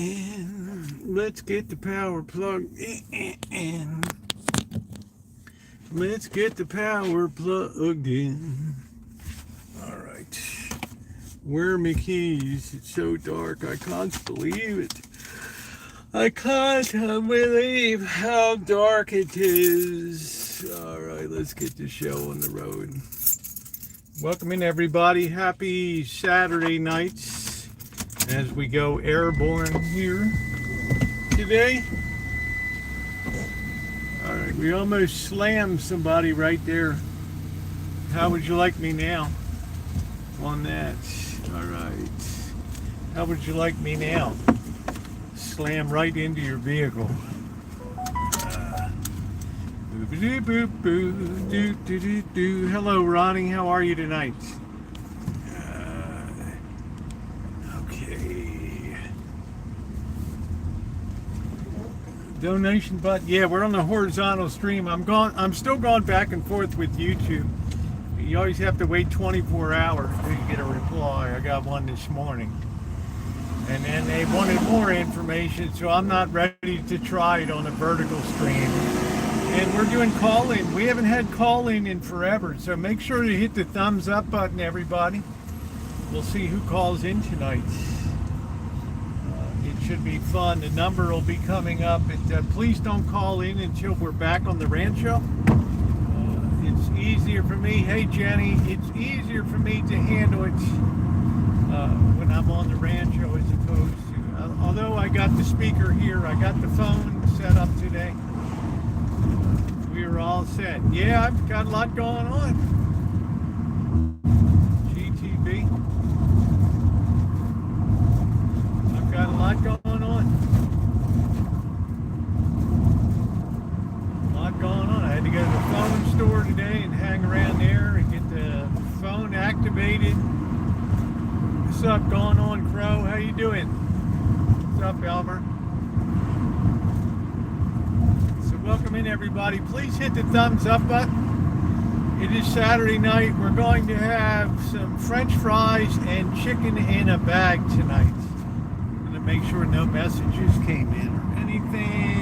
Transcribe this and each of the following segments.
in. Let's get the power plugged in. Let's get the power plugged in. All right. Where are my keys? It's so dark. I can't believe it. I can't believe how dark it is. All right, let's get the show on the road. Welcome in, everybody. Happy Saturday nights as we go airborne here today. All right, we almost slammed somebody right there. How would you like me now on that? All right. How would you like me now? Slam right into your vehicle. Hello, Ronnie. How are you tonight? Okay. Donation button. Yeah, we're on the horizontal stream. I'm still going back and forth with YouTube. You always have to wait 24 hours until you get a reply. I got one this morning. And then they wanted more information, so I'm not ready to try it on a vertical stream. And we're doing call-in. We haven't had call-in in forever, so make sure to hit the thumbs up button, everybody. We'll see who calls in tonight. It should be fun. The number will be coming up. Please don't call in until we're back on the Rancho. It's easier for me. Hey, Jenny. It's easier for me to handle it when I'm on the Rancho as opposed to, although I got the speaker here, I got the phone set up today. We are all set. Yeah, I've got a lot going on. GTV. I've got a lot going on. A lot going on. I had to go to the phone store today and hang around there and get the phone activated. What's up going on, Crow? How you doing? What's up, Elmer? So welcome in, everybody. Please hit the thumbs up button. It is Saturday night. We're going to have some French fries and chicken in a bag tonight. I'm going to make sure no messages came in or anything.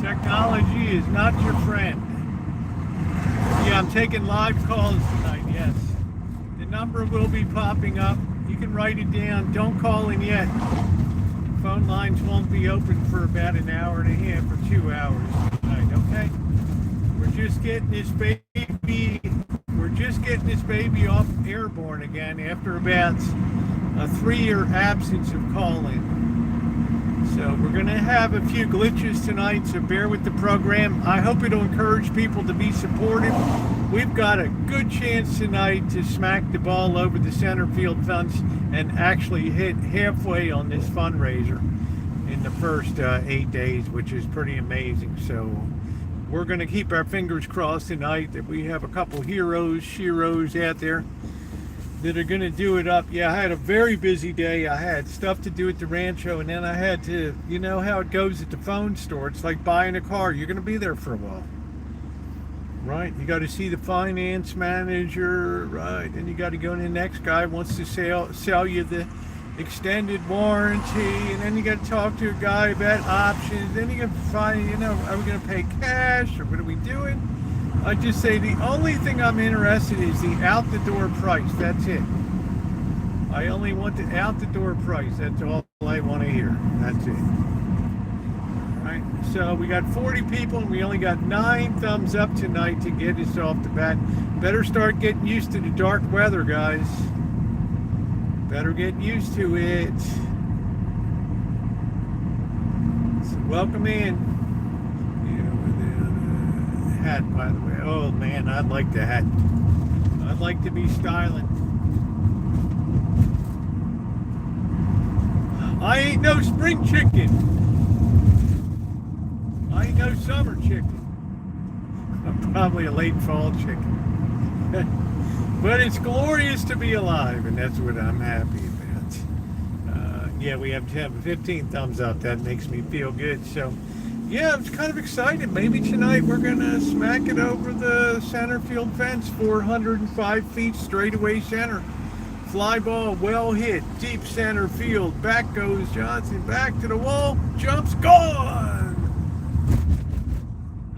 Technology is not your friend. Yeah, I'm taking live calls tonight, yes. The number will be popping up. You can write it down. Don't call in yet. Phone lines won't be open for about an hour and a half or 2 hours tonight, okay? We're just getting this baby off airborne again after about a 3-year absence of calling. So we're going to have a few glitches tonight, so bear with the program. I hope it'll encourage people to be supportive. We've got a good chance tonight to smack the ball over the center field fence and actually hit halfway on this fundraiser in the first 8 days, which is pretty amazing. So we're going to keep our fingers crossed tonight that we have a couple sheroes out there that are going to do it up. Yeah, I had a very busy day. I had stuff to do at the Rancho, and then I had to, you know how it goes at the phone store. It's like buying a car. You're going to be there for a while, right? You got to see the finance manager, right? And you got to go to the next guy wants to sell you the extended warranty, and then you got to talk to a guy about options. Then you got to find, you know, are we going to pay cash or what are we doing? I just say the only thing I'm interested in is the out-the-door price. That's it. I only want the out-the-door price. That's all I want to hear. That's it. All right. So we got 40 people, and we only got 9 thumbs up tonight to get us off the bat. Better start getting used to the dark weather, guys. Better get used to it. So welcome in. Hat, by the way. Oh man, I'd like the hat. I'd like to be styling. I ain't no spring chicken. I ain't no summer chicken. I'm probably a late fall chicken. But it's glorious to be alive, and that's what I'm happy about. Yeah, we have 15 thumbs up. That makes me feel good. So yeah, it's kind of exciting. Maybe tonight we're going to smack it over the center field fence, 405 feet straightaway center. Fly ball, well hit, deep center field. Back goes Johnson, back to the wall, jumps, gone!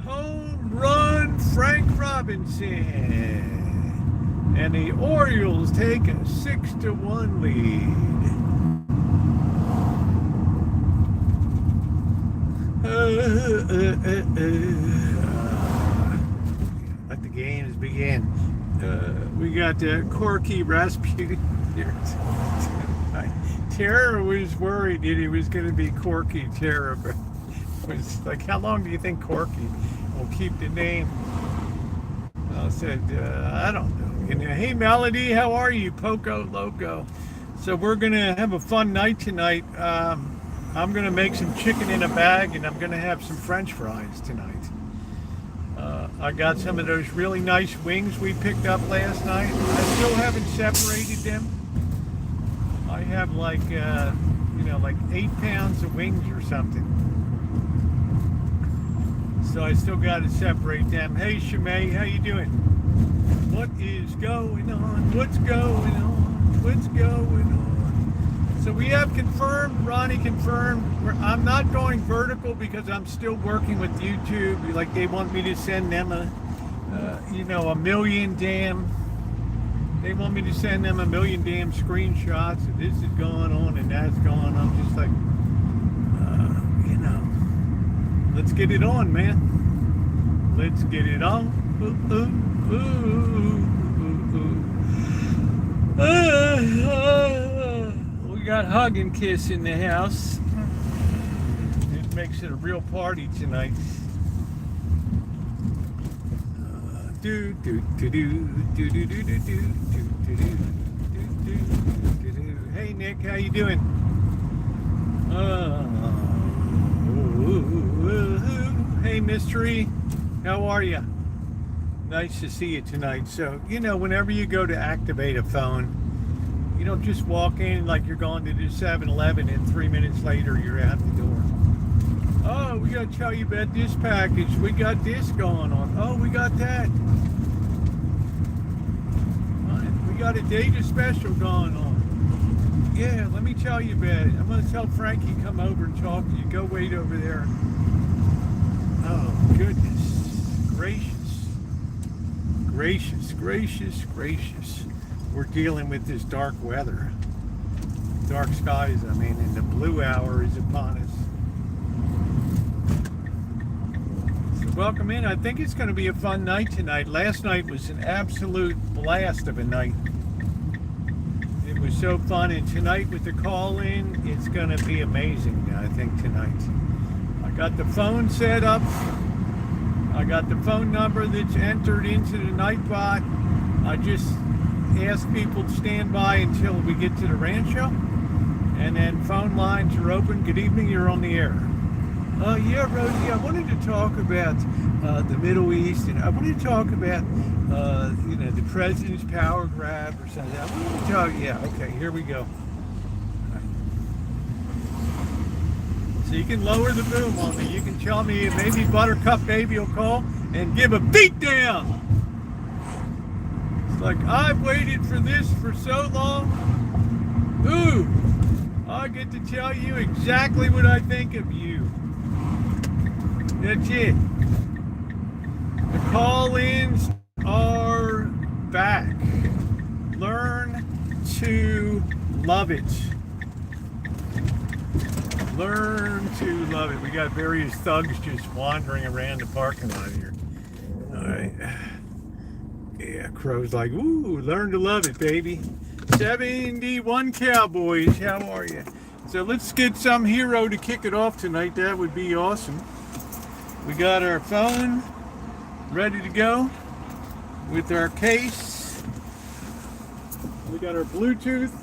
Home run, Frank Robinson. And the Orioles take a 6-1 lead. Let the games begin. We got Corky Rasputin here. Tara was worried that he was going to be Corky Tara, but it was like, how long do you think Corky will keep the name? I said, I don't know. And, hey, Melody, how are you? Poco Loco. So we're going to have a fun night tonight. I'm going to make some chicken in a bag, and I'm going to have some French fries tonight. I got some of those really nice wings we picked up last night. I still haven't separated them. I have like, like 8 pounds of wings or something. So I still got to separate them. Hey, Shimei, how you doing? What is going on? What's going on? What's going on? So we have confirmed, Ronnie confirmed, I'm not going vertical because I'm still working with YouTube. Like they want me to send them a million damn, they want me to send them a million damn screenshots of this is going on and that's going on. I'm just like, let's get it on, man. Let's get it on. We got hug and kiss in the house. It makes it a real party tonight. Hey Nick, how you doing? Hey Mystery, how are you? Nice to see you tonight. So, whenever you go to activate a phone, you don't just walk in like you're going to do 7-Eleven and 3 minutes later you're out the door. Oh, we got to tell you about this package. We got this going on. Oh, we got that. We got a data special going on. Yeah, let me tell you about it. I'm going to tell Frankie come over and talk to you. Go wait over there. Oh, goodness gracious. Gracious. We're dealing with this dark weather. Dark skies, and the blue hour is upon us. So welcome in. I think it's going to be a fun night tonight. Last night was an absolute blast of a night. It was so fun, and tonight with the call-in, it's going to be amazing, I think, tonight. I got the phone set up. I got the phone number that's entered into the Nightbot. I just ask people to stand by until we get to the Rancho. And then phone lines are open. Good evening, you're on the air. Yeah, Rosie, I wanted to talk about the Middle East, and I wanted to talk about, the president's power grab or something. I wanted to talk, yeah, okay, here we go. So you can lower the boom on me. You can tell me maybe Buttercup Baby will call and give a beat down. It's like, I've waited for this for so long. Ooh, I get to tell you exactly what I think of you. That's it. The call-ins are back. Learn to love it. Learn to love it. We got various thugs just wandering around the parking lot here. All right. Yeah, Crow's like, ooh, learn to love it, baby. 71 Cowboys, how are you? So let's get some hero to kick it off tonight. That would be awesome. We got our phone ready to go with our case. We got our Bluetooth.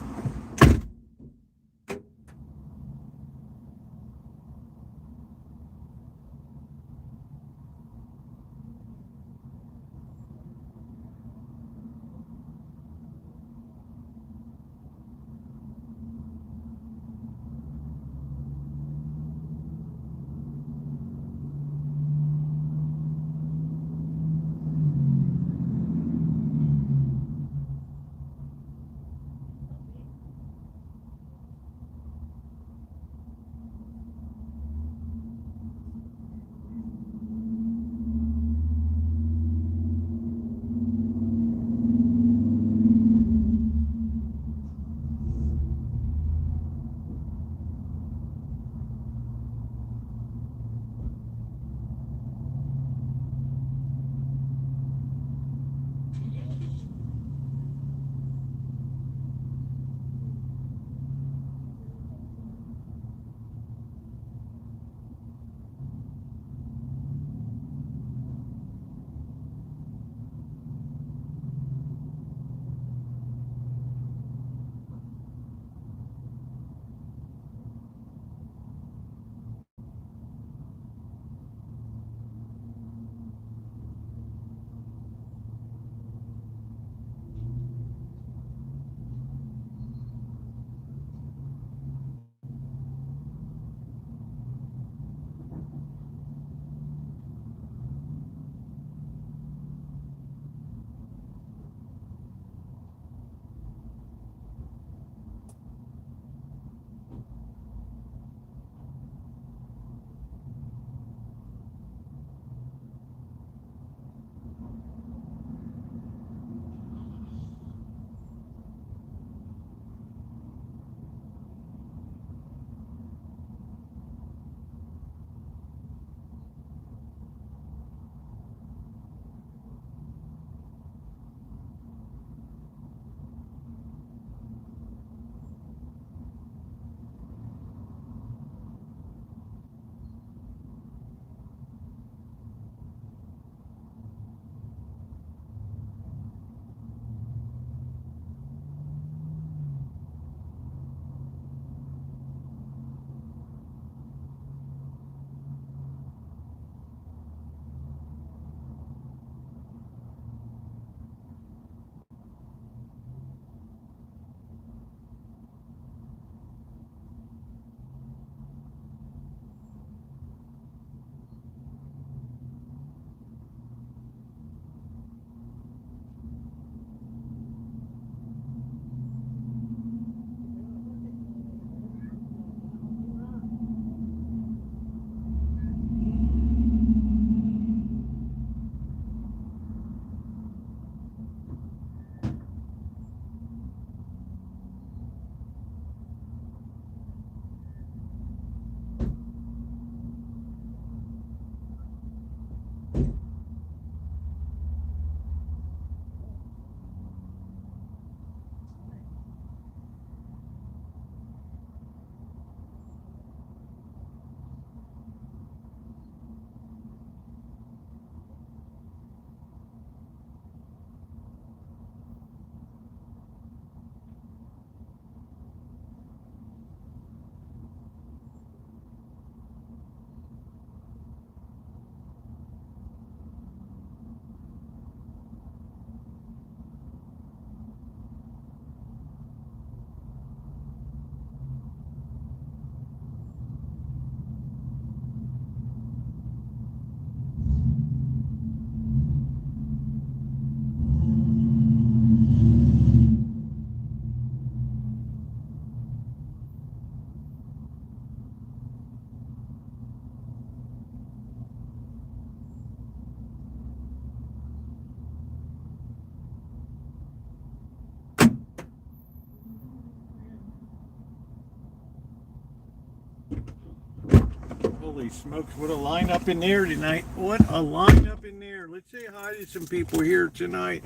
Holy smokes, what a lineup in there tonight. What a lineup in there. Let's say hi to some people here tonight.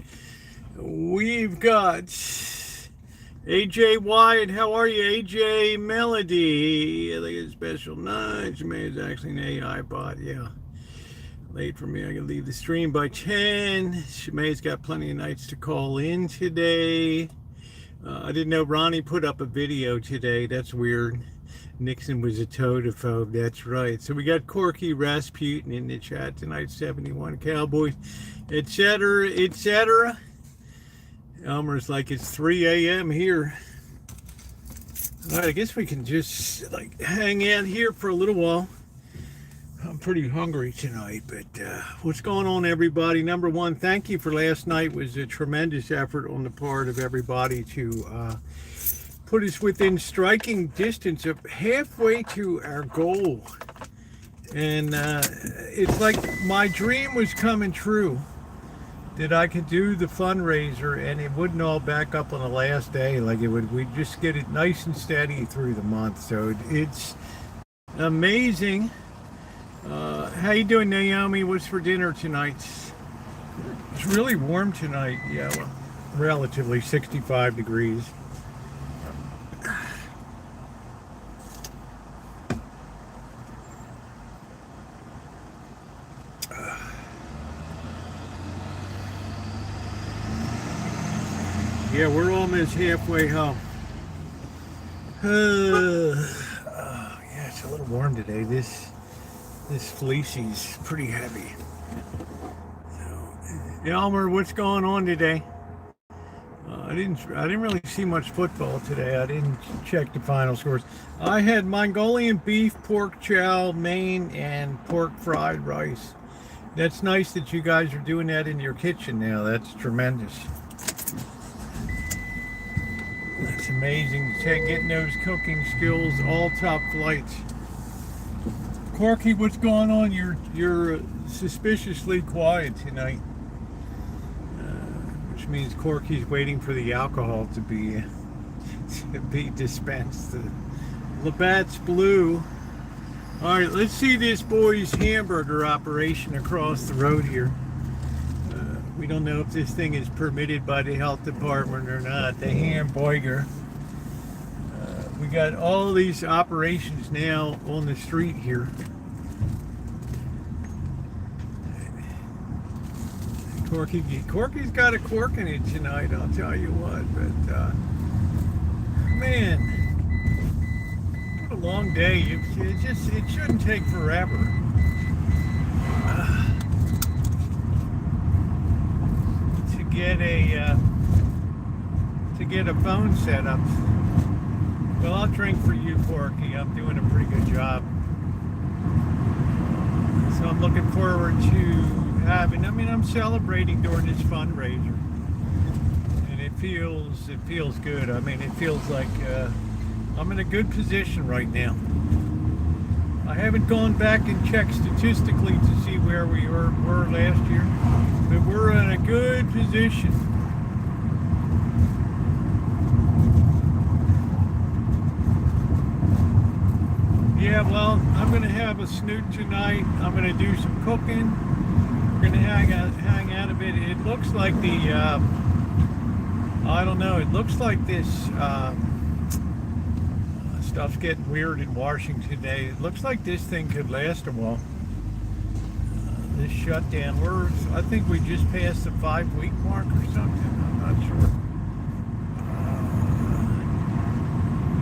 We've got AJ Wyatt. How are you, AJ? Melody. I think it's special night. Shemay is actually an AI bot. Yeah. Late for me. I gotta leave the stream by 10. Shemay's got plenty of nights to call in today. I didn't know Ronnie put up a video today. That's weird. Nixon was a totaphobe. That's right. So we got Corky Rasputin in the chat tonight. 71 Cowboys, etc., etc. Elmer's like, it's 3 a.m. here. All right, I guess we can just like hang out here for a little while. I'm pretty hungry tonight, but what's going on, everybody? Number one, thank you for last night. It was a tremendous effort on the part of everybody to put us within striking distance of halfway to our goal. And it's like my dream was coming true, that I could do the fundraiser and it wouldn't all back up on the last day. Like it would, we'd just get it nice and steady through the month. So it's amazing. How you doing, Naomi? What's for dinner tonight? It's really warm tonight. Yeah, well, relatively 65 degrees. Yeah, we're almost halfway home. Yeah, it's a little warm today. This fleecy's pretty heavy. So, Elmer, what's going on today? I didn't really see much football today. I didn't check the final scores. I had Mongolian beef, pork chow, mein, and pork fried rice. That's nice that you guys are doing that in your kitchen now. That's tremendous. That's amazing. Getting those cooking skills all top flights. Corky, what's going on? You're suspiciously quiet tonight, which means Corky's waiting for the alcohol to be dispensed. The Labatt's blue. All right, let's see this boy's hamburger operation across the road here. We don't know if this thing is permitted by the health department or not. The hamburger. We got all these operations now on the street here. Corky's got a cork in it tonight, I'll tell you what. But man, what a long day. It shouldn't take forever. To get a phone set up. Well, I'll drink for you, Corky. I'm doing a pretty good job. So I'm looking forward to having, I'm celebrating during this fundraiser. And it feels good. It feels like I'm in a good position right now. I haven't gone back and checked statistically to see where we were last year, but we're in a good position. Yeah, well, I'm going to have a snoot tonight. I'm going to do some cooking. We're gonna hang out a bit. It looks like the I don't know. It looks like this stuff's getting weird in Washington today. It looks like this thing could last a while. This shutdown. I think we just passed the 5-week mark or something. I'm not sure.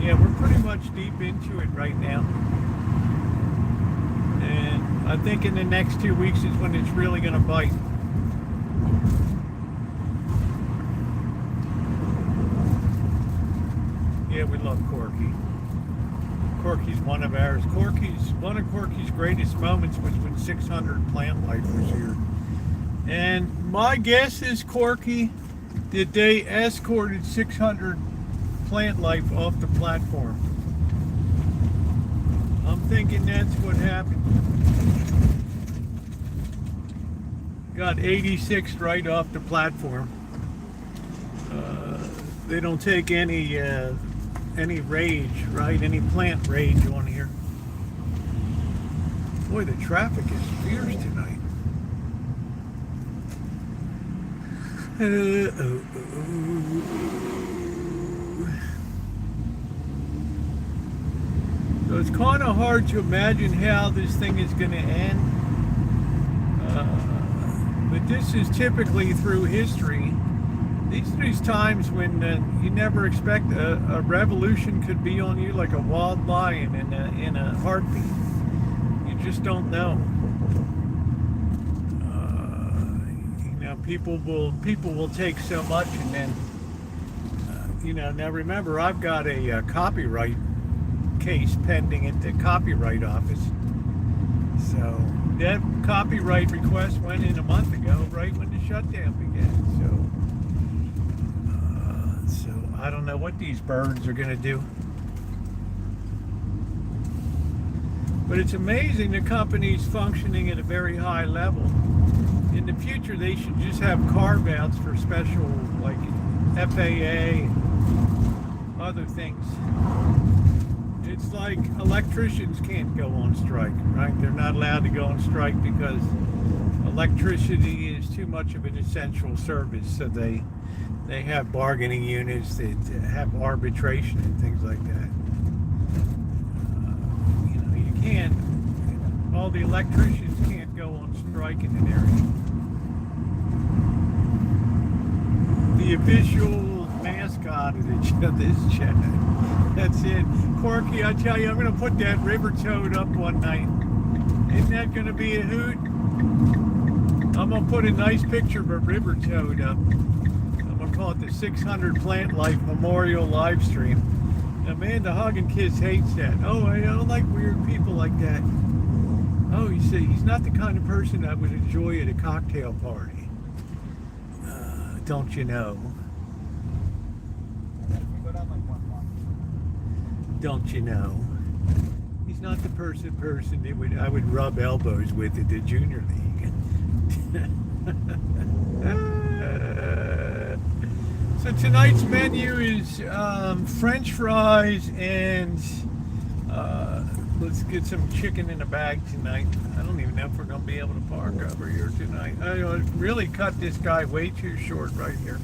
Yeah, we're pretty much deep into it right now. And I think in the next 2 weeks is when it's really going to bite. Yeah, we love Corky. Corky's one of ours. One of Corky's greatest moments was when 600 plant life was here. And my guess is, Corky, that they escorted 600 plant life off the platform. I'm thinking that's what happened. Got 86 right off the platform. They don't take any rage, right? Any plant rage on here. Boy, the traffic is fierce tonight. So it's kind of hard to imagine how this thing is going to end. But this is typically through history. These are these times when you never expect a revolution could be on you like a wild lion in a heartbeat. You just don't know. People will take so much, and then now remember, I've got a copyright case pending at the Copyright Office. So that copyright request went in a month ago, right when the shutdown began. So I don't know what these birds are going to do. But it's amazing the company's functioning at a very high level. In the future, they should just have carve-outs for special, like FAA, other things. It's like electricians can't go on strike, right? They're not allowed to go on strike because electricity is too much of an essential service. So they have bargaining units that have arbitration and things like that. You can't. All the electricians can't go on strike in an area. The official mascot of this chat. That's it. Corky, I tell you, I'm going to put that river toad up one night. Isn't that going to be a hoot? I'm going to put a nice picture of a river toad up. I'm going to call it the 600 Plant Life Memorial live stream. Amanda Hug and Kiss hates that. Oh, I don't like weird people like that. Oh, you see, he's not the kind of person I would enjoy at a cocktail party. Don't you know? Don't you know? He's not the person that I would rub elbows with at the junior league. So tonight's menu is French fries and let's get some chicken in a bag tonight. I don't even know if we're going to be able to park over here tonight. I really cut this guy way too short right here.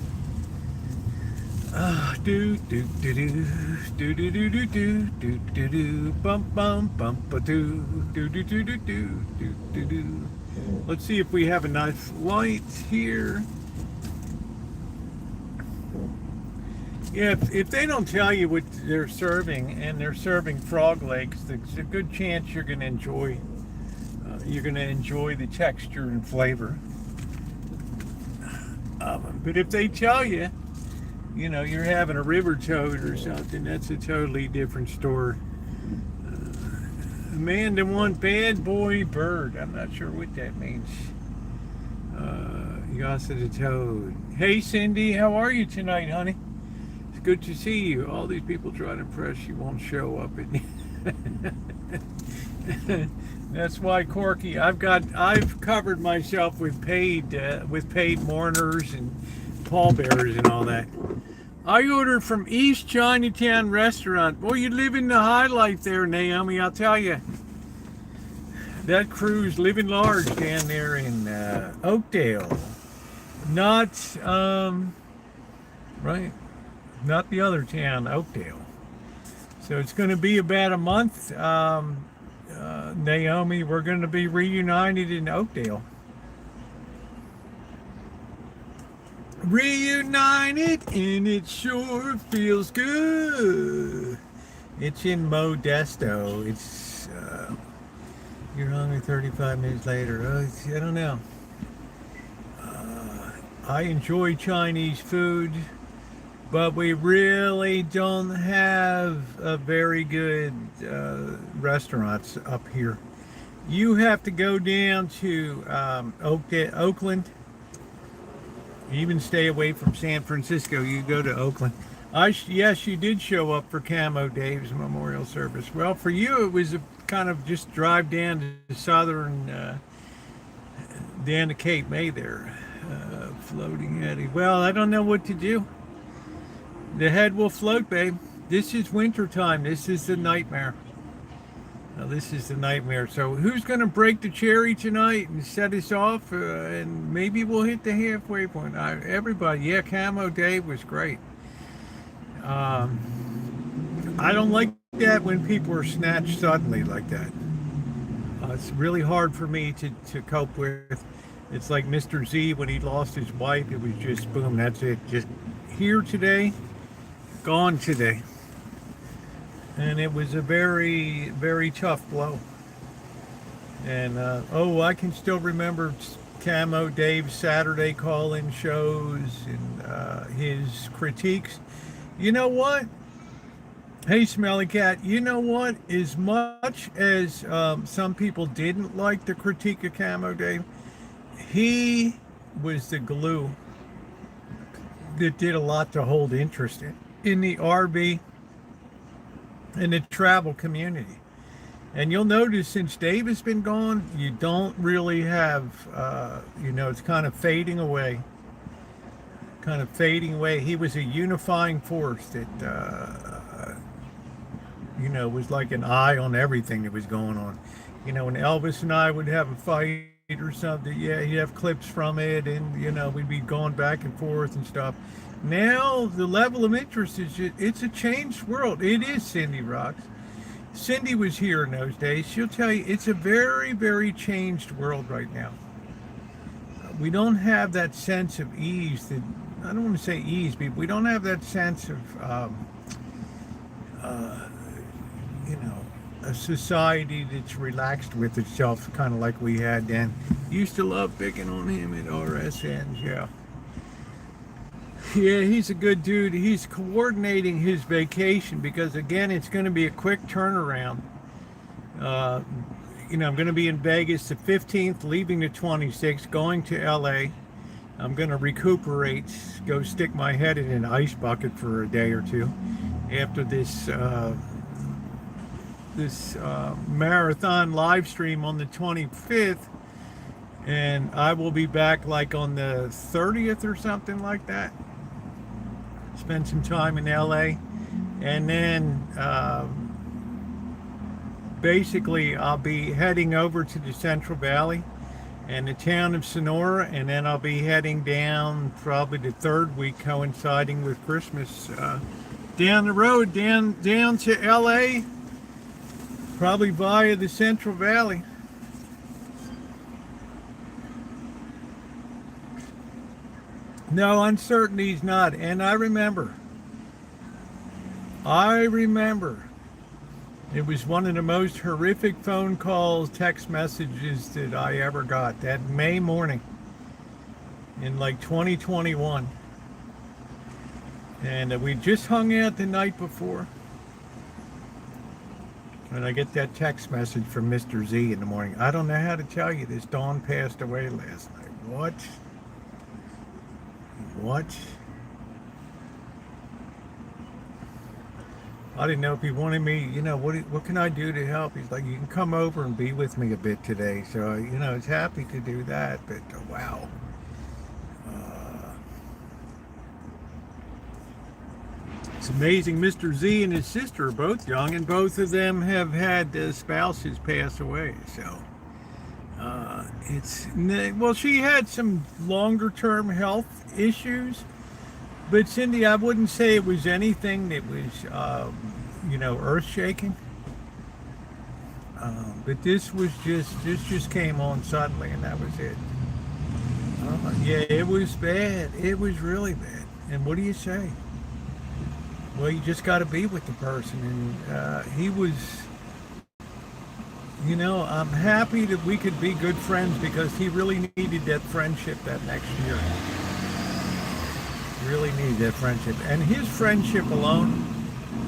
Do do do do do do do do do do do do bump bump bump do do do do do do do do. Let's see if we have enough light here. Yeah, if they don't tell you what they're serving, and they're serving frog legs, there's a good chance you're going to enjoy. You're going to enjoy the texture and flavor. But if they tell you, you're having a river toad or something, that's a totally different story. Amanda, one bad boy bird. I'm not sure what that means. Yasa the toad. Hey, Cindy, how are you tonight, honey? It's good to see you. All these people try to impress you won't show up. That's why, Corky, I've covered myself with paid mourners and pallbearers and all that. I ordered from East Chinatown Restaurant. Boy, you live in the high life there, Naomi, I'll tell you. that crew's living large down there in Oakdale. Not, right, not the other town, Oakdale. So it's going to be about a month. Naomi, we're going to be reunited in Oakdale. Reunited, and it sure feels good. It's in Modesto. It's, you're hungry 35 minutes later. I don't know. I enjoy Chinese food, but we really don't have a very good restaurants up here. You have to go down to Oakland. Even stay away from San Francisco. You go to Oakland. Yes, you did show up for Camo Dave's memorial service. Well, for you, it was a kind of just drive down to southern, down to Cape May there, floating Eddie. Well, I don't know what to do. The head will float, babe. This is winter time. This is the nightmare. Now, this is the nightmare. So who's going to break the cherry tonight and set us off? And maybe we'll hit the halfway point. Everybody, yeah, Camo Dave was great. I don't like that when people are snatched suddenly like that. It's really hard for me to cope with. It's like Mr. Z when he lost his wife. It was just boom, that's it. Just here today, gone today. And it was a very, very tough blow. And, I can still remember Camo Dave's Saturday call-in shows and his critiques. You know what? Hey, Smelly Cat, you know what? As much as some people didn't like the critique of Camo Dave, he was the glue that did a lot to hold interest in the RV in the travel community. And you'll notice since Dave has been gone, you don't really have, it's kind of fading away. He was a unifying force that, was like an eye on everything that was going on. When Elvis and I would have a fight or something, yeah, he'd have clips from it, and, we'd be going back and forth and stuff. Now the level of interest it's a changed world. It is, Cindy Rocks. Cindy was here in those days. She'll tell you it's a very, very changed world right now. We don't have that sense of ease that, I don't want to say ease, but we don't have that sense of, a society that's relaxed with itself, kind of like we had then. Used to love picking on him at RSNs, yeah. Yeah, he's a good dude. He's coordinating his vacation because, again, it's going to be a quick turnaround. I'm going to be in Vegas the 15th, leaving the 26th, going to LA. I'm going to recuperate, go stick my head in an ice bucket for a day or two after this marathon live stream on the 25th. And I will be back like on the 30th or something like that. Spend some time in LA, and then basically I'll be heading over to the Central Valley and the town of Sonora, and then I'll be heading down probably the third week, coinciding with Christmas, down the road down to LA, probably via the Central Valley. No, uncertainty's not. And I remember, it was one of the most horrific phone calls, text messages that I ever got that May morning in like 2021. And we just hung out the night before. And I get that text message from Mr. Z in the morning. I don't know how to tell you this. Dawn passed away last night. What? I didn't know if he wanted me, what can I do to help? He's like, you can come over and be with me a bit today. So, I was happy to do that, but wow. It's amazing. Mr. Z and his sister are both young, and both of them have had spouses pass away. So Well, she had some longer term health issues, but Cindy, I wouldn't say it was anything that was, earth shaking. But this just came on suddenly, and that was it. Yeah, it was bad. It was really bad. And what do you say? Well, you just got to be with the person, and he was. I'm happy that we could be good friends because he really needed that friendship that next year. Really needed that friendship. And his friendship alone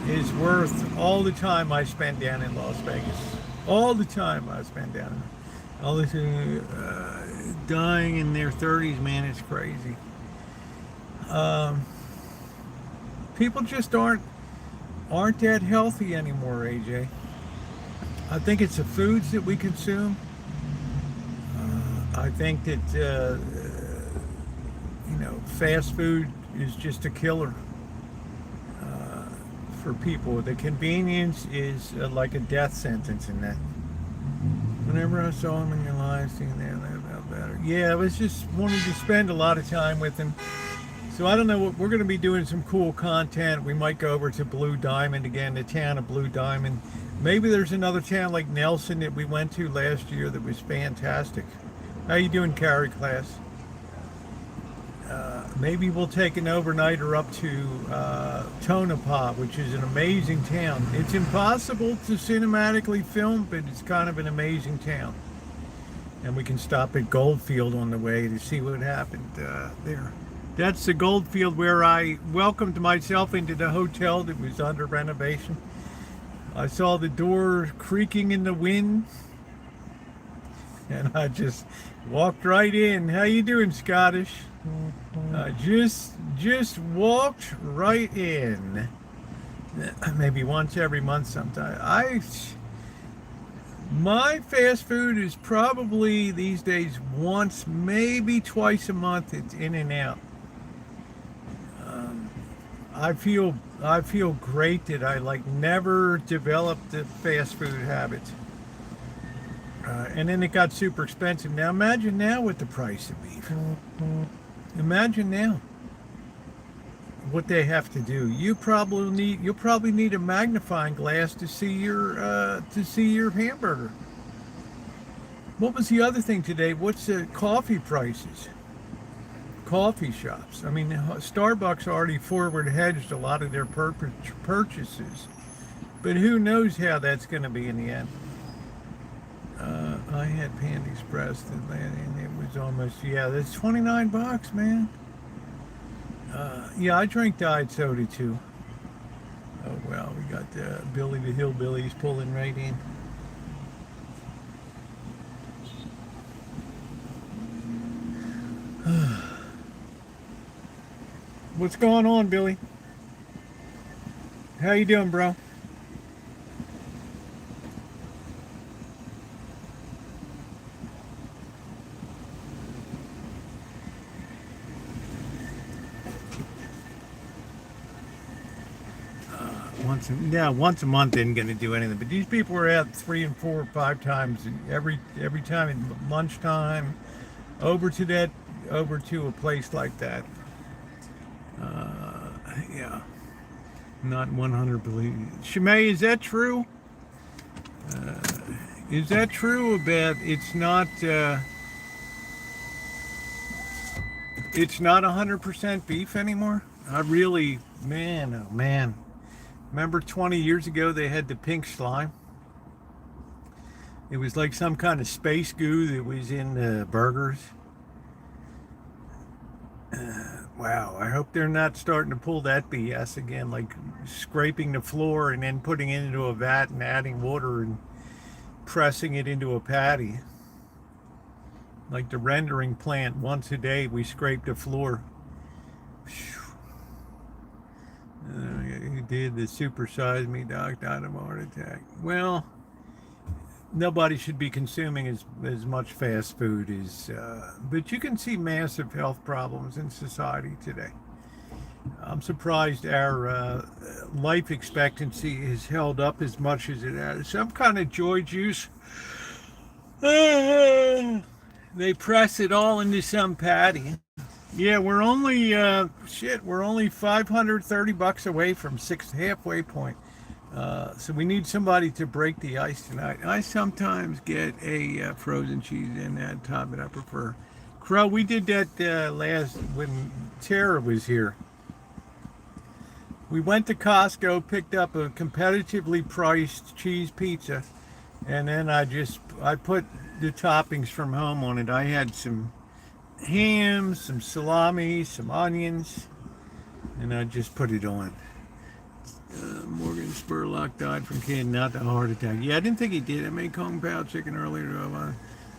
is worth all the time I spend down in Las Vegas. All the time I spend down there. All the time, dying in their 30s, man, it's crazy. People just aren't that healthy anymore, AJ. I think it's the foods that we consume. I think that fast food is just a killer for people. The convenience is like a death sentence in that. Whenever I saw him in your live stream, they felt better. Yeah, I was just wanting to spend a lot of time with him. So I don't know what we're going to be doing. Some cool content. We might go over to Blue Diamond again, the town of Blue Diamond. Maybe there's another town like Nelson that we went to last year that was fantastic. How you doing, Carrie class? Maybe we'll take an overnighter up to Tonopah, which is an amazing town. It's impossible to cinematically film, but it's kind of an amazing town. And we can stop at Goldfield on the way to see what happened there. That's the Goldfield where I welcomed myself into the hotel that was under renovation. I saw the door creaking in the wind, and I just walked right in. How you doing, Scottish? Just walked right in. Maybe once every month sometime. My fast food is probably these days once, maybe twice a month. It's in and out. I feel great that I never developed the fast food habits. And then it got super expensive. Now imagine now with the price of beef. Imagine now what they have to do. You'll probably need a magnifying glass to see your hamburger. What was the other thing today? What's the coffee prices? Coffee shops. I mean, Starbucks already forward hedged a lot of their purchases, but who knows how that's going to be in the end. I had Panda Express and it was almost, that's $29, man. I drink diet soda too. Oh well, we got Billy the Hillbillies pulling right in. What's going on, Billy? How you doing, bro? Once a month isn't going to do anything. But these people are out 3 and 4 or 5 times every time at lunchtime, over to a place like that. Not 100 believe. Shimei, is that true? Is that true about it's not 100% beef anymore? I really, man, oh man. Remember 20 years ago they had the pink slime? It was like some kind of space goo that was in the burgers. Wow, I hope they're not starting to pull that BS again, like scraping the floor and then putting it into a vat and adding water and pressing it into a patty. Like the rendering plant, once a day we scrape the floor. He did the supersize me dog, died of a heart attack. Well, nobody should be consuming as much fast food as, but you can see massive health problems in society today. I'm surprised our life expectancy is held up as much as it has. Some kind of joy juice. They press it all into some patty. Yeah, we're only we're only $530 away from halfway point. So we need somebody to break the ice tonight. I sometimes get a frozen cheese in that top, but I prefer Crow. We did that last when Tara was here. We went to Costco, picked up a competitively priced cheese pizza, and then I put the toppings from home on it. I had some ham, some salami, some onions, and I just put it on. Morgan Spurlock died from cancer, not a heart attack. Yeah, I didn't think he did. I made Kung Pao chicken earlier.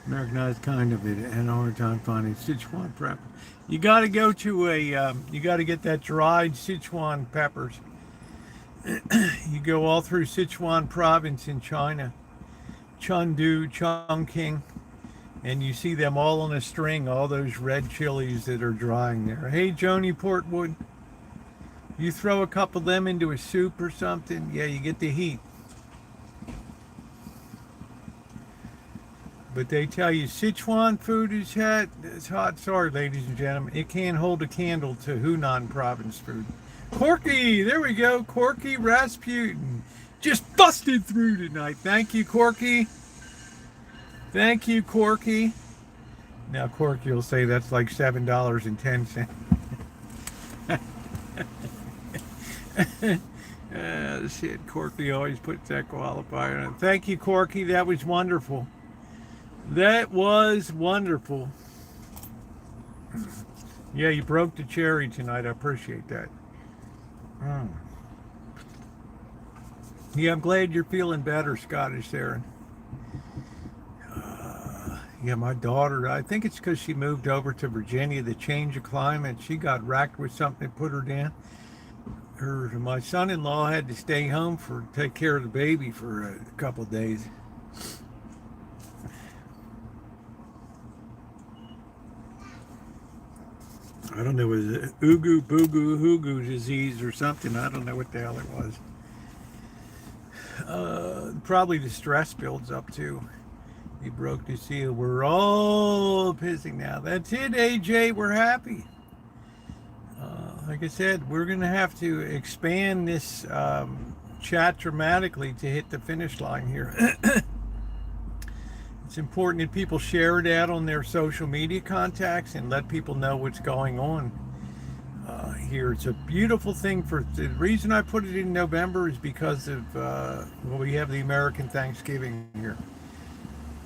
Americanized kind of it, and a hard time finding Sichuan prep. You got to go to you got to get that dried Sichuan peppers. You go all through Sichuan province in China, Chengdu, Chongqing, and you see them all on a string, all those red chilies that are drying there. Hey, Joni Portwood, you throw a couple of them into a soup or something, yeah, you get the heat. But they tell you Sichuan food is hot. It's hot. Sorry, ladies and gentlemen. It can't hold a candle to Hunan province food. Corky, there we go. Corky Rasputin just busted through tonight. Thank you, Corky. Thank you, Corky. Now, Corky will say that's like $7.10. Shit, Corky always puts that qualifier on. Thank you, Corky. That was wonderful. That was wonderful. Yeah, you broke the cherry tonight. I appreciate that. Yeah, I'm glad you're feeling better, Scottish Aaron. Yeah, my daughter, I think it's because she moved over to Virginia, the change of climate. She got racked with something that put her down. My son-in-law had to stay home to take care of the baby for a couple of days. I don't know, was it Ugu Boogu Hugu disease or something? I don't know what the hell it was. Probably the stress builds up too. He broke the seal. We're all pissing now. That's it, AJ. We're happy. Like I said, we're going to have to expand this chat dramatically to hit the finish line here. It's important that people share it out on their social media contacts and let people know what's going on here. It's a beautiful thing. The reason I put it in November is because of, we have the American Thanksgiving here.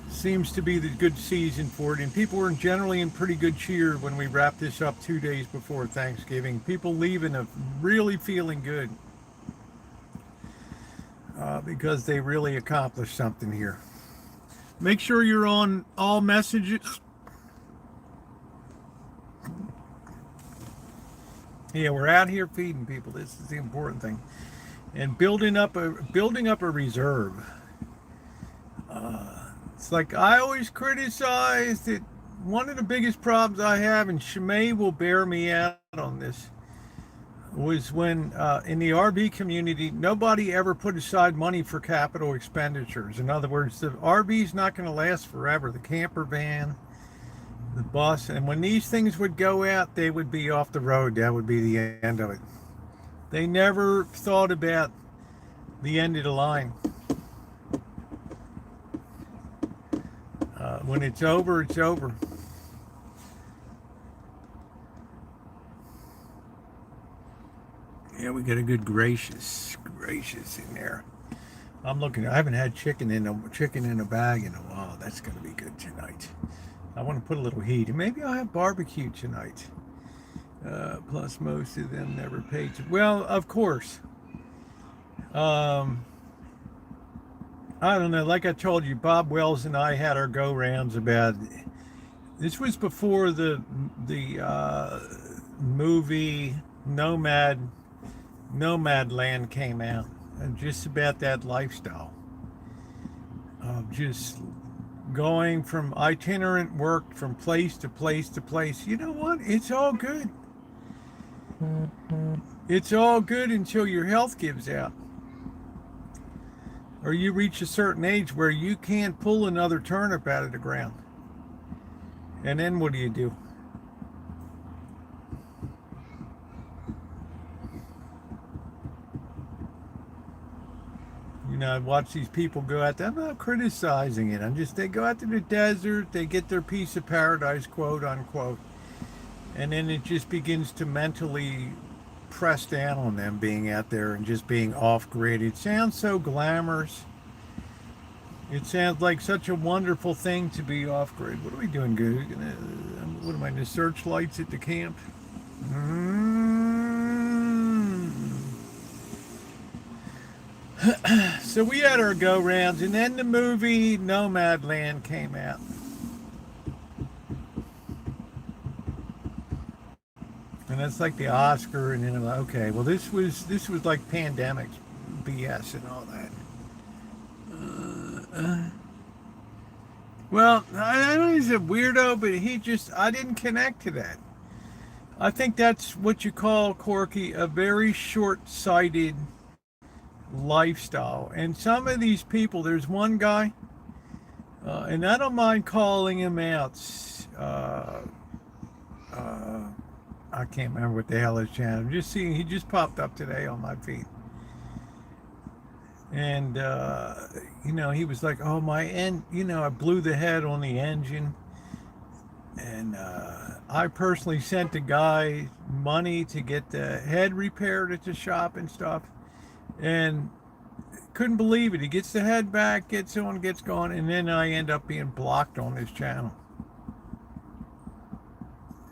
Seems to be the good season for it, and people are generally in pretty good cheer when we wrap this up 2 days before Thanksgiving. People leaving really feeling good because they really accomplished something here. Make sure you're on all messages. Yeah, we're out here feeding people. This is the important thing, and building up a reserve. It's like I always criticize that one of the biggest problems I have, and Shimei will bear me out on this, was when in the RV community, nobody ever put aside money for capital expenditures. In other words, the RV is not going to last forever. The camper van, the bus, and when these things would go out, they would be off the road. That would be the end of it. They never thought about the end of the line. When it's over, it's over. Yeah, we got a good gracious in there. I'm looking. I haven't had chicken in a bag in a while. That's going to be good tonight. I want to put a little heat, and maybe I'll have barbecue tonight. Plus, most of them never paid. Well, of course. I don't know. Like I told you, Bob Wells and I had our go-rounds about. This was before the movie Nomadland came out, and just about that lifestyle of just going from itinerant work from place to place to place. You know what? It's all good. It's all good until your health gives out, or you reach a certain age where you can't pull another turnip out of the ground. And then what do you do? You know, I watch these people go out there. I'm not criticizing it. They go out to the desert, they get their piece of paradise, quote unquote. And then it just begins to mentally press down on them being out there and just being off grid. It sounds so glamorous. It sounds like such a wonderful thing to be off grid. What are we doing, good? What am I, the searchlights at the camp? So we had our go rounds, and then the movie Nomadland came out. And that's like the Oscar, and then I'm like, okay, well this was like pandemic BS and all that. Well, I know he's a weirdo, but I didn't connect to that. I think that's what you call, Corky, a very short-sighted lifestyle. And some of these people, there's one guy, and I don't mind calling him out. I can't remember what the hell his channel. I'm just seeing, he just popped up today on my feed. And, you know, he was like, oh, I blew the head on the engine. And I personally sent the guy money to get the head repaired at the shop and stuff. And couldn't believe it. He gets the head back, gets gone, and then I end up being blocked on his channel.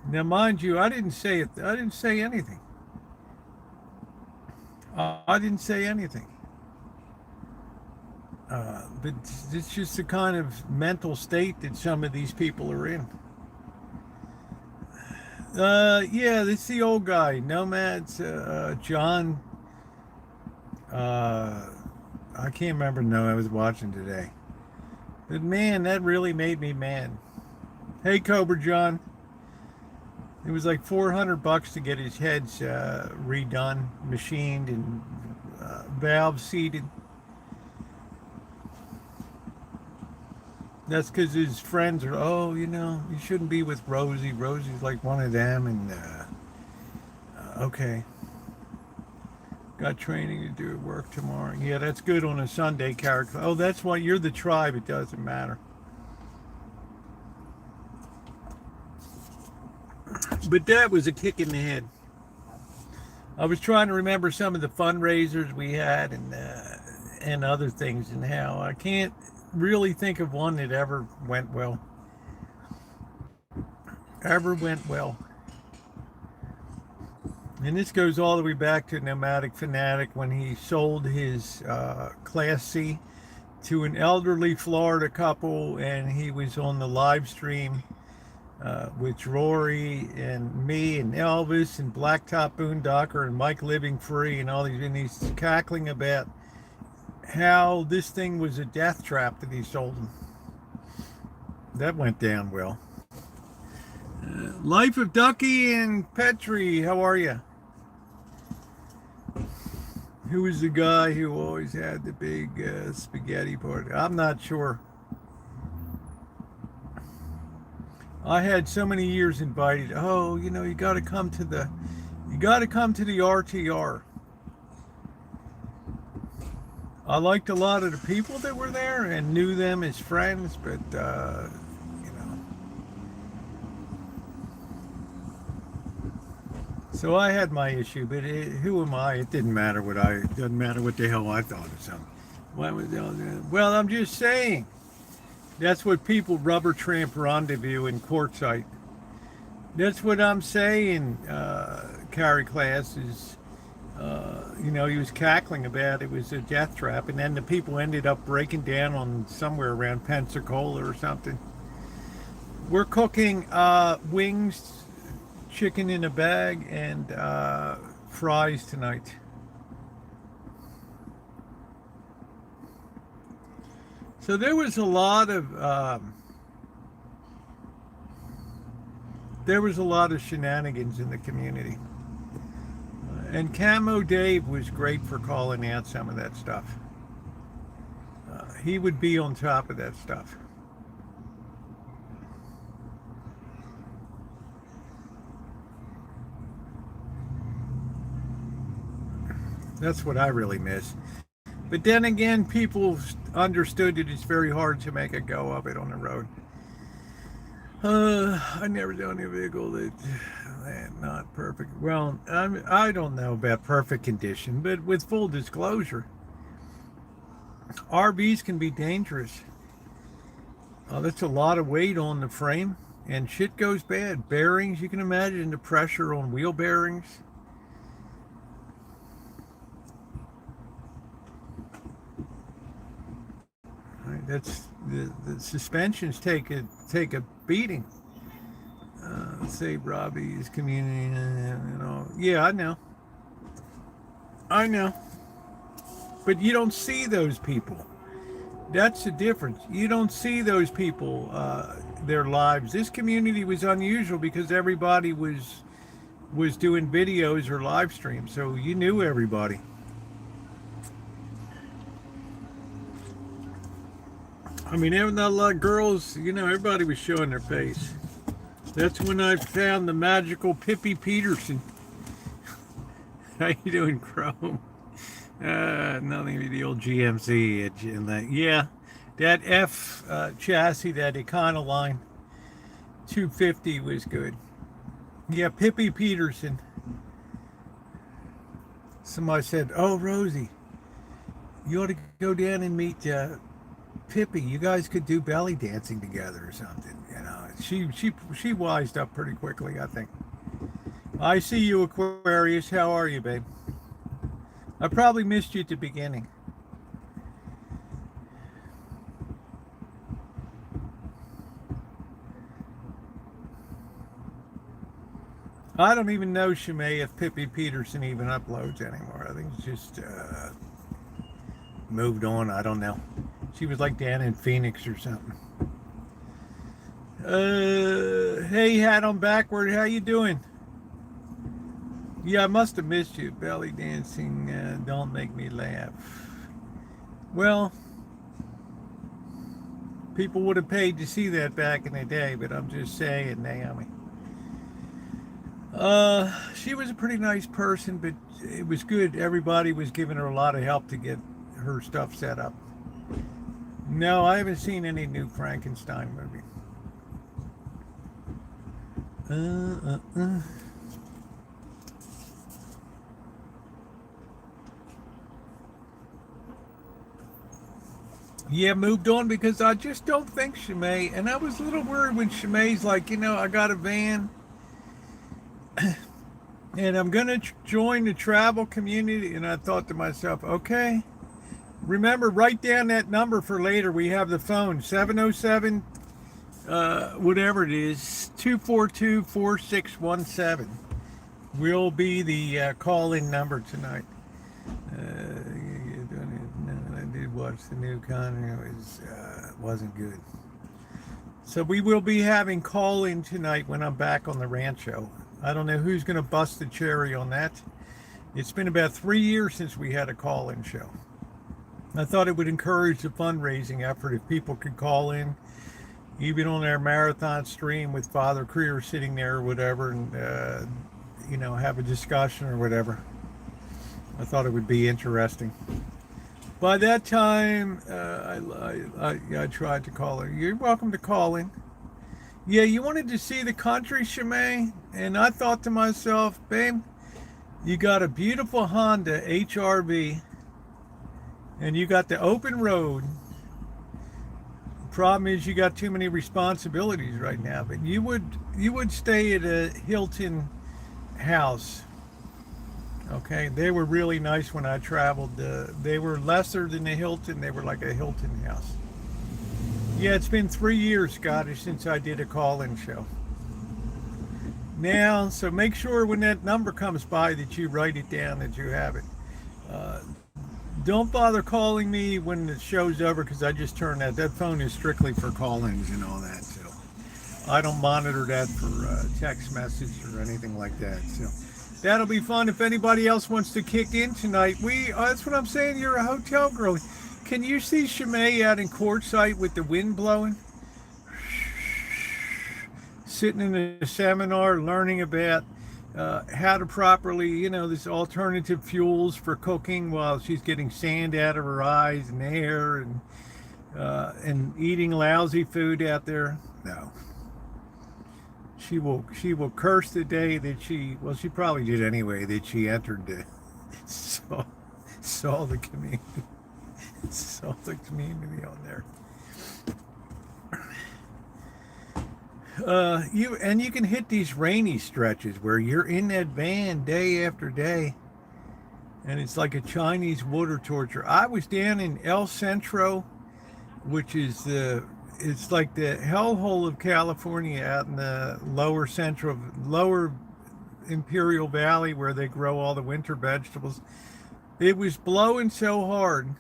Now, mind you, I didn't say it. I didn't say anything. I didn't say anything. But it's just the kind of mental state that some of these people are in. Yeah, this is the old guy, Nomads, John. I can't remember. No, I was watching today. But man, that really made me mad. Hey, Cobra John. It was like $400 to get his heads redone, machined, and valve seated. That's because his friends are, oh, you know, you shouldn't be with Rosie. Rosie's like one of them, and okay. Got training to do at work tomorrow. Yeah, that's good on a Sunday character. Oh, that's why you're the tribe. It doesn't matter. But that was a kick in the head. I was trying to remember some of the fundraisers we had and other things, and how I can't really think of one that ever went well. And this goes all the way back to Nomadic Fanatic when he sold his Class C to an elderly Florida couple, and he was on the live stream with Rory and me and Elvis and Blacktop Boondocker and Mike Living Free and all these, and he's cackling about how this thing was a death trap that he sold them. That went down well. Life of Ducky and Petri, how are you? Who was the guy who always had the big spaghetti party? I'm not sure. I had so many years invited. Oh, you know, you got to come to the RTR. I liked a lot of the people that were there and knew them as friends, but you know. So I had my issue, but who am I? It doesn't matter what the hell I thought of something. Why was well, I'm just saying. That's what people rubber tramp rendezvous in Quartzsite. That's what I'm saying. Carry Class is, you know, he was cackling about it was a death trap, and then the people ended up breaking down on somewhere around Pensacola or something. We're cooking wings, chicken in a bag, and fries tonight. So there was a lot of shenanigans in the community, and Camo Dave was great for calling out some of that stuff. He would be on top of that stuff. That's what I really miss. But then again, people understood that it's very hard to make a go of it on the road. I never done a vehicle that not perfect. Well, I don't know about perfect condition, but with full disclosure, RVs can be dangerous. That's a lot of weight on the frame, and shit goes bad. Bearings, you can imagine the pressure on wheel bearings. Right, that's the suspensions take a beating. Say Robbie's community, Yeah, I know. But you don't see those people. That's the difference. You don't see those people, their lives. This community was unusual because everybody was doing videos or live streams, so you knew everybody. I mean, there were not a lot of girls, everybody was showing their face. That's when I found the magical Pippi Peterson. How you doing, Chrome? Nothing with the old GMC and that. Yeah, that F chassis, that Econoline 250 was good. Yeah, Pippi Peterson. Somebody said, "Oh, Rosie, you ought to go down and meet Pippi. You guys could do belly dancing together or something." She wised up pretty quickly, I think. I see you, Aquarius. How are you, babe? I probably missed you at the beginning. I don't even know, Shimei, if Pippi Peterson even uploads anymore. I think it's just moved on. I don't know. She was like down in Phoenix or something. Hey, hat on backward. How you doing? Yeah, I must have missed you. Belly dancing, don't make me laugh. Well, people would have paid to see that back in the day, but I'm just saying, Naomi. She was a pretty nice person, but it was good. Everybody was giving her a lot of help to get her stuff set up. No, I haven't seen any new Frankenstein movie. Yeah, moved on because I just don't think Shimei, and I was a little worried when Shimei's like, I got a van and I'm going to join the travel community. And I thought to myself, okay, remember, write down that number for later. We have the phone, 707, whatever it is, 242-4617. Will be the call-in number tonight. I did watch the new con. It wasn't good. So we will be having call-in tonight when I'm back on the Rancho. I don't know who's going to bust the cherry on that. It's been about 3 years since we had a call-in show. I thought it would encourage the fundraising effort if people could call in, even on their marathon stream with Father Creer sitting there or whatever, and have a discussion or whatever. I thought it would be interesting. By that time, I tried to call her. You're welcome to call in. Yeah, you wanted to see the country, Shimei? And I thought to myself, babe, you got a beautiful Honda HRV, and you got the open road. The problem is you got too many responsibilities right now, but you would stay at a Hilton house. Okay, they were really nice when I traveled. They were lesser than a Hilton. They were like a Hilton house. Yeah, it's been 3 years, Scottish, since I did a call-in show. Now, so make sure when that number comes by that you write it down, that you have it. Don't bother calling me when the show's over, because I just turned that phone is strictly for call-ins and all that. So I don't monitor that for text message or anything like that. So that'll be fun. If anybody else wants to kick in tonight, that's what I'm saying. You're a hotel girl. Can you see Shimei out in Quartzsite with the wind blowing? Sitting in a seminar learning about how to properly, this alternative fuels for cooking while she's getting sand out of her eyes and hair, and eating lousy food out there. No, she will curse the day that she probably did anyway, that she entered saw the community saw the community on there. You can hit these rainy stretches where you're in that van day after day, and it's like a Chinese water torture. I was down in El Centro, which is it's like the hellhole of California, out in the lower Imperial Valley, where they grow all the winter vegetables. It was blowing so hard.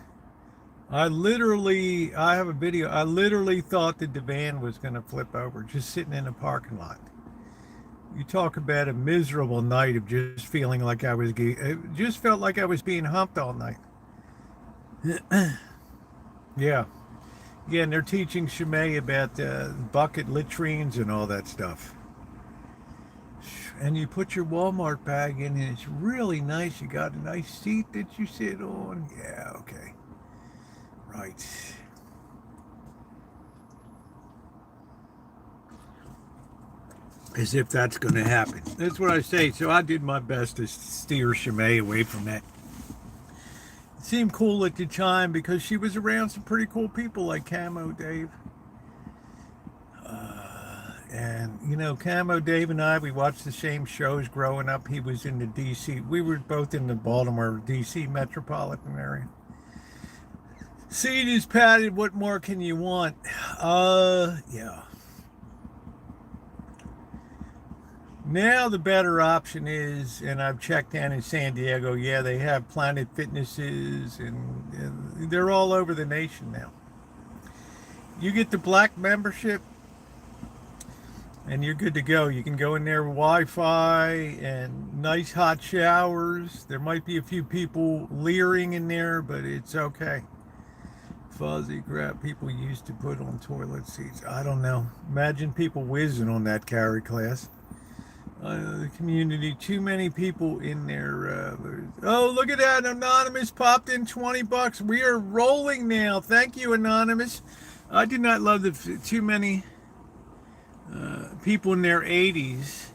I have a video. I literally thought that the van was going to flip over, just sitting in a parking lot. You talk about a miserable night of just feeling like it just felt like I was being humped all night. Yeah. Yeah, and they're teaching Shimei about bucket latrines and all that stuff. And you put your Walmart bag in, and it's really nice. You got a nice seat that you sit on. Yeah, okay. Right. As if that's going to happen. That's what I say. So I did my best to steer Shimei away from that. It seemed cool at the time because she was around some pretty cool people like Camo Dave. And, Camo Dave and I, we watched the same shows growing up. He was in the D.C. We were both in the Baltimore, D.C. metropolitan area. Seed is padded. What more can you want? Yeah. Now the better option is, and I've checked down in San Diego, yeah, they have Planet Fitnesses, and they're all over the nation now. You get the black membership, and you're good to go. You can go in there with Wi-Fi and nice hot showers. There might be a few people leering in there, but it's okay. Fuzzy crap people used to put on toilet seats. I don't know. Imagine people whizzing on that carry class. The community, too many people in there. Oh, look at that. Anonymous popped in $20. We are rolling now. Thank you, Anonymous. I did not love too many people in their 80s.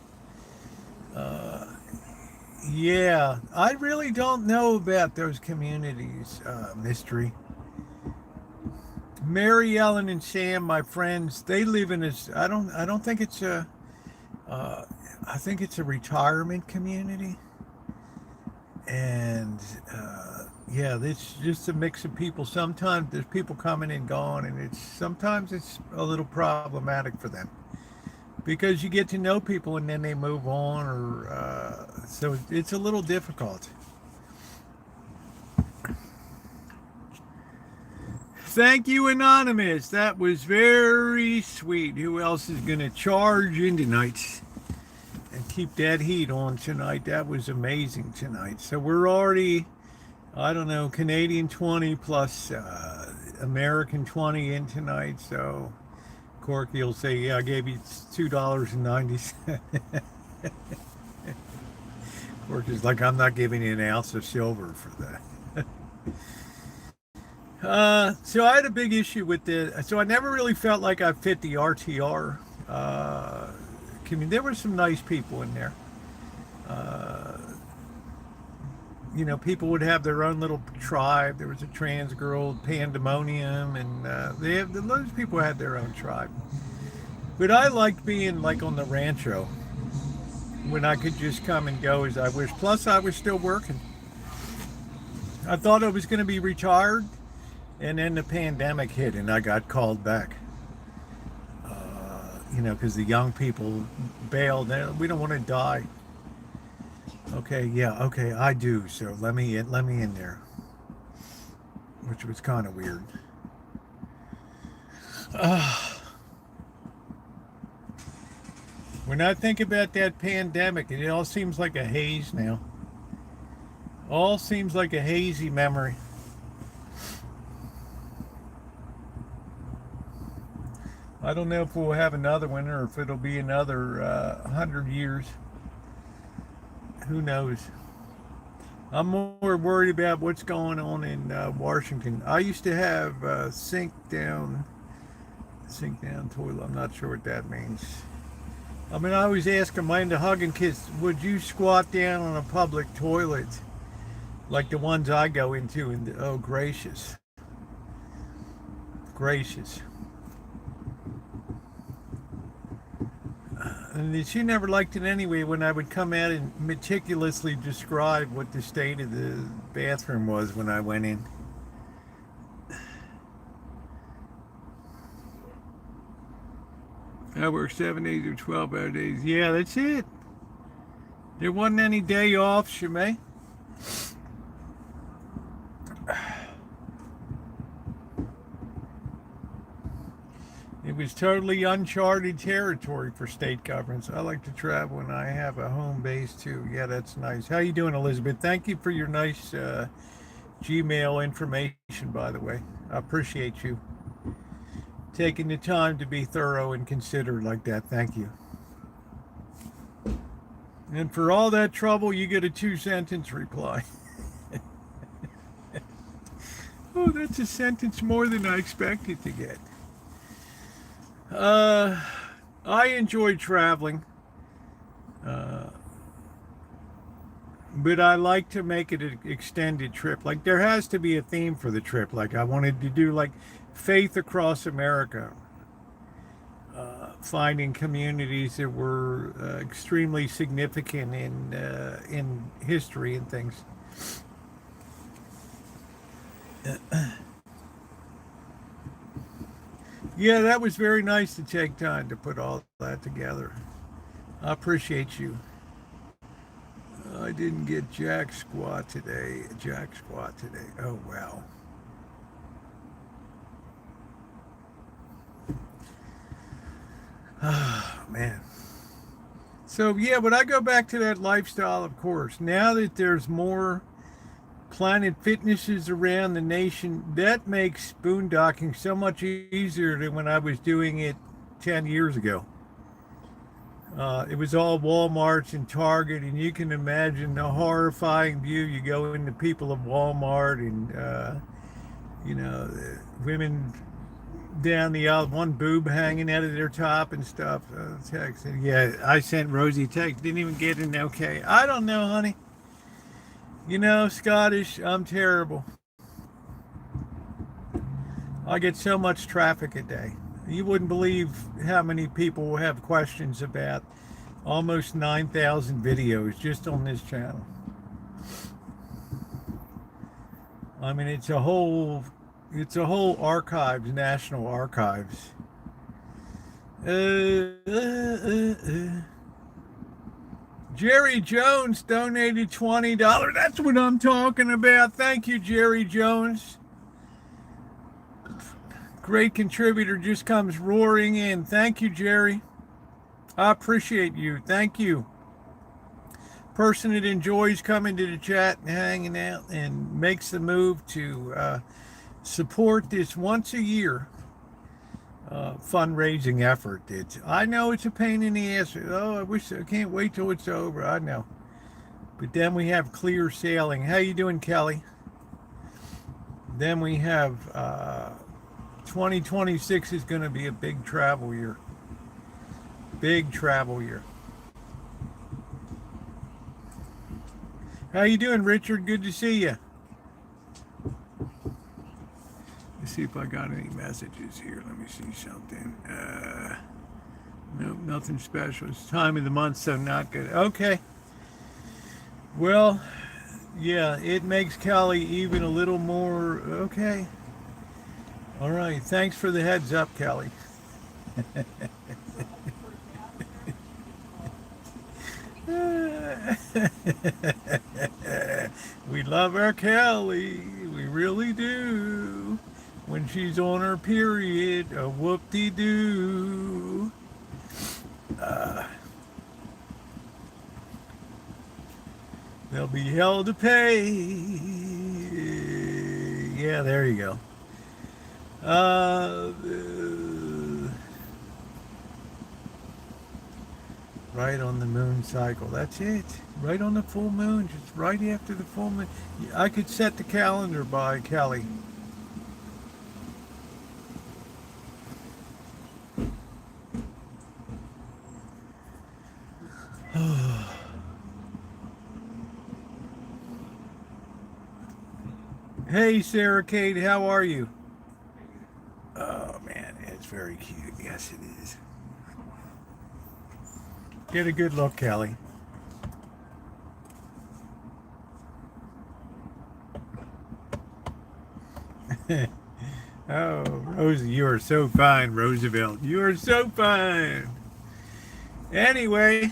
Yeah, I really don't know about those communities. Mystery. Mary Ellen and Sam, my friends, they live in this. I don't think it's a. I think it's a retirement community, and yeah, it's just a mix of people. Sometimes there's people coming and going, and sometimes it's a little problematic for them because you get to know people and then they move on, or so it's a little difficult. Thank you, Anonymous. That was very sweet. Who else is going to charge in tonight and keep that heat on tonight? That was amazing tonight. So we're already, I don't know, Canadian 20 plus American 20 in tonight. So Corky will say, yeah, I gave you $2.90. Corky's like, I'm not giving you an ounce of silver for that. So I had a big issue with so I never really felt like I fit the RTR community. There were some nice people in there. People would have their own little tribe. There was a trans girl, Pandemonium, and those people had their own tribe. But I liked being like on the Rancho when I could just come and go as I wish. Plus, I was still working. I thought I was going to be retired. And then the pandemic hit and I got called back. Because the young people bailed. We don't want to die. Okay, yeah, okay, I do. So let me in there. Which was kind of weird. When I think about that pandemic, it all seems like a haze now. All seems like a hazy memory. I don't know if we'll have another one or if it'll be another 100 years. who knows? I'm more worried about what's going on in Washington. I used to have sink down toilet. I'm not sure what that means. I mean, I always ask them, I'm into hugging kids, would you squat down on a public toilet like the ones I go into? And oh, gracious. Gracious. And she never liked it anyway when I would come out and meticulously describe what the state of the bathroom was when I went in. I work 7 days or 12-hour days. Yeah, that's it. There wasn't any day off, Shemay. It was totally uncharted territory for state governments. I like to travel when I have a home base too. Yeah, that's nice. How you doing, Elizabeth? Thank you for your nice Gmail information, by the way. I appreciate you taking the time to be thorough and considerate like that. Thank you. And for all that trouble, you get a 2-sentence reply. Oh, that's a sentence more than I expected to get. I enjoy traveling, but I like to make it an extended trip. Like there has to be a theme for the trip. Like I wanted to do like Faith Across America, finding communities that were extremely significant in history and things. Yeah, that was very nice to take time to put all that together. I appreciate you. I didn't get jack squat today. Oh, wow. Oh, man. So, yeah, when I go back to that lifestyle, of course, now that there's more Planet Fitnesses around the nation, that makes boondocking so much easier than when I was doing it 10 years ago. It was all Walmarts and Target, and you can imagine the horrifying view. You go into people of Walmart and, women down the aisle, one boob hanging out of their top and stuff. Text. Yeah, I sent Rosie text, didn't even get an okay. I don't know, honey. You know, Scottish, I'm terrible. I get so much traffic a day. You wouldn't believe how many people have questions about almost 9,000 videos just on this channel. I mean, it's a whole archives, national archives. Jerry Jones donated $20. That's what I'm talking about. Thank you, Jerry Jones. Great contributor just comes roaring in. Thank you, Jerry. I appreciate you. Thank you. Person that enjoys coming to the chat and hanging out and makes the move to support this once a year fundraising effort. I know it's a pain in the ass. Oh, I can't wait till it's over. I know. But then we have clear sailing. How you doing, Kelly? Then we have 2026 is going to be a big travel year. Big travel year. How you doing, Richard? Good to see you. Let's see if I got any messages here. Let me see something. Nope, nothing special. It's time of the month, so not good. Okay. Well, yeah, it makes Kelly even a little more okay. All right. Thanks for the heads up, Kelly. We love our Kelly. We really do. When she's on her period, a whoop-de-doo. There'll be hell to pay. Yeah, there you go. Right on the moon cycle. That's it. Right on the full moon. Just right after the full moon. I could set the calendar by Kelly. Hey, Sarah Kate, how are you? Oh man, it's very cute. Yes, it is. Get a good look, Kelly. Oh, Rosie, you are so fine, Roosevelt. You are so fine. Anyway,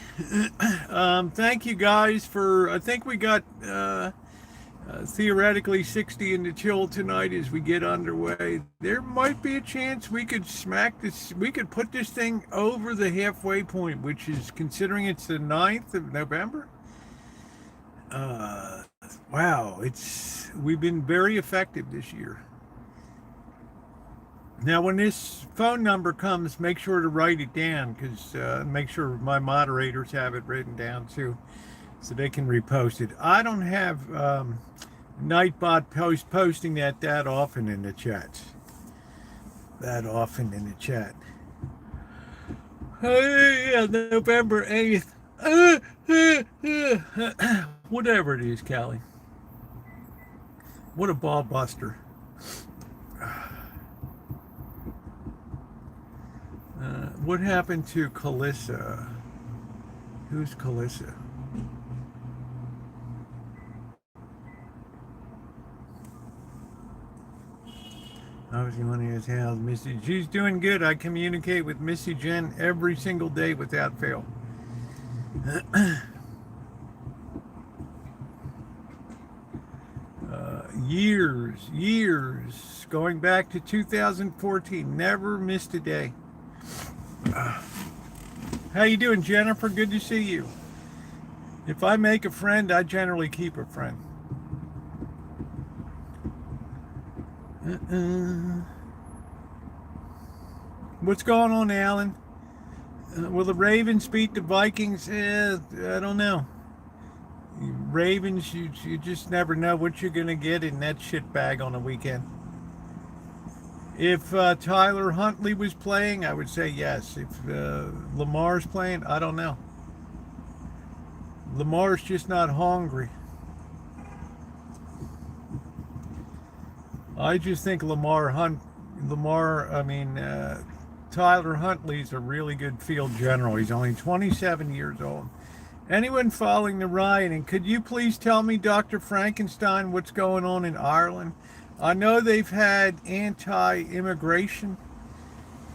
thank you guys for. I think we got theoretically 60 in the chill tonight as we get underway. There might be a chance we could smack this. We could put this thing over the halfway point, which is considering it's the 9th of November. Uh, wow, we've been very effective this year. Now, when this phone number comes, make sure to write it down because make sure my moderators have it written down too, so they can repost it. I don't have Nightbot posting that often in the chats. That often in the chat. Yeah, November 8th. Whatever it is, Callie. What a ball buster. What happened to Calissa? Who's Calissa? I was going to ask how's Missy. She's doing good. I communicate with Missy Jen every single day without fail. Years, going back to 2014. Never missed a day. How you doing, Jennifer? Good to see you. If I make a friend, I generally keep a friend. What's going on, Alan? Will the Ravens beat the Vikings? I don't know. Ravens, you just never know what you're going to get in that shit bag on a weekend. If Tyler Huntley was playing, I would say yes. If Lamar's playing, I don't know. Lamar's just not hungry. I just think Tyler Huntley's a really good field general. He's only 27 years old. Anyone following the rioting, could you please tell me, Dr. Frankenstein, what's going on in Ireland? I know they've had anti-immigration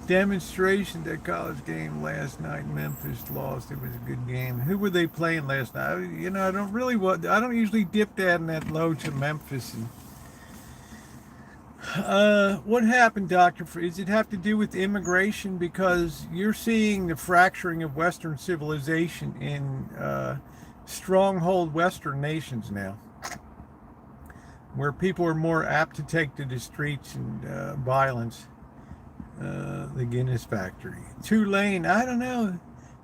demonstrations at college game last night. Memphis lost. It was a good game. Who were they playing last night? I don't usually dip down that low to Memphis. What happened, Doctor? Does it have to do with immigration? Because you're seeing the fracturing of Western civilization in stronghold Western nations now, where people are more apt to take to the streets and violence. The Guinness factory. Tulane, I don't know.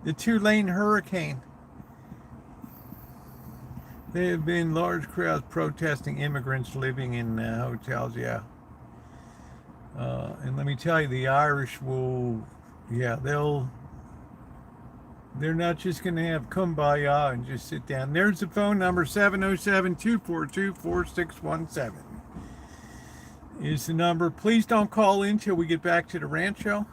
The Tulane hurricane. There have been large crowds protesting immigrants living in hotels, yeah. And let me tell you, the Irish they're not just going to have kumbaya and just sit down. There's the phone number, 707-242-4617 is the number. Please don't call in till we get back to the Rancho.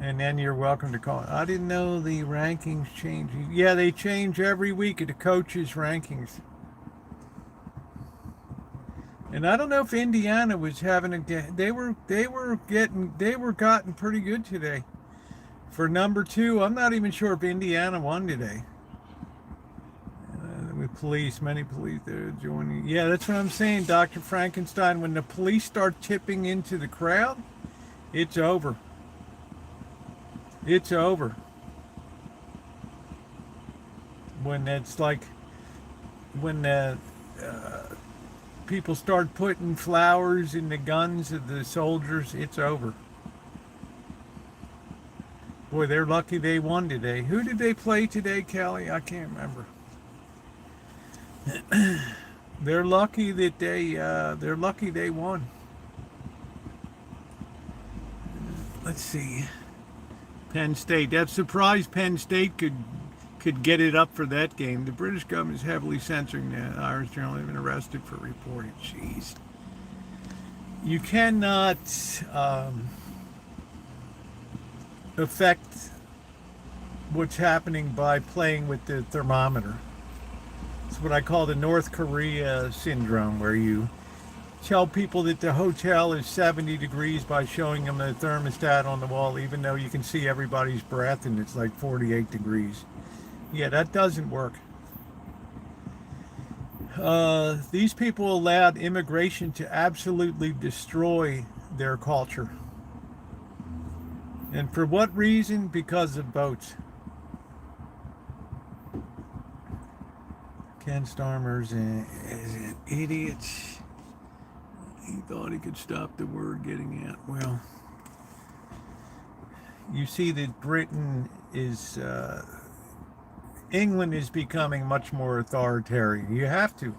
And then you're welcome to call. I didn't know the rankings change. Yeah, they change every week at the coaches' rankings. And I don't know if Indiana was having they were gotten pretty good today. For number 2, I'm not even sure if Indiana won today. With police, many police they're joining. Yeah, that's what I'm saying, Dr. Frankenstein. When the police start tipping into the crowd, it's over. It's over. When people start putting flowers in the guns of the soldiers, it's over. Boy, they're lucky they won today. Who did they play today, Kelly? I can't remember. They're lucky that they're lucky they won. Let's see. Penn State. That surprised Penn State could get it up for that game. The British government is heavily censoring the Irish journal. They've been arrested for reporting. Jeez. You cannot affect what's happening by playing with the thermometer. It's what I call the North Korea syndrome, where you tell people that the hotel is 70 degrees by showing them the thermostat on the wall, even though you can see everybody's breath and it's like 48 degrees. Yeah, that doesn't work. These people allowed immigration to absolutely destroy their culture. And for what reason? Because of boats. Ken Starmer's is an idiot. He thought he could stop the word getting out. Well, you see that Britain is, England is becoming much more authoritarian. You have to.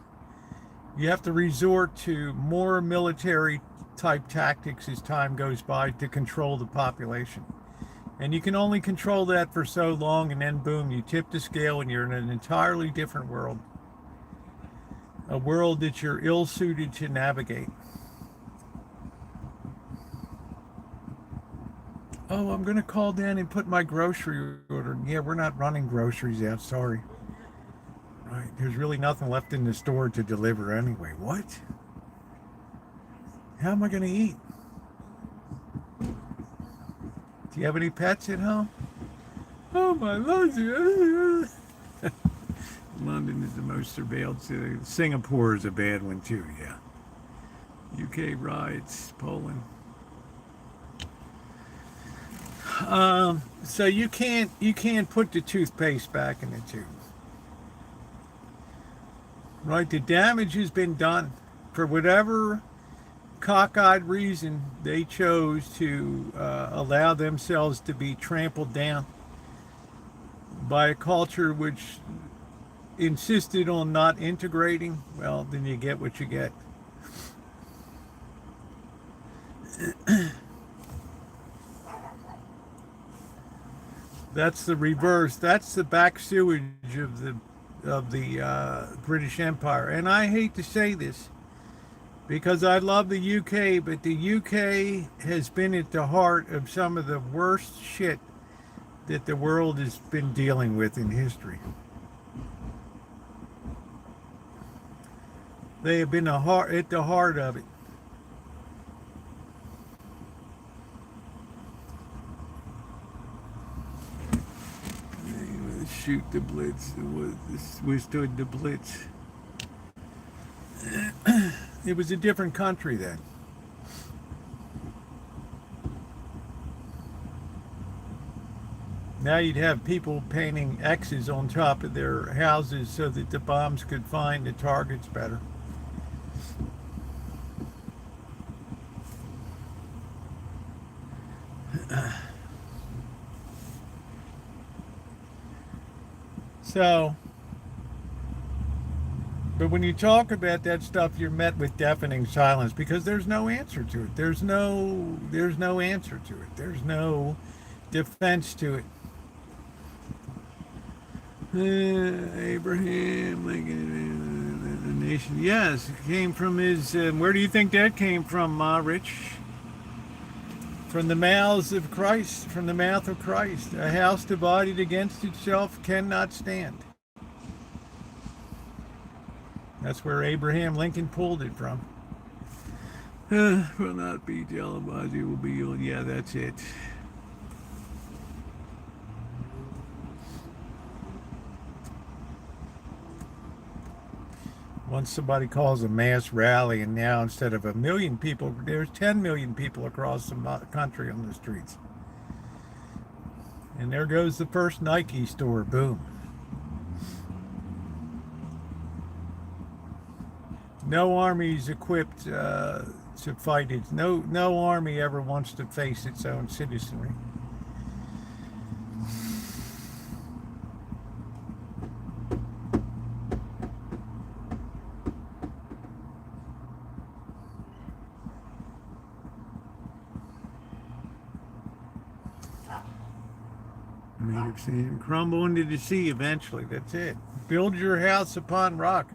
You have to resort to more military type tactics as time goes by to control the population. And you can only control that for so long, and then boom, you tip the scale and you're in an entirely different world. A world that you're ill-suited to navigate. Oh, I'm going to call down and put my grocery order. Yeah, we're not running groceries out, sorry. Right, there's really nothing left in the store to deliver anyway. What? How am I going to eat? Do you have any pets at home? Oh, my Lord. London is the most surveilled city. Singapore is a bad one too, yeah. UK riots, Poland. So you can't put the toothpaste back in the tube. Right? The damage has been done. For whatever cockeyed reason, they chose to allow themselves to be trampled down by a culture which insisted on not integrating. Well, then you get what you get. That's the reverse. That's the back sewage of the British Empire. And I hate to say this because I love the UK, but the UK has been at the heart of some of the worst shit that the world has been dealing with in history. They have been at the heart of it. Shoot the Blitz. Withstood the Blitz. It was a different country then. Now you'd have people painting X's on top of their houses so that the bombs could find the targets better. So, but when you talk about that stuff, you're met with deafening silence because there's no answer to it. There's no answer to it. There's no defense to it. Abraham Lincoln, the nation. Yes, it came from his. Where do you think that came from, Rich? From the mouths of Christ, from the mouth of Christ. A house divided against itself cannot stand. That's where Abraham Lincoln pulled it from. Will not be televised, it will be on. Yeah, that's it. Once somebody calls a mass rally, and now instead of 1 million people, there's 10 million people across the country on the streets. And there goes the first Nike store, boom. No army's equipped to fight it. No army ever wants to face its own citizenry. quicksand. Crumble into the sea eventually. That's it. Build your house upon rock.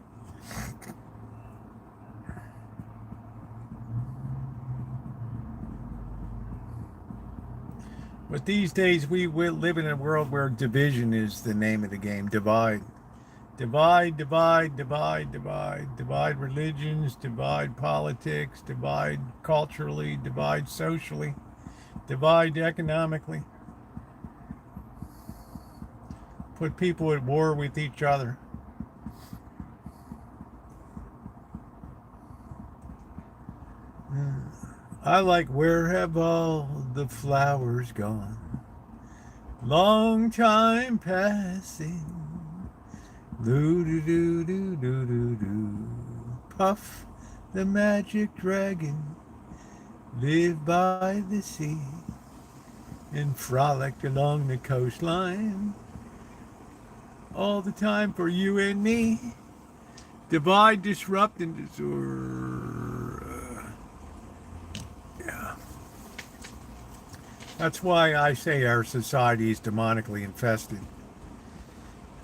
But these days we live in a world where division is the name of the game. Divide. Divide, divide, divide, divide. Divide religions, divide politics, divide culturally, divide socially, divide economically. Put people at war with each other. I like where have all the flowers gone? Long time passing. Doo doo doo doo doo doo doo. Puff the magic dragon lived by the sea and frolicked along the coastline all the time for you and me. Divide, disrupt, and yeah. That's why I say our society is demonically infested.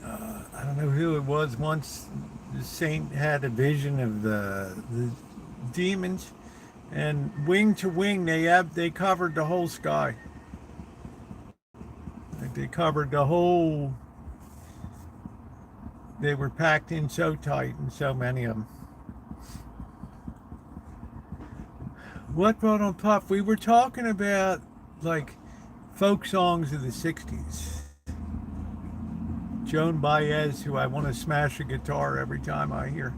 I don't know who it was once. The saint had a vision of the demons, and wing to wing they covered the whole sky. Like they covered the whole. They were packed in so tight, and so many of them. What brought on Puff? We were talking about like folk songs of the '60s. Joan Baez, who I want to smash a guitar every time I hear.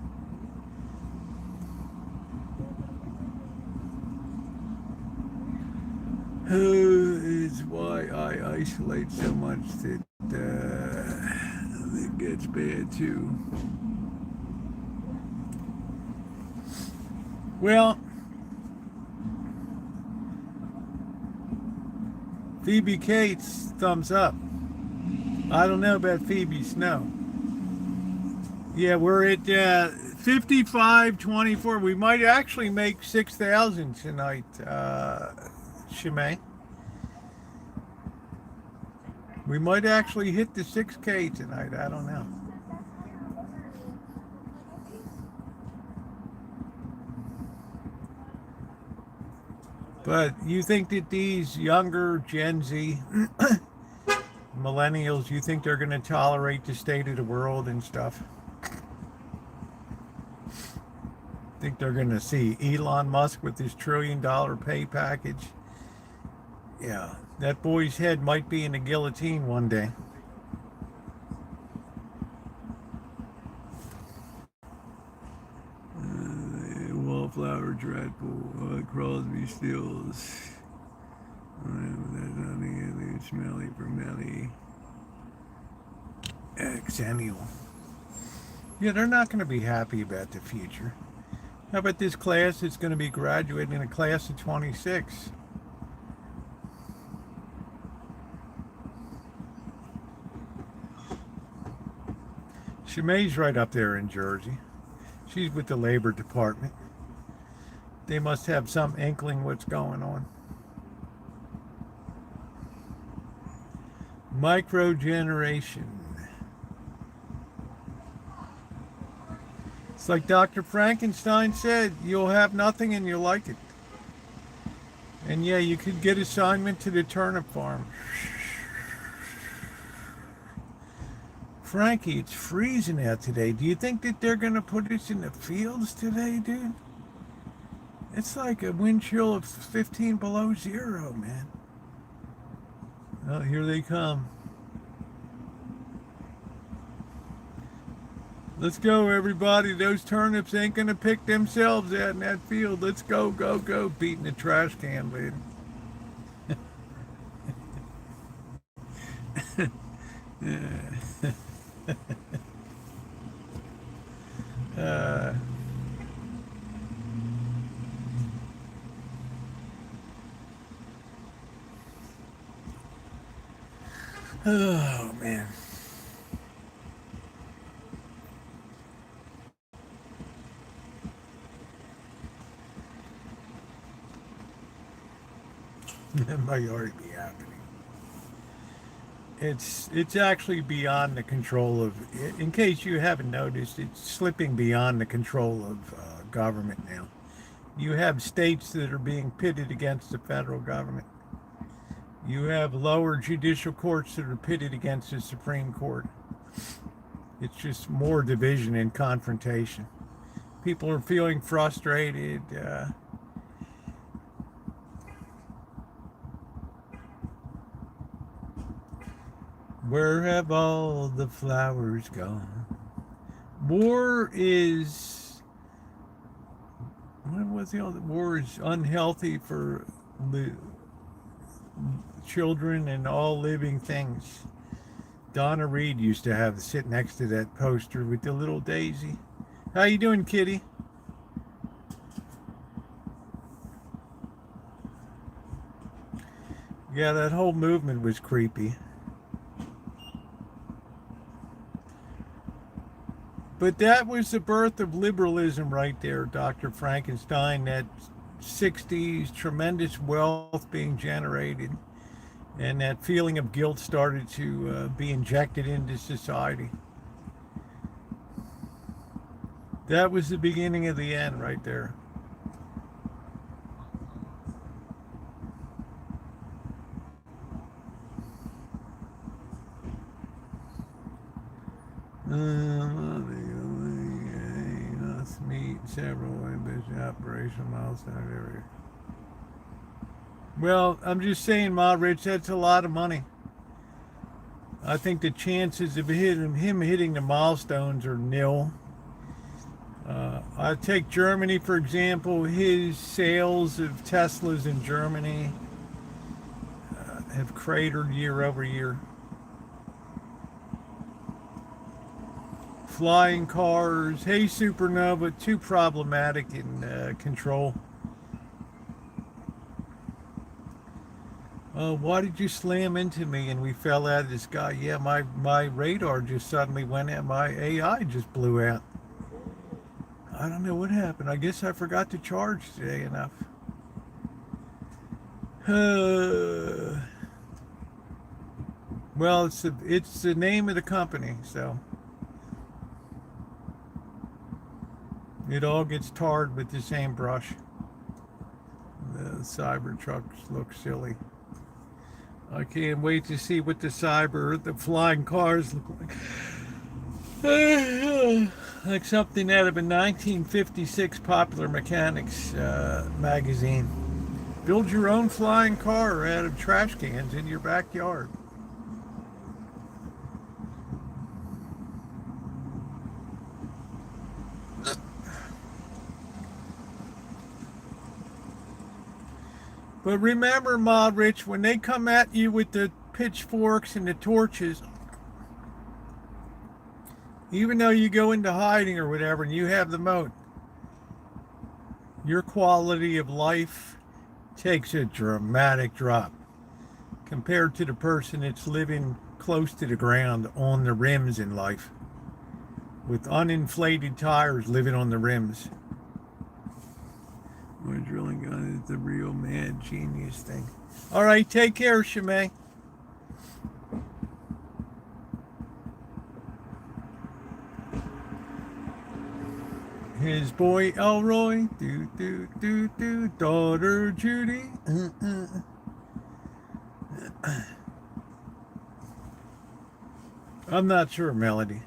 Is why I isolate so much that it gets bad too. Well, Phoebe Cates, thumbs up. I don't know about Phoebe Snow. Yeah, we're at 55.24. We might actually make 6,000 tonight, Shimei. We might actually hit the 6K tonight. I don't know. But you think that these younger Gen Z millennials, you think they're going to tolerate the state of the world and stuff? Think they're going to see Elon Musk with his $1 trillion pay package? Yeah, that boy's head might be in a guillotine one day. Wallflower dreadful, Crosby, Stills. Smelly for Melly. Samuel. Yeah, they're not going to be happy about the future. How about this class that's going to be graduating, a class of 26? Shimei's right up there in Jersey. She's with the Labor Department. They must have some inkling what's going on. Microgeneration. It's like Dr. Frankenstein said, you'll have nothing and you'll like it. And yeah, you could get assignment to the turnip farm. Frankie, it's freezing out today. Do you think that they're going to put us in the fields today, dude? It's like a wind chill of 15 below zero, man. Oh, here they come. Let's go, everybody. Those turnips ain't going to pick themselves out in that field. Let's go, go, go. Beating the trash can lid. Oh, man. That might already be happening. It's actually beyond the control of, in case you haven't noticed, it's slipping beyond the control of government now. You have states that are being pitted against the federal government. You have lower judicial courts that are pitted against the Supreme Court. It's just more division and confrontation. People are feeling frustrated. Where have all the flowers gone? War is, what was the other? War is unhealthy for children and all living things. Donna Reed used to have sit next to that poster with the little daisy. How you doing, kitty? Yeah, that whole movement was creepy. But that was the birth of liberalism right there, Dr. Frankenstein. That 60s tremendous wealth being generated, and that feeling of guilt started to be injected into society. That was the beginning of the end right there. Let's meet several ambitious operational milestones every year. Well, I'm just saying, Ma Rich, that's a lot of money. I think the chances of him hitting the milestones are nil. I take Germany, for example. His sales of Teslas in Germany have cratered year over year. Flying cars. Hey, Supernova, too problematic in control. Why did you slam into me and we fell out of the sky? Yeah, my radar just suddenly went out. My AI just blew out. I don't know what happened. I guess I forgot to charge today enough. Well, it's the name of the company, so it all gets tarred with the same brush. The Cybertrucks look silly. I can't wait to see what the flying cars look like. Like something out of a 1956 Popular Mechanics magazine. Build your own flying car out of trash cans in your backyard. But remember, Ma Rich, when they come at you with the pitchforks and the torches, even though you go into hiding or whatever and you have the moat, your quality of life takes a dramatic drop compared to the person that's living close to the ground on the rims in life with uninflated tires living on the rims. My drilling gun is the real mad genius thing. All right, take care, Shimei. His boy Elroy, daughter Judy. I'm not sure, Melody.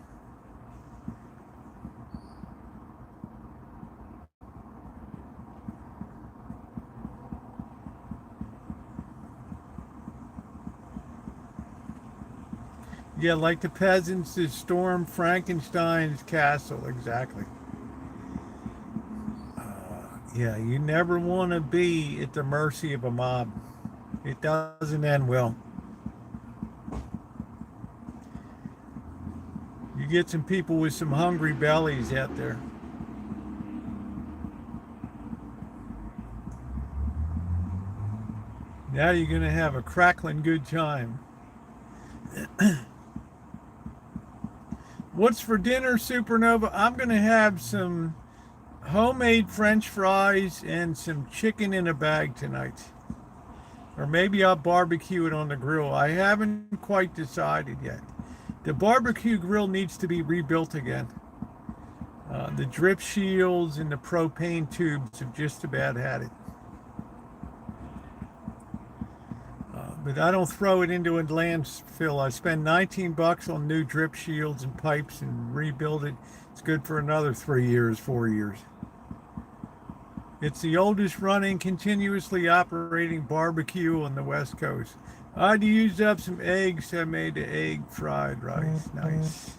Yeah, like the peasants that stormed Frankenstein's castle, exactly. Yeah, you never want to be at the mercy of a mob. It doesn't end well. You get some people with some hungry bellies out there. Now you're going to have a crackling good time. What's for dinner, Supernova? I'm going to have some homemade French fries and some chicken in a bag tonight. Or maybe I'll barbecue it on the grill. I haven't quite decided yet. The barbecue grill needs to be rebuilt again. The drip shields and the propane tubes have just about had it. But I don't throw it into a landfill. I spend 19 bucks on new drip shields and pipes and rebuild it. It's good for another 3 years, 4 years. It's the oldest running, continuously operating barbecue on the West Coast. I'd used up some eggs. I made the egg fried rice. Nice.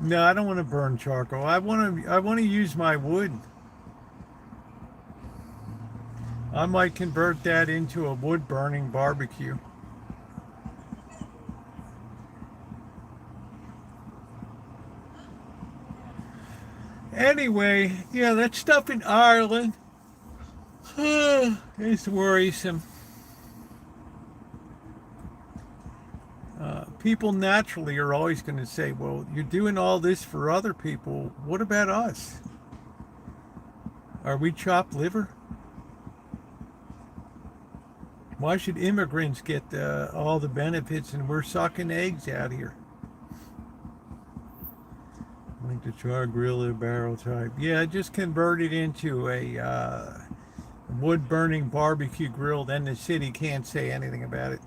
No, I don't want to burn charcoal. I want to use my wood. I might convert that into a wood burning barbecue. Anyway, yeah, that stuff in Ireland is worrisome. People naturally are always going to say, well, you're doing all this for other people. What about us? Are we chopped liver? Why should immigrants get all the benefits and we're sucking eggs out here? Like the char grill barrel type. Yeah, just convert it into a wood burning barbecue grill. Then the city can't say anything about it.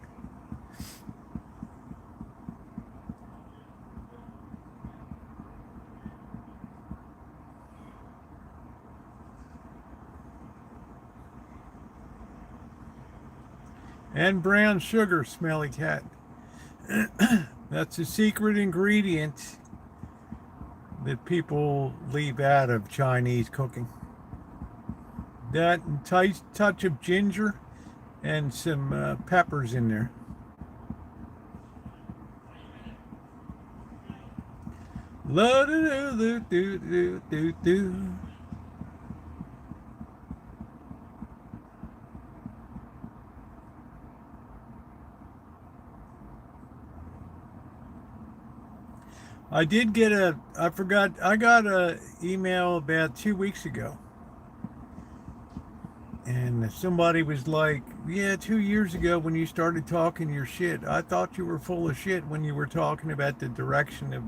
And brown sugar, Smelly Cat. That's a secret ingredient that people leave out of Chinese cooking. That and touch of ginger and some peppers in there. La do do do do do do. I did get I got a email about 2 weeks ago. And somebody was like, yeah, 2 years ago when you started talking your shit, I thought you were full of shit when you were talking about the direction of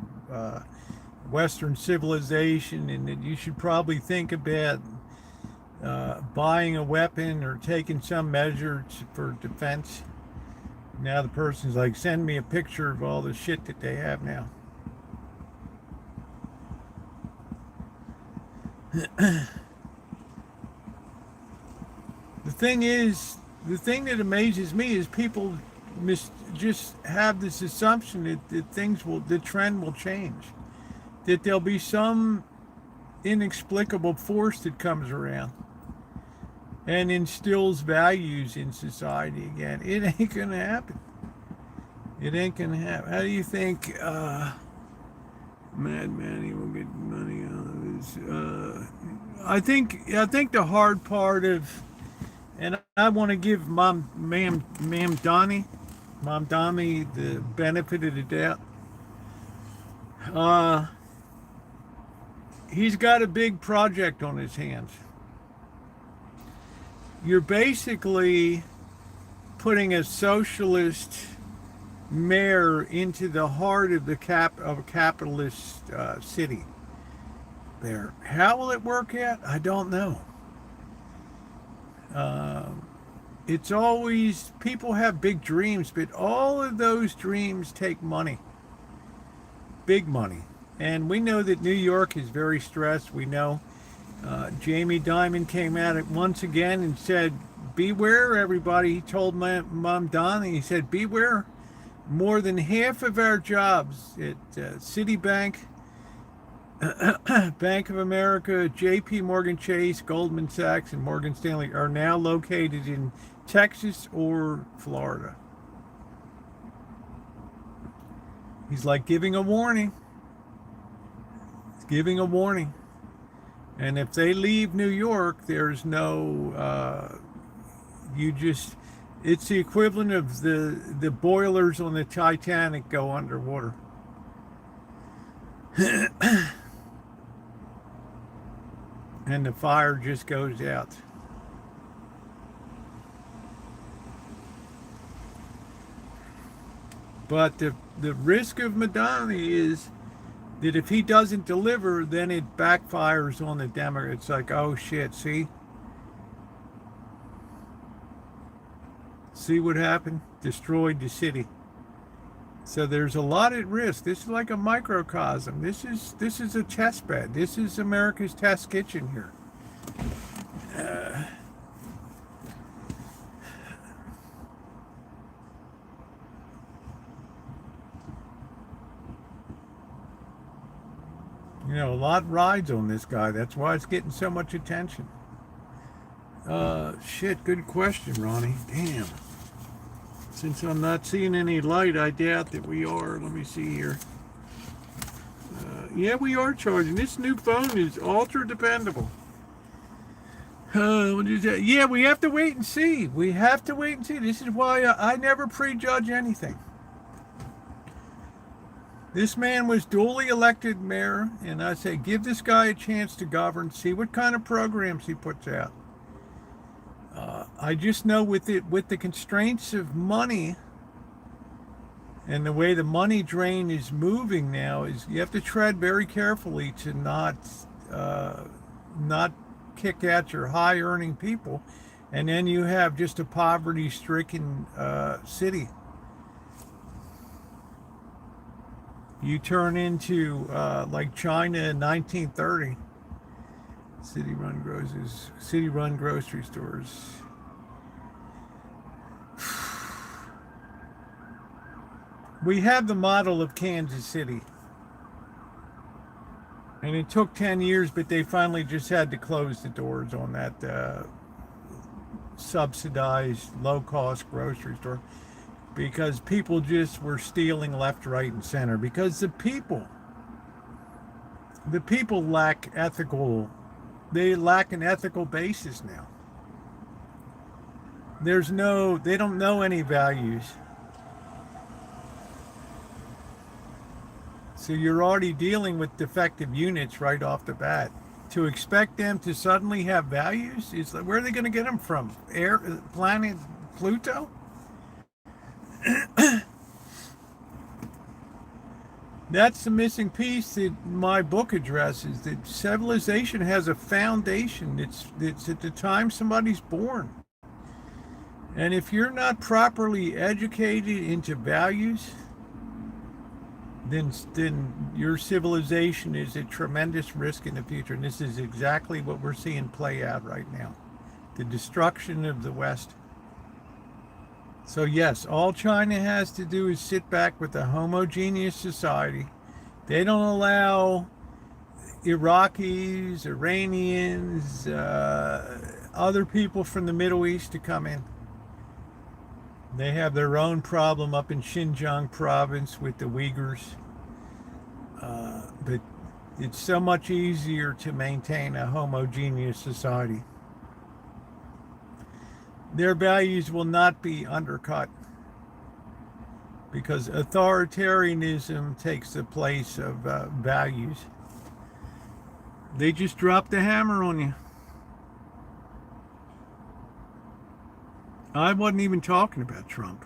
Western civilization and that you should probably think about buying a weapon or taking some measure for defense. Now the person's like, send me a picture of all the shit that they have now. The thing that amazes me is people just have this assumption that the trend will change, that there'll be some inexplicable force that comes around and instills values in society again. It ain't gonna happen. It ain't gonna happen. How do you think Mad Manny will get money out of his? I think the hard part of, and I want to give Mom Donnie the benefit of the doubt. He's got a big project on his hands. You're basically putting a socialist mayor into the heart of a capitalist city. There, how will it work out? I don't know. It's always, people have big dreams, but all of those dreams take money, big money. And we know that New York is very stressed. We know Jamie Dimon came at it once again and said, beware everybody. He told my Mom Donna, he said, beware. More than half of our jobs at Citibank, Bank of America, JP Morgan Chase, Goldman Sachs, and Morgan Stanley are now located in Texas or Florida. He's like giving a warning. He's giving a warning. And if they leave New York, there's no, it's the equivalent of the boilers on the Titanic go underwater. and the fire just goes out. But the risk of Madani is that if he doesn't deliver, then it backfires on the Democrat. It's like, oh shit, see what happened? Destroyed the city. So there's a lot at risk. This is like a microcosm. This is a test bed. This is America's test kitchen here. You know, a lot rides on this guy. That's why it's getting so much attention. Shit, good question, Ronnie. Damn. Since I'm not seeing any light, I doubt that we are. Let me see here. Yeah, we are charging. This new phone is ultra dependable. What is that? Yeah, we have to wait and see. We have to wait and see. This is why I never prejudge anything. This man was duly elected mayor, and I say give this guy a chance to govern, see what kind of programs he puts out. I just know with the constraints of money and the way the money drain is moving now, is you have to tread very carefully to not kick at your high earning people, and then you have just a poverty stricken city. You turn into like China in 1930. City-run grocery stores. We have the model of Kansas City. And it took 10 years, but they finally just had to close the doors on that subsidized, low-cost grocery store, because people just were stealing left, right, and center. Because the people lack they lack an ethical basis now. They don't know any values. So you're already dealing with defective units right off the bat. To expect them to suddenly have values, is where are they going to get them from? Planet Pluto? That's the missing piece that my book addresses, that civilization has a foundation. It's at the time somebody's born. And if you're not properly educated into values, then your civilization is at tremendous risk in the future. And this is exactly what we're seeing play out right now. The destruction of the West. So yes, all China has to do is sit back with a homogeneous society. They don't allow Iraqis, Iranians, other people from the Middle East to come in. They have their own problem up in Xinjiang province with the Uyghurs. But it's so much easier to maintain a homogeneous society. Their values will not be undercut, because authoritarianism takes the place of values. They just drop the hammer on you. I wasn't even talking about Trump.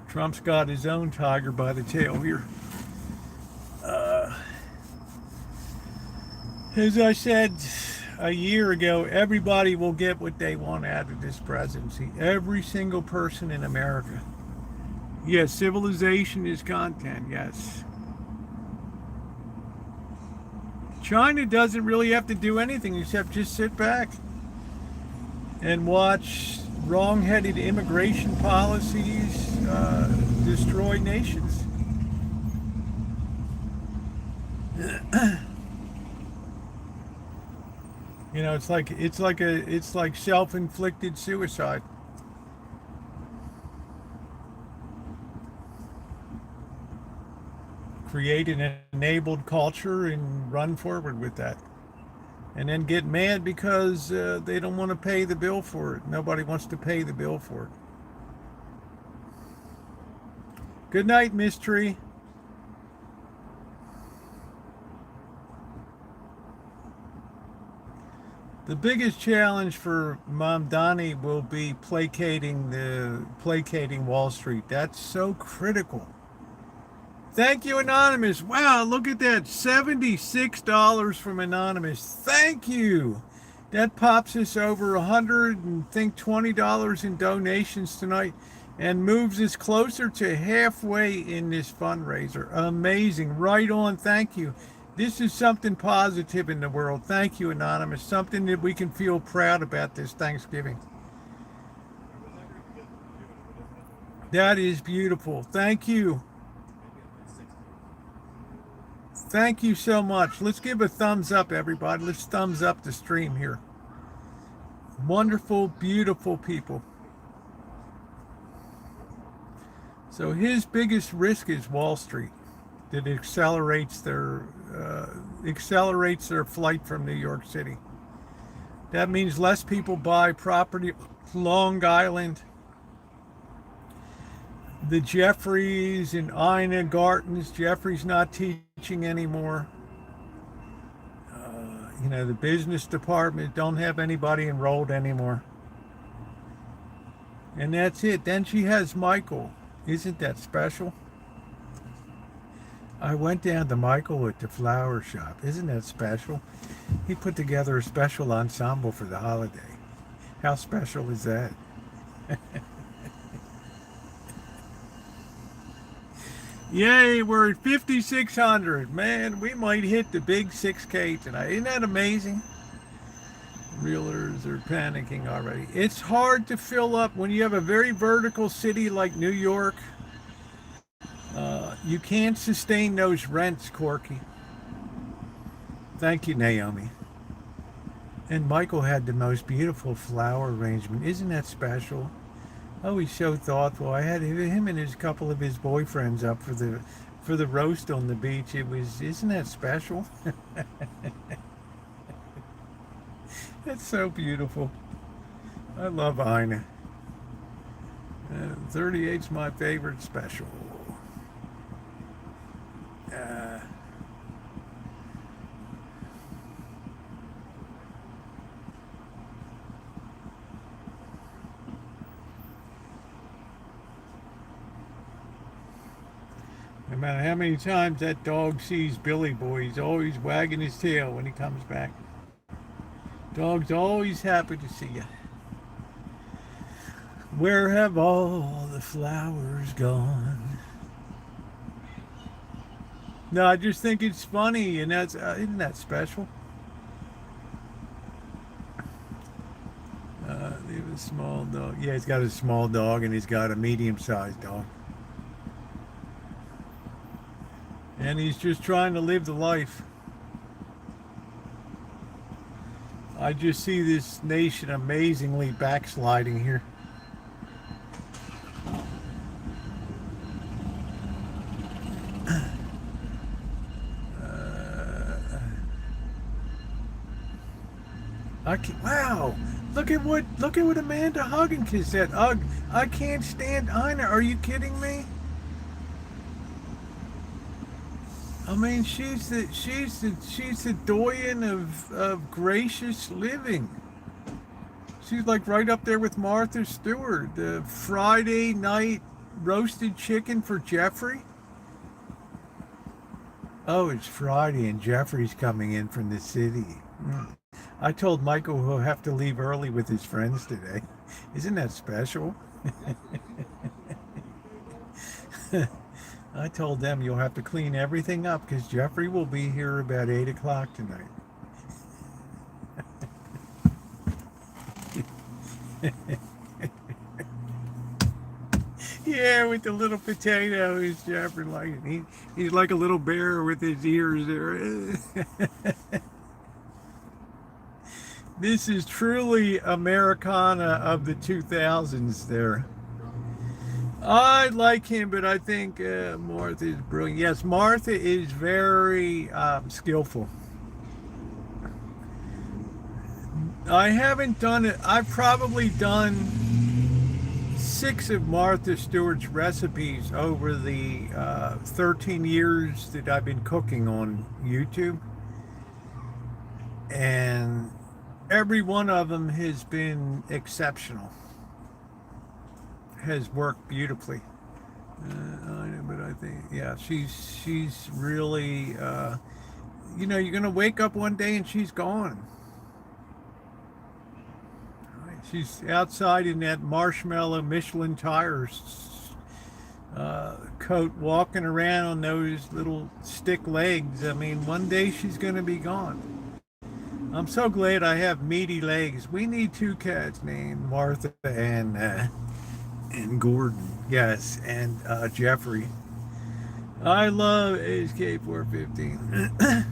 Trump's got his own tiger by the tail here. As I said a year ago, everybody will get what they want out of this presidency. Every single person in America. Yes, civilization is content, yes. China doesn't really have to do anything except just sit back and watch wrong-headed immigration policies destroy nations. You know, it's like self-inflicted suicide. Create an enabled culture and run forward with that. And then get mad because they don't want to pay the bill for it. Nobody wants to pay the bill for it. Good night, Mystery. The biggest challenge for Mom Donnie will be placating Wall Street. That's so critical. Thank you, Anonymous. Wow, look at that. $76 from Anonymous. Thank you. That pops us over 100 and think $20 in donations tonight and moves us closer to halfway in this fundraiser. Amazing. Right on. Thank you. This is something positive in the world. Thank you, Anonymous. Something that we can feel proud about this Thanksgiving. That is beautiful. Thank you. Thank you so much. Let's give a thumbs up, everybody. Let's thumbs up the stream here. Wonderful, beautiful people. So his biggest risk is Wall Street. That accelerates their flight from New York City. That means less people buy property. Long Island, the Jeffries and Ina Gartens. Jeffries not teaching anymore. The business department don't have anybody enrolled anymore. And that's it. Then she has Michael. Isn't that special? I went down to Michael at the flower shop. Isn't that special? He put together a special ensemble for the holiday. How special is that? Yay, we're at 5,600. Man, we might hit the big 6K tonight. Isn't that amazing? Realtors are panicking already. It's hard to fill up when you have a very vertical city like New York. You can't sustain those rents, Corky. Thank you, Naomi. And Michael had the most beautiful flower arrangement. Isn't that special? Oh, he's so thoughtful. I had him and his couple of his boyfriends up for the roast on the beach. Isn't that special? That's so beautiful. I love Ina. 38's my favorite special. No matter how many times that dog sees Billy Boy, he's always wagging his tail when he comes back. Dog's always happy to see you. Where have all the flowers gone? No, I just think it's funny, and isn't that special? They have a small dog. Yeah, he's got a small dog, and he's got a medium-sized dog. And he's just trying to live the life. I just see this nation amazingly backsliding here. Wow! Look at what Amanda Huggins said. Ugh, I can't stand Ina. Are you kidding me? I mean, she's the doyen of gracious living. She's like right up there with Martha Stewart. The Friday night roasted chicken for Jeffrey. Oh, it's Friday and Jeffrey's coming in from the city. I told Michael he'll have to leave early with his friends today. Isn't that special? I told them you'll have to clean everything up because Jeffrey will be here about 8 o'clock tonight. Yeah, with the little potato, he's Jeffrey like it. He's like a little bear with his ears there. This is truly Americana of the 2000s there. I like him, but I think Martha is brilliant. Yes, Martha is very skillful. I haven't done it. I've probably done 6 of Martha Stewart's recipes over the 13 years that I've been cooking on YouTube. And every one of them has been exceptional, has worked beautifully. But I think, yeah, she's really, you're gonna wake up one day and she's gone. She's outside in that marshmallow Michelin tires coat, walking around on those little stick legs. I mean, one day she's gonna be gone. I'm so glad I have meaty legs. We need two cats named Martha and Gordon. Yes, and Jeffrey. I love HK415.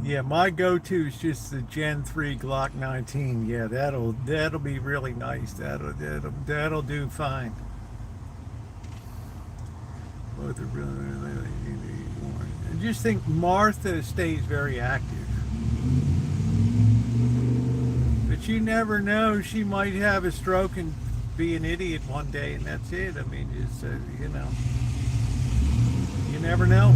Yeah, my go-to is just the Gen 3 Glock 19. Yeah, that'll be really nice. That'll do fine. Both are really. I just think Martha stays very active. But you never know, she might have a stroke and be an idiot one day, and that's it. I mean, just you never know.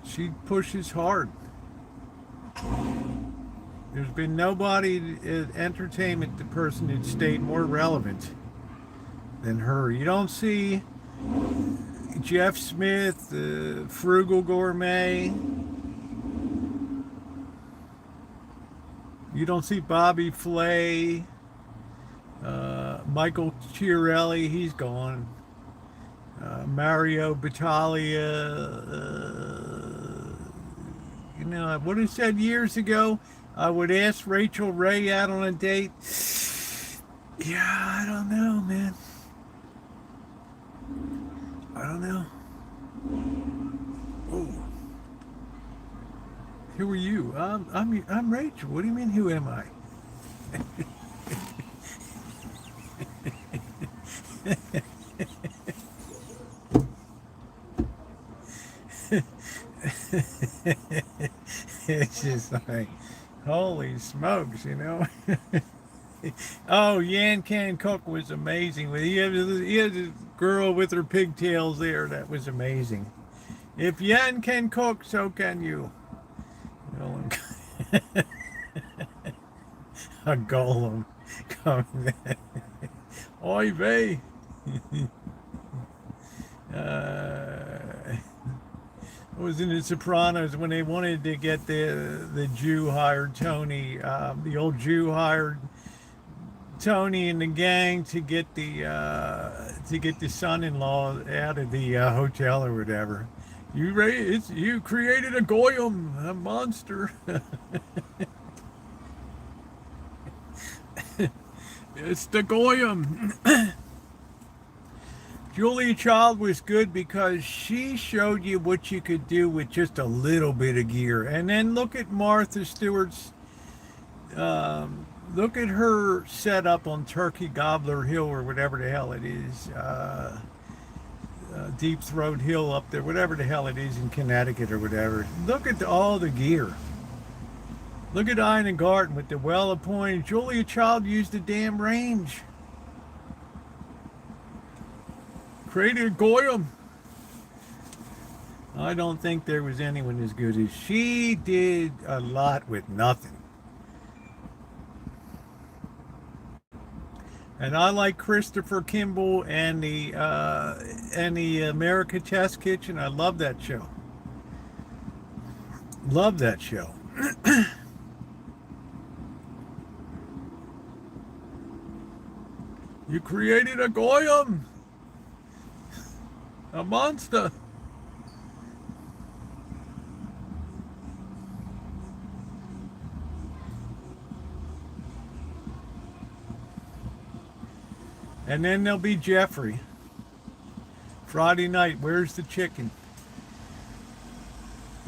She pushes hard. There's been nobody at entertainment, the person that stayed more relevant than her. You don't see Jeff Smith, Frugal Gourmet. You don't see Bobby Flay, Michael Chiarelli, he's gone. Mario Battaglia. I would have said years ago, I would ask Rachel Ray out on a date. Yeah, I don't know, man. I don't know. Oh. Who are you? I'm Rachel. What do you mean, who am I? It's just like, holy smokes, Oh, Yan Can Cook was amazing. He had a girl with her pigtails there. That was amazing. If Yan can cook, so can you. A golem coming. Oy vey. It was in The Sopranos when they wanted to get the Jew hired Tony, the old Jew hired Tony and the gang to get the son-in-law out of the hotel or whatever. You created a goyim, a monster. It's the goyim. Julia Child was good because she showed you what you could do with just a little bit of gear. And then look at Martha Stewart's, look at her setup on Turkey Gobbler Hill or whatever the hell it is. Deep Throat Hill up there, whatever the hell it is in Connecticut or whatever. Look at all the gear. Look at Ina Garten with the well-appointed. Julia Child used the damn range. Created a goyim. I don't think there was anyone as good as she did. A lot with nothing. And I like Christopher Kimball and the America Test Kitchen. I love that show. Love that show. You created a goyim. A monster. And then there'll be Jeffrey. Friday night, where's the chicken?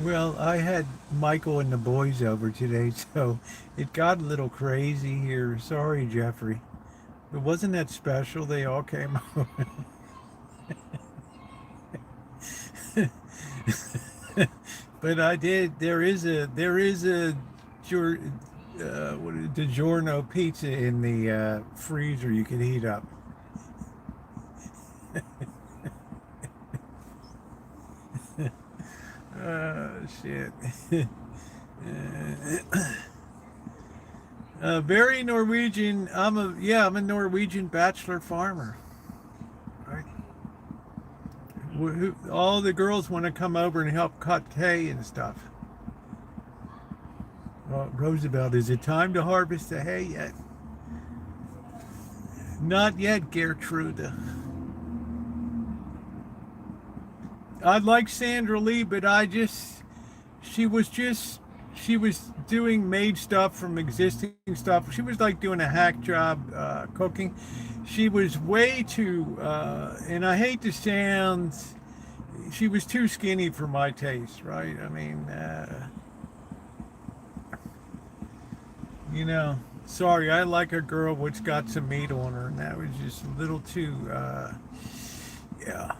Well, I had Michael and the boys over today, so it got a little crazy here. Sorry, Jeffrey. But wasn't that special? They all came over. But I did. There is a DiGiorno pizza in the freezer you can heat up. shit. Very Norwegian. I'm a Norwegian bachelor farmer. Right. All the girls want to come over and help cut hay and stuff. Roosevelt, is it time to harvest the hay yet? Not yet, Gertrude. I'd like Sandra Lee, but she was doing made stuff from existing stuff. She was like doing a hack job cooking. She was way too, and I hate to sound, she was too skinny for my taste, right? I mean, sorry, I like a girl which got some meat on her, and that was just a little too, yeah.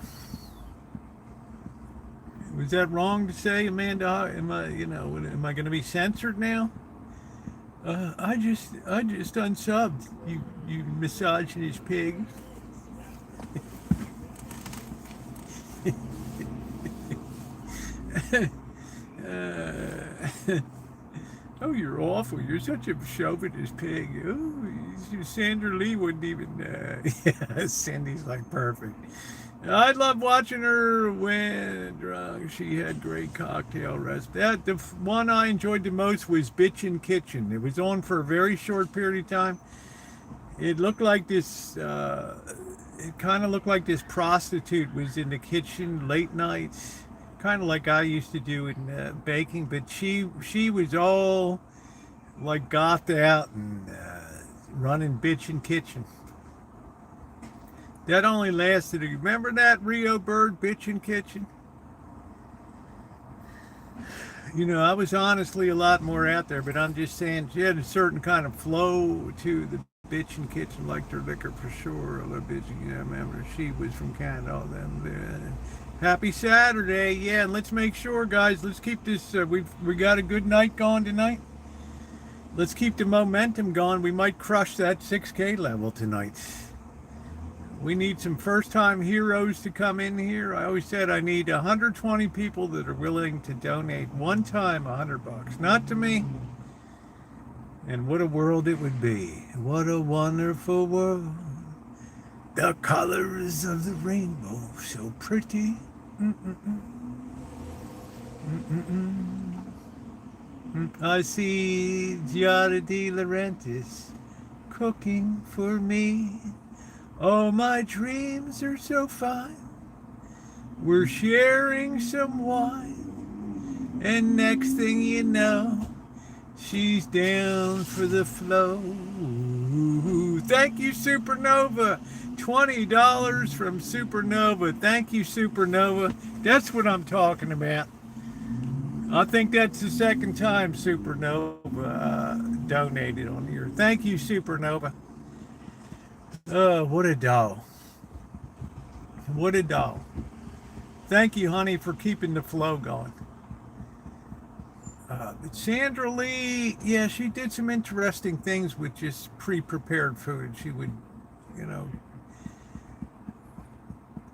Was that wrong to say, Amanda? Am I going to be censored now? I just unsubbed, you misogynist pig. Oh, you're awful. You're such a chauvinist pig. Oh, Sandra Lee wouldn't even... yeah, Cindy's like perfect. I love watching her when drunk. She had great cocktail recipe. The one I enjoyed the most was Bitchin' Kitchen. It was on for a very short period of time. It looked like this... it kind of looked like this prostitute was in the kitchen late nights, kind of like I used to do in baking, but she was all like gothed out and running Bitchin' Kitchen. That only lasted, remember that Rio Bird Bitchin' Kitchen? I was honestly a lot more out there, but I'm just saying she had a certain kind of flow to the Bitchin' Kitchen, liked her liquor for sure. I love Bitchin', I remember she was from Canada, all them. Happy Saturday, yeah, and let's make sure, guys, let's keep this, we got a good night going tonight. Let's keep the momentum going. We might crush that 6K level tonight. We need some first-time heroes to come in here. I always said I need 120 people that are willing to donate one time $100, not to me. And what a world it would be. What a wonderful world. The colors of the rainbow, so pretty. I see Giada De Laurentiis cooking for me. Oh, my dreams are so fine. We're sharing some wine. And next thing you know, she's down for the flow. Thank you, Supernova. $20 from Supernova. Thank you, Supernova. That's what I'm talking about. I think that's the second time Supernova donated on here. Thank you, Supernova. What a doll. What a doll. Thank you, honey, for keeping the flow going. But Sandra Lee, yeah, she did some interesting things with just pre-prepared food. She would,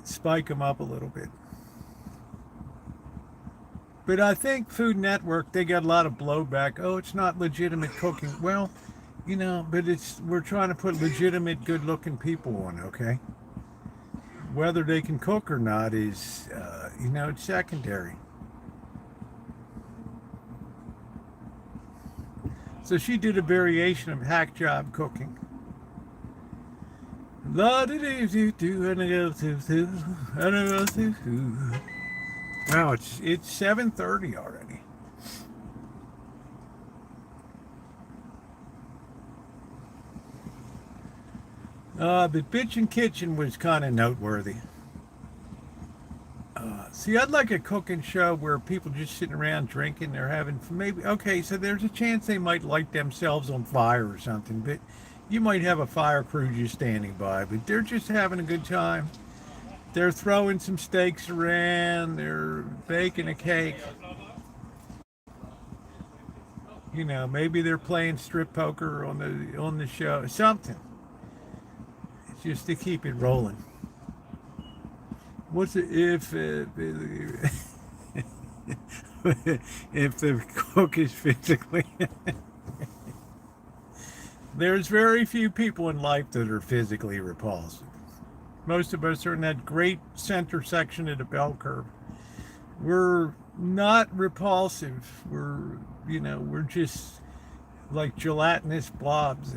spike them up a little bit. But I think Food Network, they got a lot of blowback. Oh, it's not legitimate cooking. Well, but we're trying to put legitimate, good-looking people on, okay? Whether they can cook or not is, it's secondary. So she did a variation of hack job cooking. Wow, it's 7:30 already. But Bitchin' Kitchen was kind of noteworthy. See, I'd like a cooking show where people just sitting around drinking. They're having okay, so there's a chance they might light themselves on fire or something. But you might have a fire crew just standing by. But they're just having a good time. They're throwing some steaks around. They're baking a cake. Maybe they're playing strip poker on the show. Something. Just to keep it rolling. What's it if if the cook is physically. There's very few people in life that are physically repulsive. Most of us are in that great center section of the bell curve. We're not repulsive. We're just like gelatinous blobs.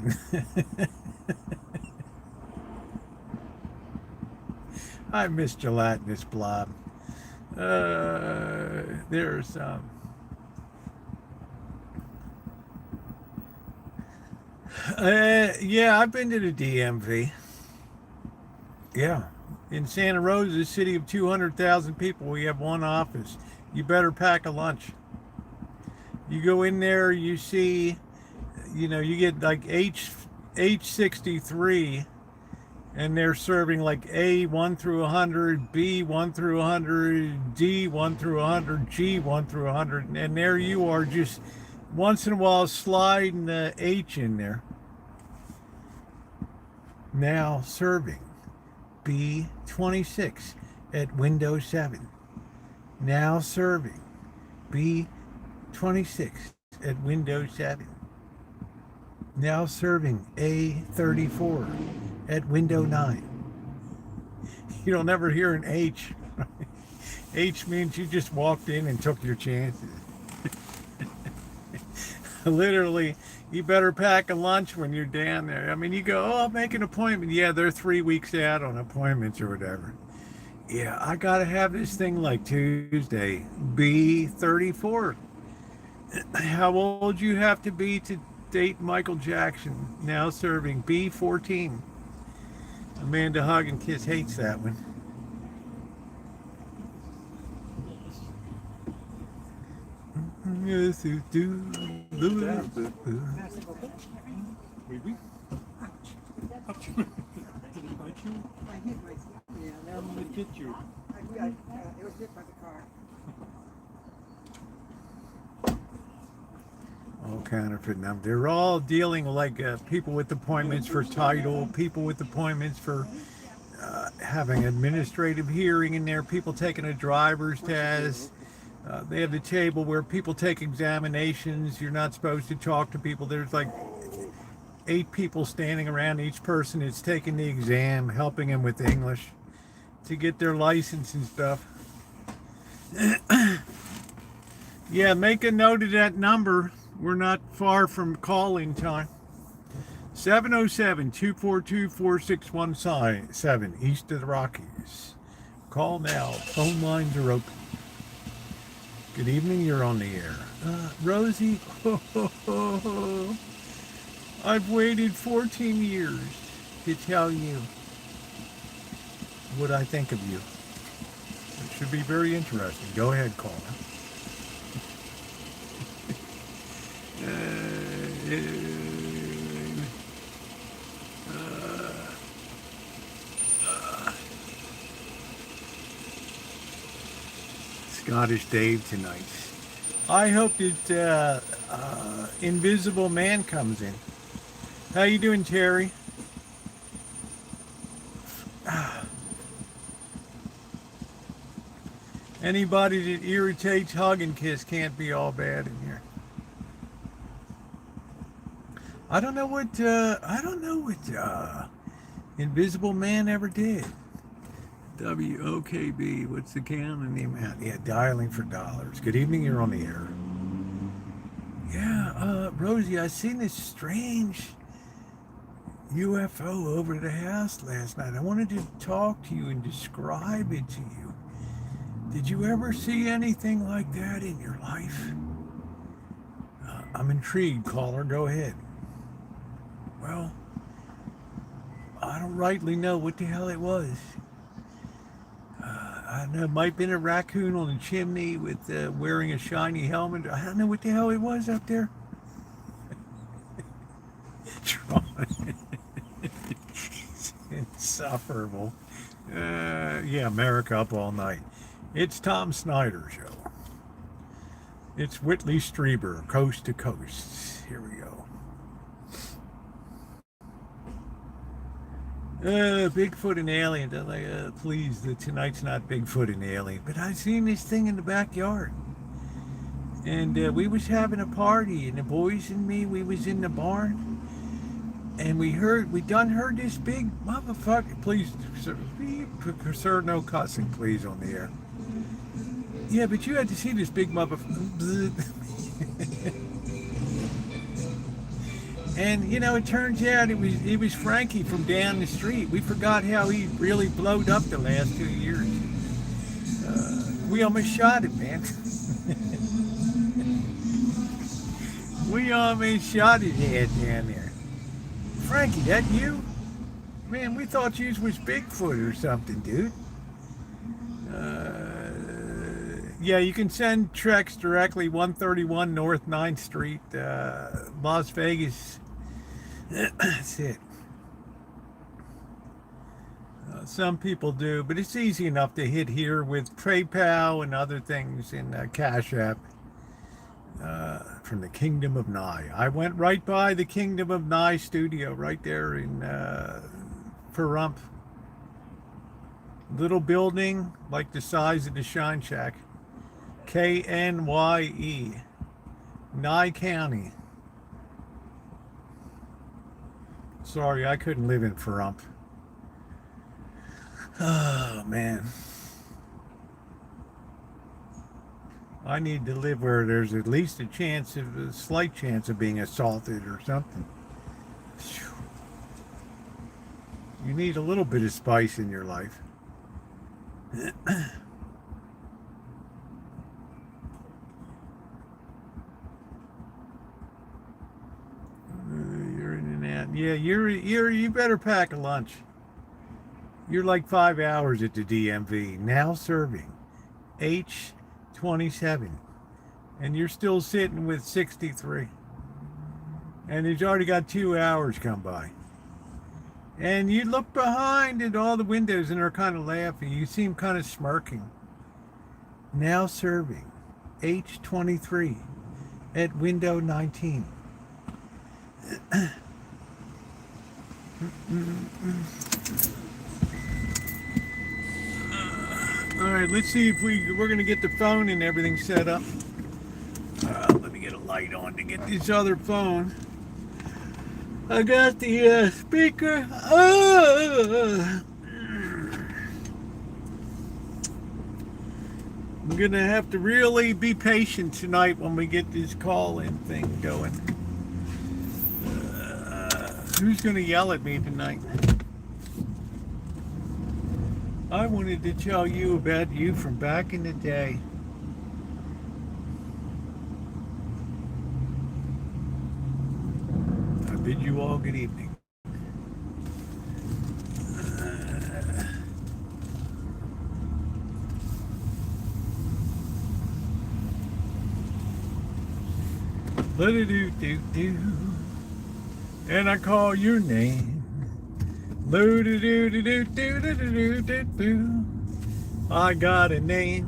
I miss gelatinous blob. There's yeah, I've been to the DMV. Yeah. In Santa Rosa, a city of 200,000 people, we have one office. You better pack a lunch. You go in there, you see, you get like H63, and they're serving like A 1 through 100, B 1 through 100, D 1 through 100, G 1 through 100, and there you are, just once in a while sliding the H in there. Now serving B26 at window 7. Now serving B26 at window 7. Now serving A34 at window 9. You don't ever hear an H. H means you just walked in and took your chances. Literally, you better pack a lunch when you're down there. I mean, you go, oh, I'll make an appointment. Yeah, they're 3 weeks out on appointments or whatever. Yeah, I got to have this thing like Tuesday, B34. How old you have to be to date Michael Jackson? Now serving B14. Amanda Hug and Kiss hates that one. Yes, you do. Oui, oui. Did it bite you? I hit myself. Yeah, How did it get you? it was hit by the car. All counterfeit numbers. They're all dealing like people with appointments for title, people with appointments for having administrative hearing in there, people taking a driver's test. They have the table where people take examinations. You're not supposed to talk to people. There's like 8 people standing around each person that's taking the exam, helping them with English to get their license and stuff. Yeah, make a note of that number. We're not far from calling time. 707-242-4617, east of the Rockies. Call now. Phone lines are open. Good evening, you're on the air. Rosie, I've waited 14 years to tell you what I think of you. It should be very interesting. Go ahead, caller. Scottish Dave tonight. I hope that Invisible Man comes in. How you doing, Terry? Anybody that irritates Hug and Kiss can't be all bad in here. I don't know what Invisible Man ever did. WOKB, what's the count and the amount? Yeah, dialing for dollars. Good evening, you're on the air. Yeah, Rosie, I seen this strange UFO over the house last night. I wanted to talk to you and describe it to you. Did you ever see anything like that in your life? I'm intrigued, caller. Go ahead. Well, I don't rightly know what the hell it was. I don't know, it might have been a raccoon on the chimney with wearing a shiny helmet. I don't know what the hell it was up there. It's insufferable. Yeah, America Up All Night. It's Tom Snyder Show. It's Whitley Strieber, Coast to Coast. Here we go. Bigfoot and aliens. I'm like, please, tonight's not Bigfoot and alien. But I seen this thing in the backyard. And we was having a party, and the boys and me, we was in the barn, and we done heard this big motherfucker. Please, sir, no cussing, please, on the air. Yeah, but you had to see this big motherfucker. And you know, it turns out it was Frankie from down the street. We forgot how he really blowed up the last 2 years. We almost shot him, man. We almost shot his head down there. Frankie, that you? Man, we thought you was Bigfoot or something, dude. Yeah, you can send Trex directly 131 North 9th Street, Las Vegas. That's it. Some people do, but it's easy enough to hit here with PayPal and other things in Cash App from the Kingdom of Nye. I went right by the Kingdom of Nye studio right there in Pahrump. Little building like the size of the Shine Shack. Knye, Nye County. Sorry, I couldn't live in Pahrump. Oh, man. I need to live where there's at least a slight chance of being assaulted or something. You need a little bit of spice in your life. You're in and out. Yeah, you better pack a lunch. You're like 5 hours at the DMV, now serving H27, and you're still sitting with 63. And he's already got 2 hours come by. And you look behind at all the windows and they're kind of laughing. You seem kind of smirking. Now serving H23 at window 19. All right, let's see if we're going to get the phone and everything set up. Let me get a light on to get this other phone. I got the speaker. I'm going to have to really be patient tonight when we get this call-in thing going. Who's going to yell at me tonight? I wanted to tell you about you from back in the day. I bid you all good evening. Do-do-do-do-do. And I call your name. Loo-do-do-do-do-do-do-do-do. I got a name.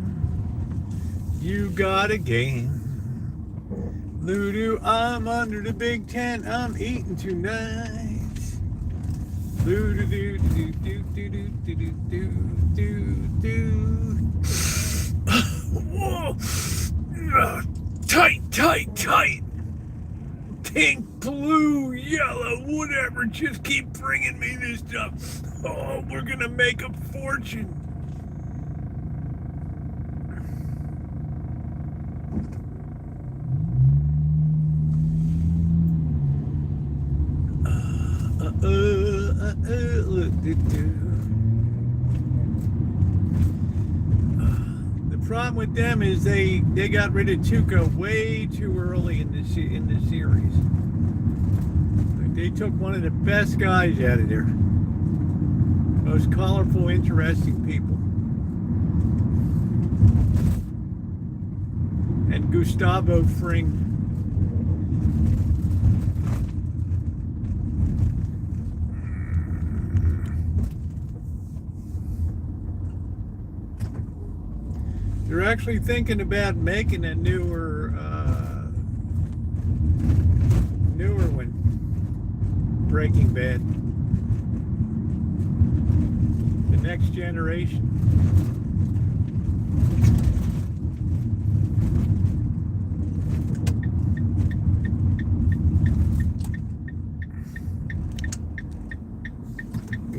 You got a game. Loo-doo, I'm under the big tent. I'm eating tonight. Loo-do-do-do-do-do-do-do-do-do. Tight, tight, tight. Pink, blue, yellow, whatever. Just keep bringing me this stuff. Oh, we're gonna make a fortune. The problem with them is they got rid of Tuca way too early in the series. They took one of the best guys out of there. Most colorful, interesting people. And Gustavo Fring. They're actually thinking about making a newer one. Breaking Bad. The next generation.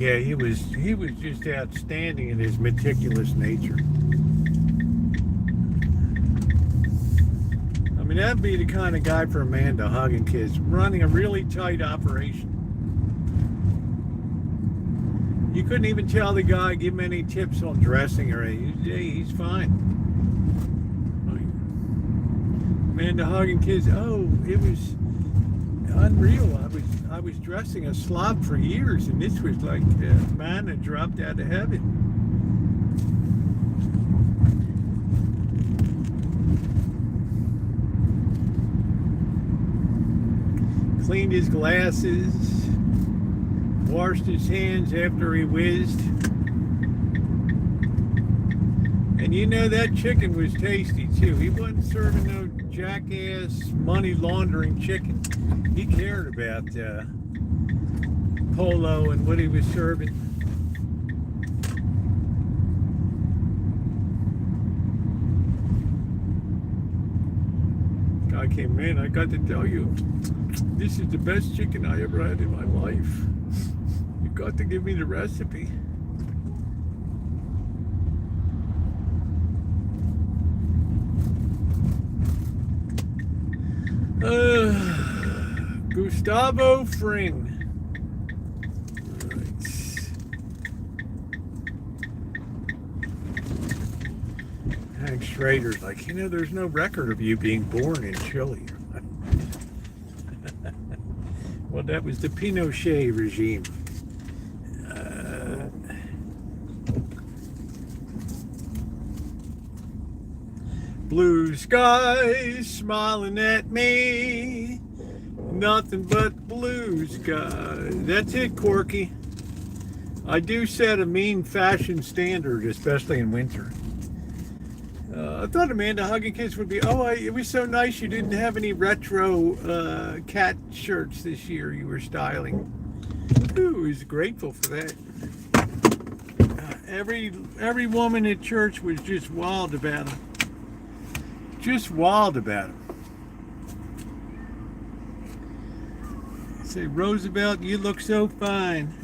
Yeah, he was just outstanding in his meticulous nature. I mean, that'd be the kind of guy for a man to hug and kiss, running a really tight operation. You couldn't even tell the guy, give him any tips on dressing or anything. Yeah, he's fine. Man to hug and kiss. Oh, it was unreal. I was dressing a slob for years, and this was like manna dropped out of heaven. Cleaned his glasses, washed his hands after he whizzed. And you know that chicken was tasty too. He wasn't serving no jackass money laundering chicken. He cared about Polo and what he was serving. Guy came in, I got to tell you, this is the best chicken I ever had in my life. You got to give me the recipe. Gustavo Fring. Right. Hank Schrader's like, you know, there's no record of you being born in Chile. Well, that was the Pinochet regime. Blue skies smiling at me, nothing but blue skies. That's it, Corky. I do set a mean fashion standard, especially in winter. I thought Amanda Hugging Kids would be, it was so nice you didn't have any retro cat shirts this year you were styling. Ooh, I was grateful for that. Every woman at church was just wild about him. Just wild about him. Say, Roosevelt, you look so fine.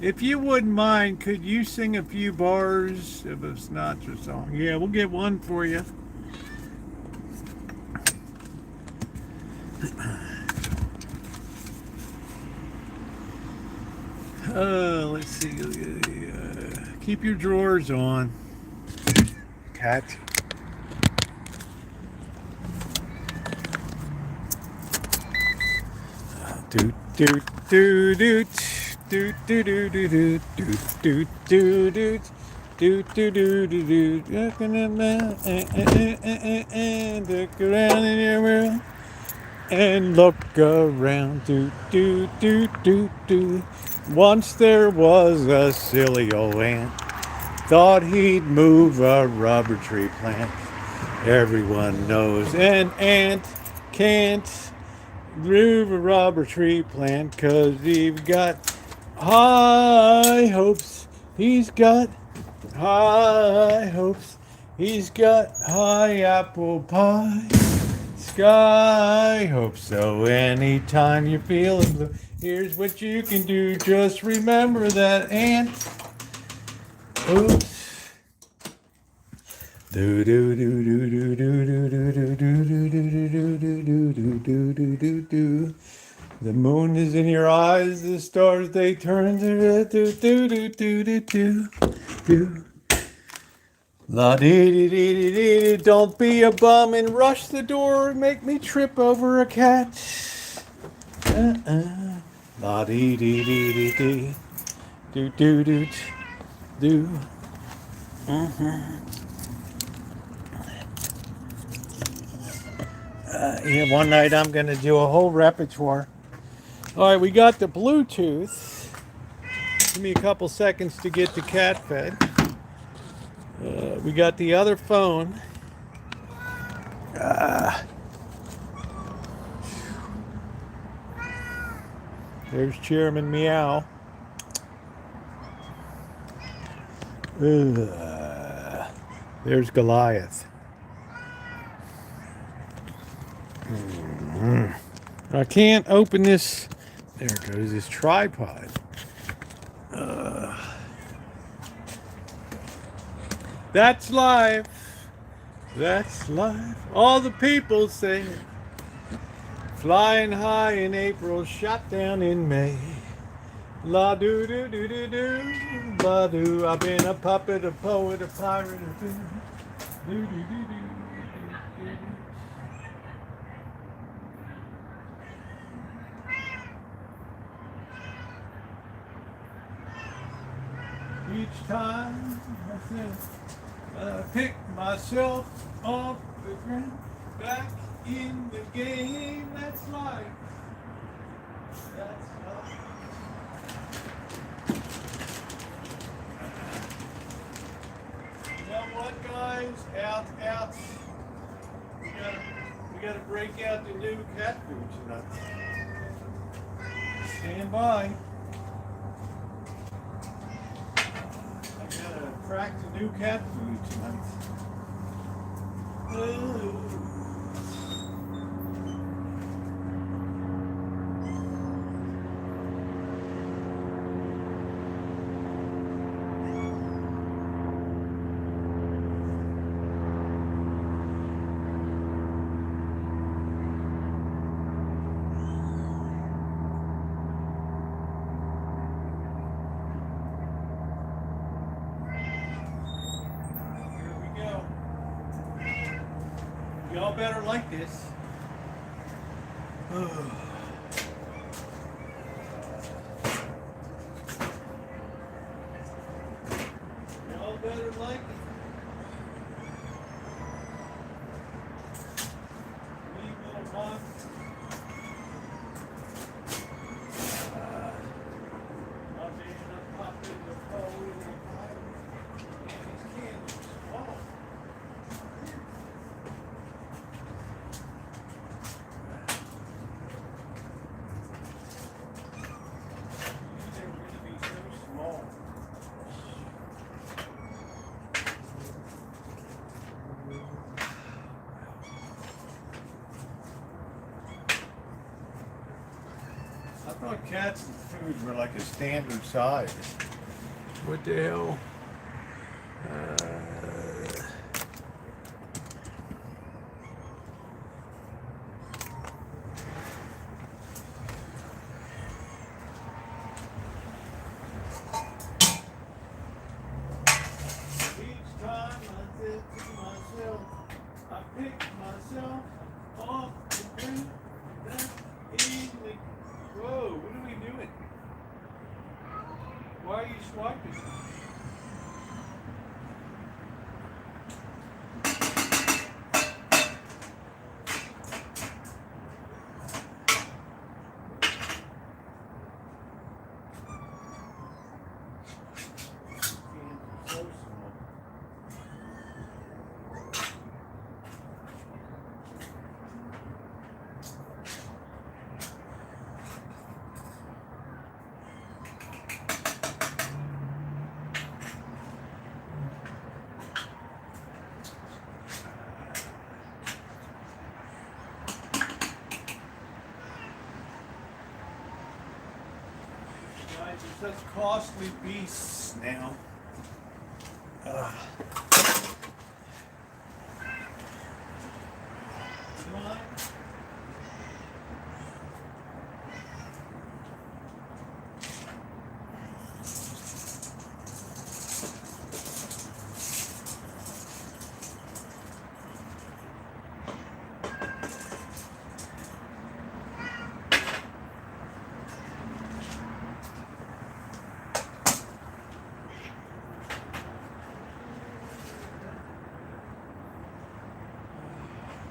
If you wouldn't mind, could you sing a few bars of a Sinatra song? Yeah, we'll get one for you. Let's see. Keep your drawers on. Cat. Doot doot doot doot doot doot doot doot doot doot doot doot doot doot doot. Look around in your world and look around. Doot doot doot doot doot. Once there was a silly old ant, thought he'd move a rubber tree plant. Everyone knows an ant can't move a rubber tree plant 'cause he's got high hopes. He's got high hopes. He's got high apple pie. Sky hopes. So anytime you're feeling blue, here's what you can do. Just remember that ant. Oops. Do do do do do do do do do do do do do do do do do do. The moon is in your eyes, the stars they turn to do do do do do do do. La dee dee dee dee dee. Don't be a bum and rush the door and make me trip over a cat. La dee dee dee dee dee. Do do do do. Yeah, one night I'm going to do a whole repertoire. All right, we got the Bluetooth. Give me a couple seconds to get the cat fed. We got the other phone. There's Chairman Meow. There's Goliath. I can't open this. There goes this tripod. That's life. That's life. All the people say it. Flying high in April, shot down in May. La do do do do do, la do. I've been a puppet, a poet, a pirate, a do do do do do. Each time I pick myself off the ground, back in the game. That's life. That's life. You know what, guys? Out. We gotta break out the new cat food tonight. Stand by. I gotta crack the new cat food tonight. Y'all better like this. Y'all better like it. Leave little month. I'm being a puppet, a poet, a pirate, and these candles. Wow. I thought cats and food were like a standard size. What the hell? Each time I said to myself, I pick myself off the ground. That evening. Whoa, what are we doing? Why are you swiping? So small. Guys, they're such costly beasts now. Come on.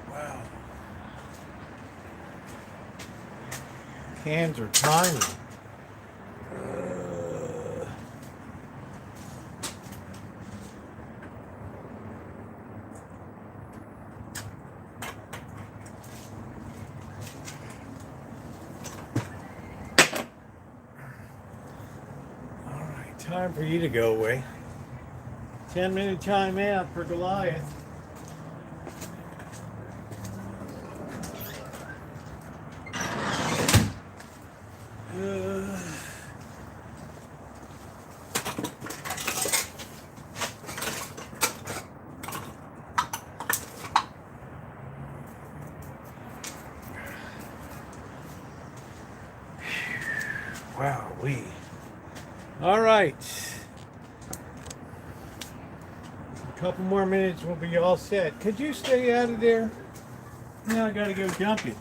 Wow. Cans are tiny. All right, time for you to go away. 10-minute time out for Goliath. wee. All right. A couple more minutes, we'll be all set. Could you stay out of there? Now I gotta go dump it.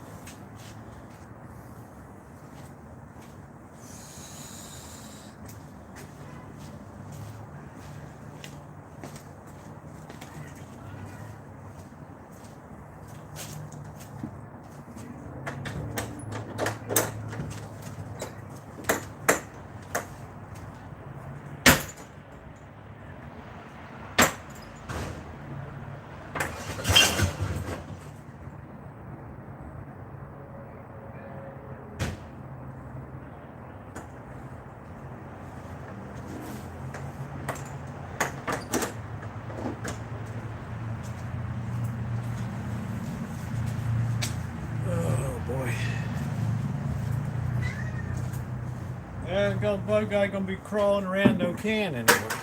Bug guy gonna be crawling around no can anyway.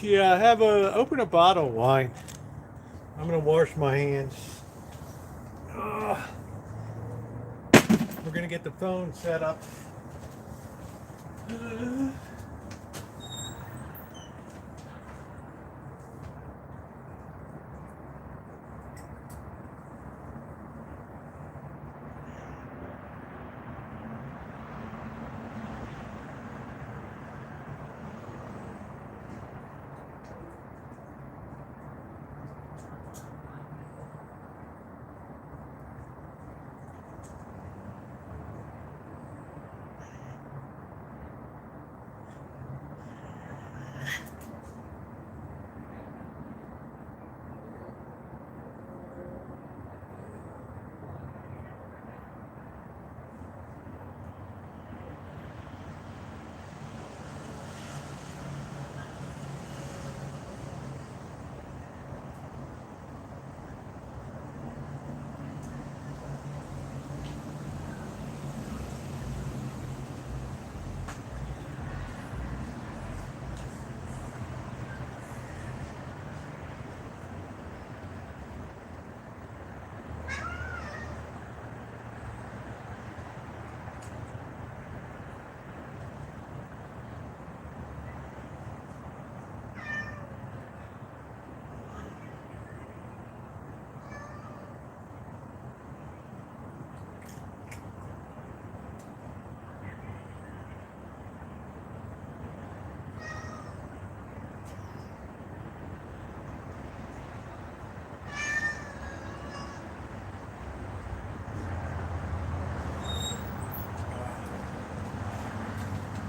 Yeah, open a bottle of wine. I'm gonna wash my hands. We're gonna get the phone set up.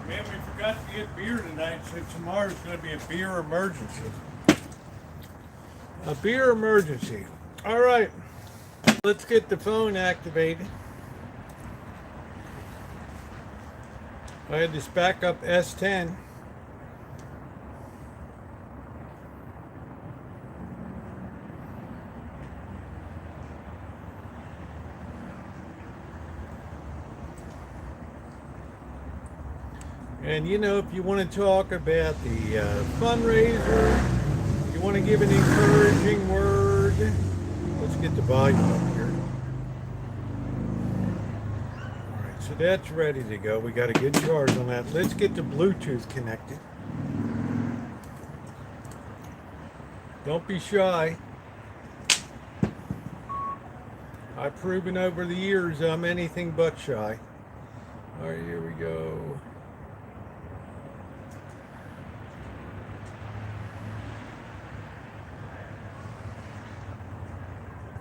Man, we forgot to get beer tonight, so tomorrow's going to be a beer emergency. A beer emergency. All right, let's get the phone activated. I had this backup S10. And you know, if you want to talk about the fundraiser, you want to give an encouraging word, let's get the volume up here. All right, so that's ready to go. We got a good charge on that. Let's get the Bluetooth connected. Don't be shy. I've proven over the years I'm anything but shy. All right, here we go.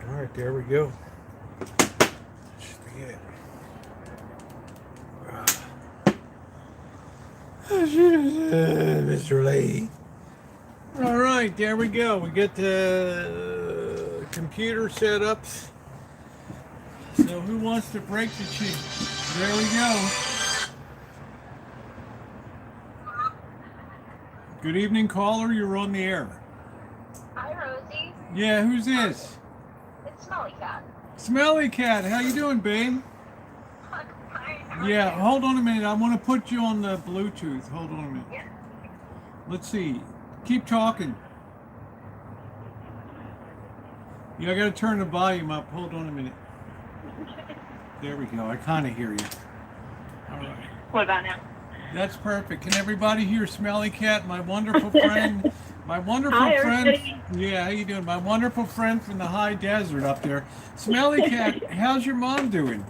All right, there we go. Mr. Lee. All right, there we go. We get the computer set up. So who wants to break the cheat? There we go. Good evening, caller. You're on the air. Hi, Rosie. Yeah, who's this? It's Smelly Cat. Smelly Cat. How you doing, babe? I'm fine. How are Yeah, you? hold on a minute. I want to put you on the Bluetooth. Hold on a minute. Yeah. Let's see. Keep talking. Yeah, I got to turn the volume up. Hold on a minute. There we go. I kind of hear you. All right. What about now? That's perfect. Can everybody hear Smelly Cat, my wonderful friend? My wonderful Hi, friend. everybody. Yeah, how you doing? My wonderful friend from the high desert up there. Smelly Cat, how's your mom doing?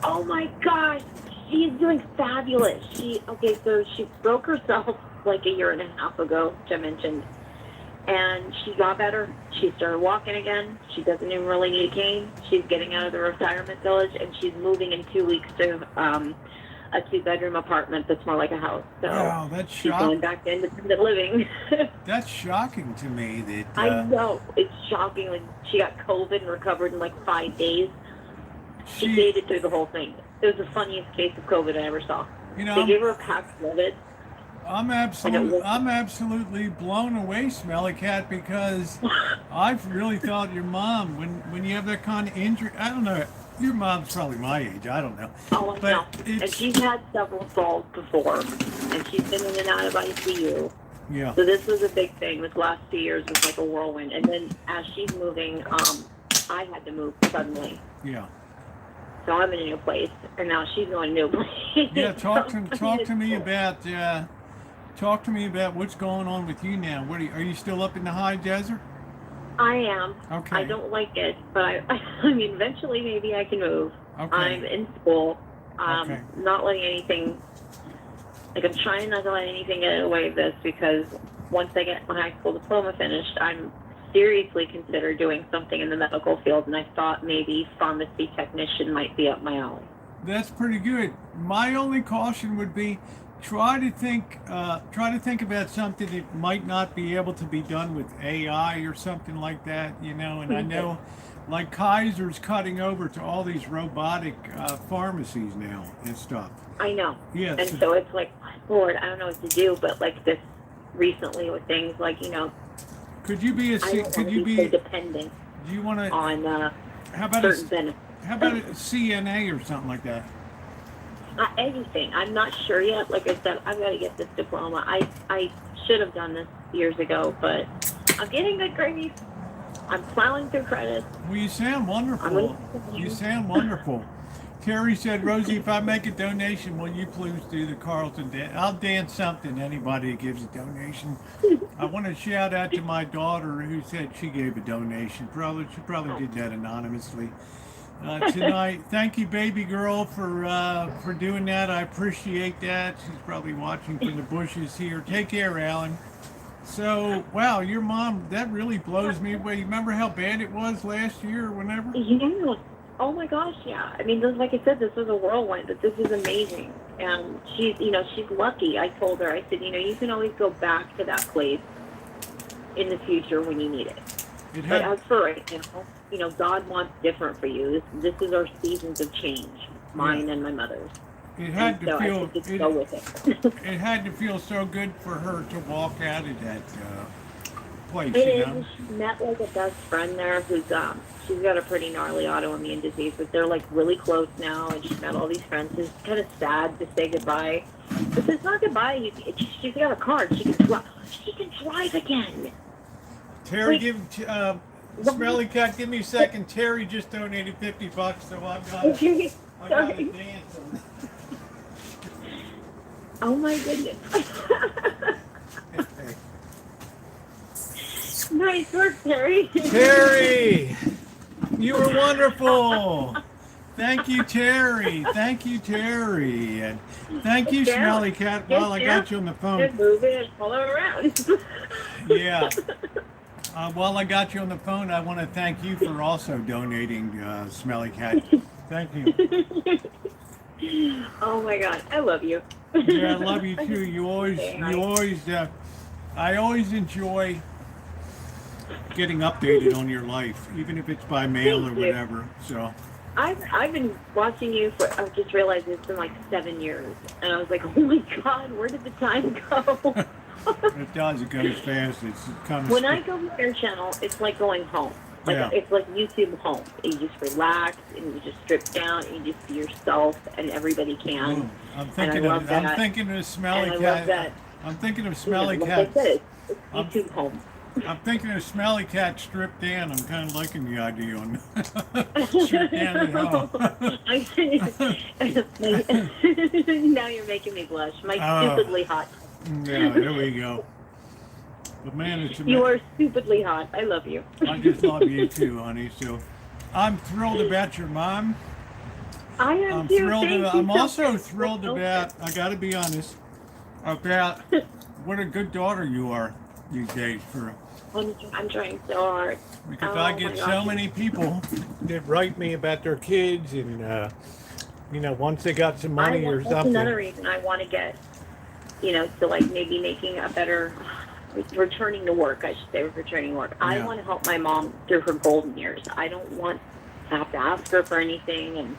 Oh my gosh, she's doing fabulous. So she broke herself like a year and a half ago, which I mentioned, and she got better. She started walking again. She doesn't even really need a cane. She's getting out of the retirement village, and she's moving in 2 weeks to a 2-bedroom apartment that's more like a house. So Wow, that's she's going shocking. back to independent living. That's shocking to me that. I know, it's shocking. Like, she got COVID and recovered in like 5 days. She made it through the whole thing. It was the funniest case of COVID I ever saw. You know, They gave her a Paxlovid. I'm absolutely blown away, Smelly Cat, because I've really thought your mom, when you have that kind of injury, I don't know, your mom's probably my age, I don't know. Oh, I But know. And she's had several falls before, and she's been in and out of ICU. Yeah, So this was a big thing. This last 2 years was like a whirlwind. And then as she's moving, I had to move suddenly. yeah. So I'm in a new place, and now she's going to a new place. Yeah, talk to me about what's going on with you now. Are you still up in the high desert? I am. Okay. I don't like it, but I mean, eventually maybe I can move. Okay. I'm in school. Okay. Not letting anything, like I'm trying not to let anything get in the way of this, because once I get my high school diploma finished, I'm seriously consider doing something in the medical field, and I thought maybe pharmacy technician might be up my alley. That's pretty good. My only caution would be try to think about something that might not be able to be done with AI or something like that, you know. And I know, like Kaiser's cutting over to all these robotic pharmacies now and stuff. I know. Yes. And so it's like, Lord, I don't know what to do, but like this recently with things like, you know, Could you be a I don't want could to you be so be dependent do you want to on how about certain a benefits. how about a CNA or something like that? Anything. I'm not sure yet. Like I said, I've got to get this diploma. I should have done this years ago, but I'm getting good grades. I'm plowing through credits. Well, you sound wonderful. You sound wonderful. Terry said, Rosie, if I make a donation, will you please do the Carlton dance? I'll dance something, anybody that gives a donation. I want to shout out to my daughter who said she gave a donation. She probably did that anonymously. Tonight, thank you, baby girl, for doing that. I appreciate that. She's probably watching from the bushes here. Take care, Alan. So, wow, your mom, that really blows me away. You remember how bad it was last year or whenever? Yeah. Oh my gosh, yeah. I mean, like I said, this was a whirlwind, but this is amazing. And she's lucky. I told her, I said, you can always go back to that place in the future when you need it. But as for right now, God wants different for you. This is our seasons of change, mine and my mother's. It had to so feel I should just go with it. it had to feel so good for her to walk out of that place. It is. She met like a best friend there who's she's got a pretty gnarly autoimmune disease, but they're like really close now, and she's met all these friends. It's kind of sad to say goodbye, but it's not goodbye. She's got a card. She can drive again. Terry, Wait. give Smelly Cat, give me a second. Terry just donated $50, so I've got Okay. I got to Sorry. dance on it. Oh my goodness. Nice work, Terry. Terry, you were wonderful. Thank you, Terry. Thank you, Terry. And thank you, Good job. Smelly Cat, Good while I got you on the phone. Just move it and follow around. Yeah. While I got you on the phone, I want to thank you for also donating, Smelly Cat. Thank you. Oh my God, I love you. Yeah, I love you too. I always enjoy getting updated on your life, even if it's by mail or Thank you. whatever. So I've been watching you for, I just realized it's been like 7 years. And I was like, oh my God, where did the time go? it does. It goes fast. It's kind of. When I go to your channel, it's like going home. Like Yeah. It's like YouTube home. You just relax and you just strip down and you just be yourself, and everybody can. I'm And I thinking love of. that. I'm thinking of Smelly And I Cat. love that. I'm thinking of Smelly Like Cat. I said, it's YouTube home. I'm thinking of Smelly Cat stripped down. I'm kind of liking the idea on stripped down at home. Now you're making me blush. My stupidly hot. Yeah, there we go. But man, it's You are stupidly hot. I love you. I just love you too, honey. So I'm thrilled about your mom. I am I'm too. thrilled. Thank About, you I'm so also much. thrilled about. I got to be honest about what a good daughter you are these days. I'm trying so hard. Because Oh, I my get so gosh. many people that write me about their kids, and once they got some money or That's something. another reason I want to get, to like maybe making a better returning to work. I should say returning to work. I Yeah. want to help my mom through her golden years. I don't want to have to ask her for anything, and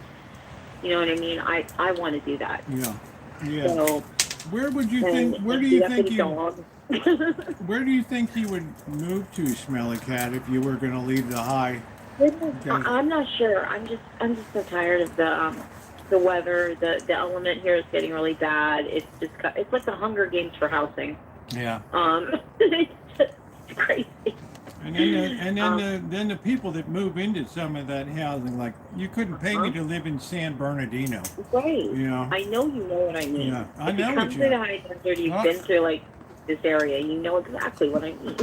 you know what I mean. I want to do that. Yeah, yeah. So, Where would you and think? Where do do you that for think the you? dog. Where do you think you would move to, Smelly Cat, if you were going to leave the high? I'm not sure. I'm just so tired of the weather. The element here is getting really bad. It's like the Hunger Games for housing. Yeah. It's crazy. And then the people that move into some of that housing, like you couldn't pay me to live in San Bernardino. Right. You know. I know you know what I mean. Yeah, I If know you what come you to the high desert, you've been to like this area. You know exactly what I mean.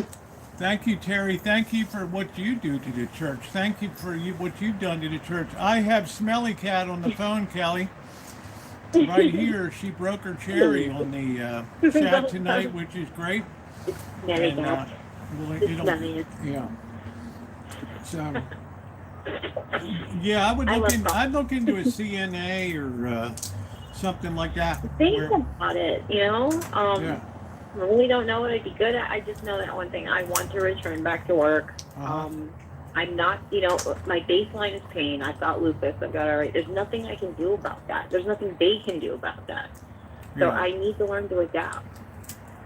Thank you, Terry. Thank you for what you do to the church. Thank you for what you've done to the church. I have Smelly Cat on the phone, Kelly. Right here, she broke her cherry on the chat tonight, which is great. Smelly And, Cat. well, It's it'll- smelly. yeah. So, yeah, I'd look into a CNA or something like that. Think about it, Yeah. I really don't know what I'd be good at. I just know that one thing. I want to return back to work. I'm not, my baseline is pain. I've got lupus. I've got all right. There's nothing I can do about that. There's nothing they can do about that. So Yeah. I need to learn to adapt.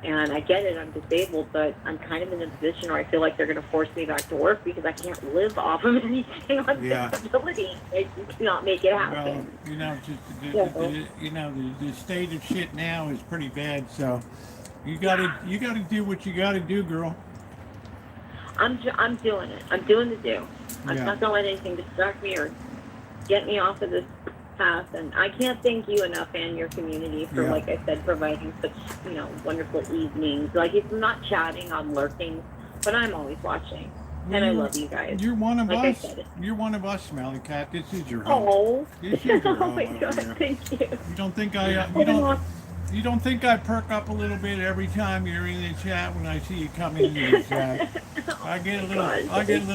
And I get it. I'm disabled, but I'm kind of in a position where I feel like they're going to force me back to work because I can't live off of anything on Yeah. disability. I cannot make it Well, happen. the state of shit now is pretty bad. So you gotta do what you gotta do, girl. I'm doing it. I'm doing the do. I'm Yeah. not going to let anything distract me or get me off of this path. And I can't thank you enough and your community for, like I said, providing such, wonderful evenings. Like, if I'm not chatting, I'm lurking, but I'm always watching. And I love you guys. You're one of Like I us. said. You're one of us, Smelly Cat. This is your home. Oh, This is your oh home my over God, here. thank you. You don't think I you don't think I perk up a little bit every time you're in the chat when I see you come into the chat? I get a little I get a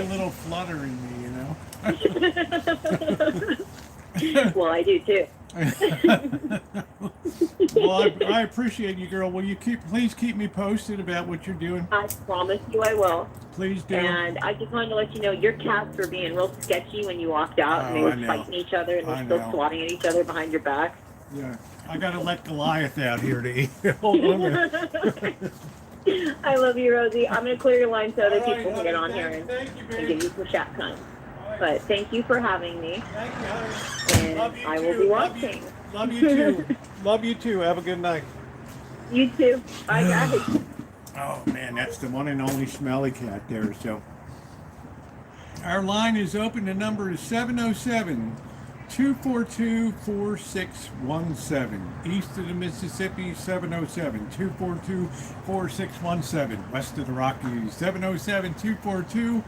little flutter in me, Well, I do too. Well, I appreciate you, girl. Will you please keep me posted about what you're doing? I promise you I will. Please do. And I just wanted to let you know your cats were being real sketchy when you walked out, and they Oh, were I know. fighting each other, and I they're still know. swatting at each other behind your back. Yeah, I gotta let Goliath out here to eat. Hold on. I love you, Rosie. I'm going to clear your line so other All right, people can get on honey, here and thank you, give babe. you some chat time. But thank you for having me, Thank you, honey. and Love you I too. will be Love you. watching. Love you too. Love you too. Have a good night. You too. Bye, guys. Oh man, that's the one and only Smelly Cat there. So our line is open. The number is 707-242-4617. East of the Mississippi, 707-242-4617. West of the Rockies, 707-242-4617.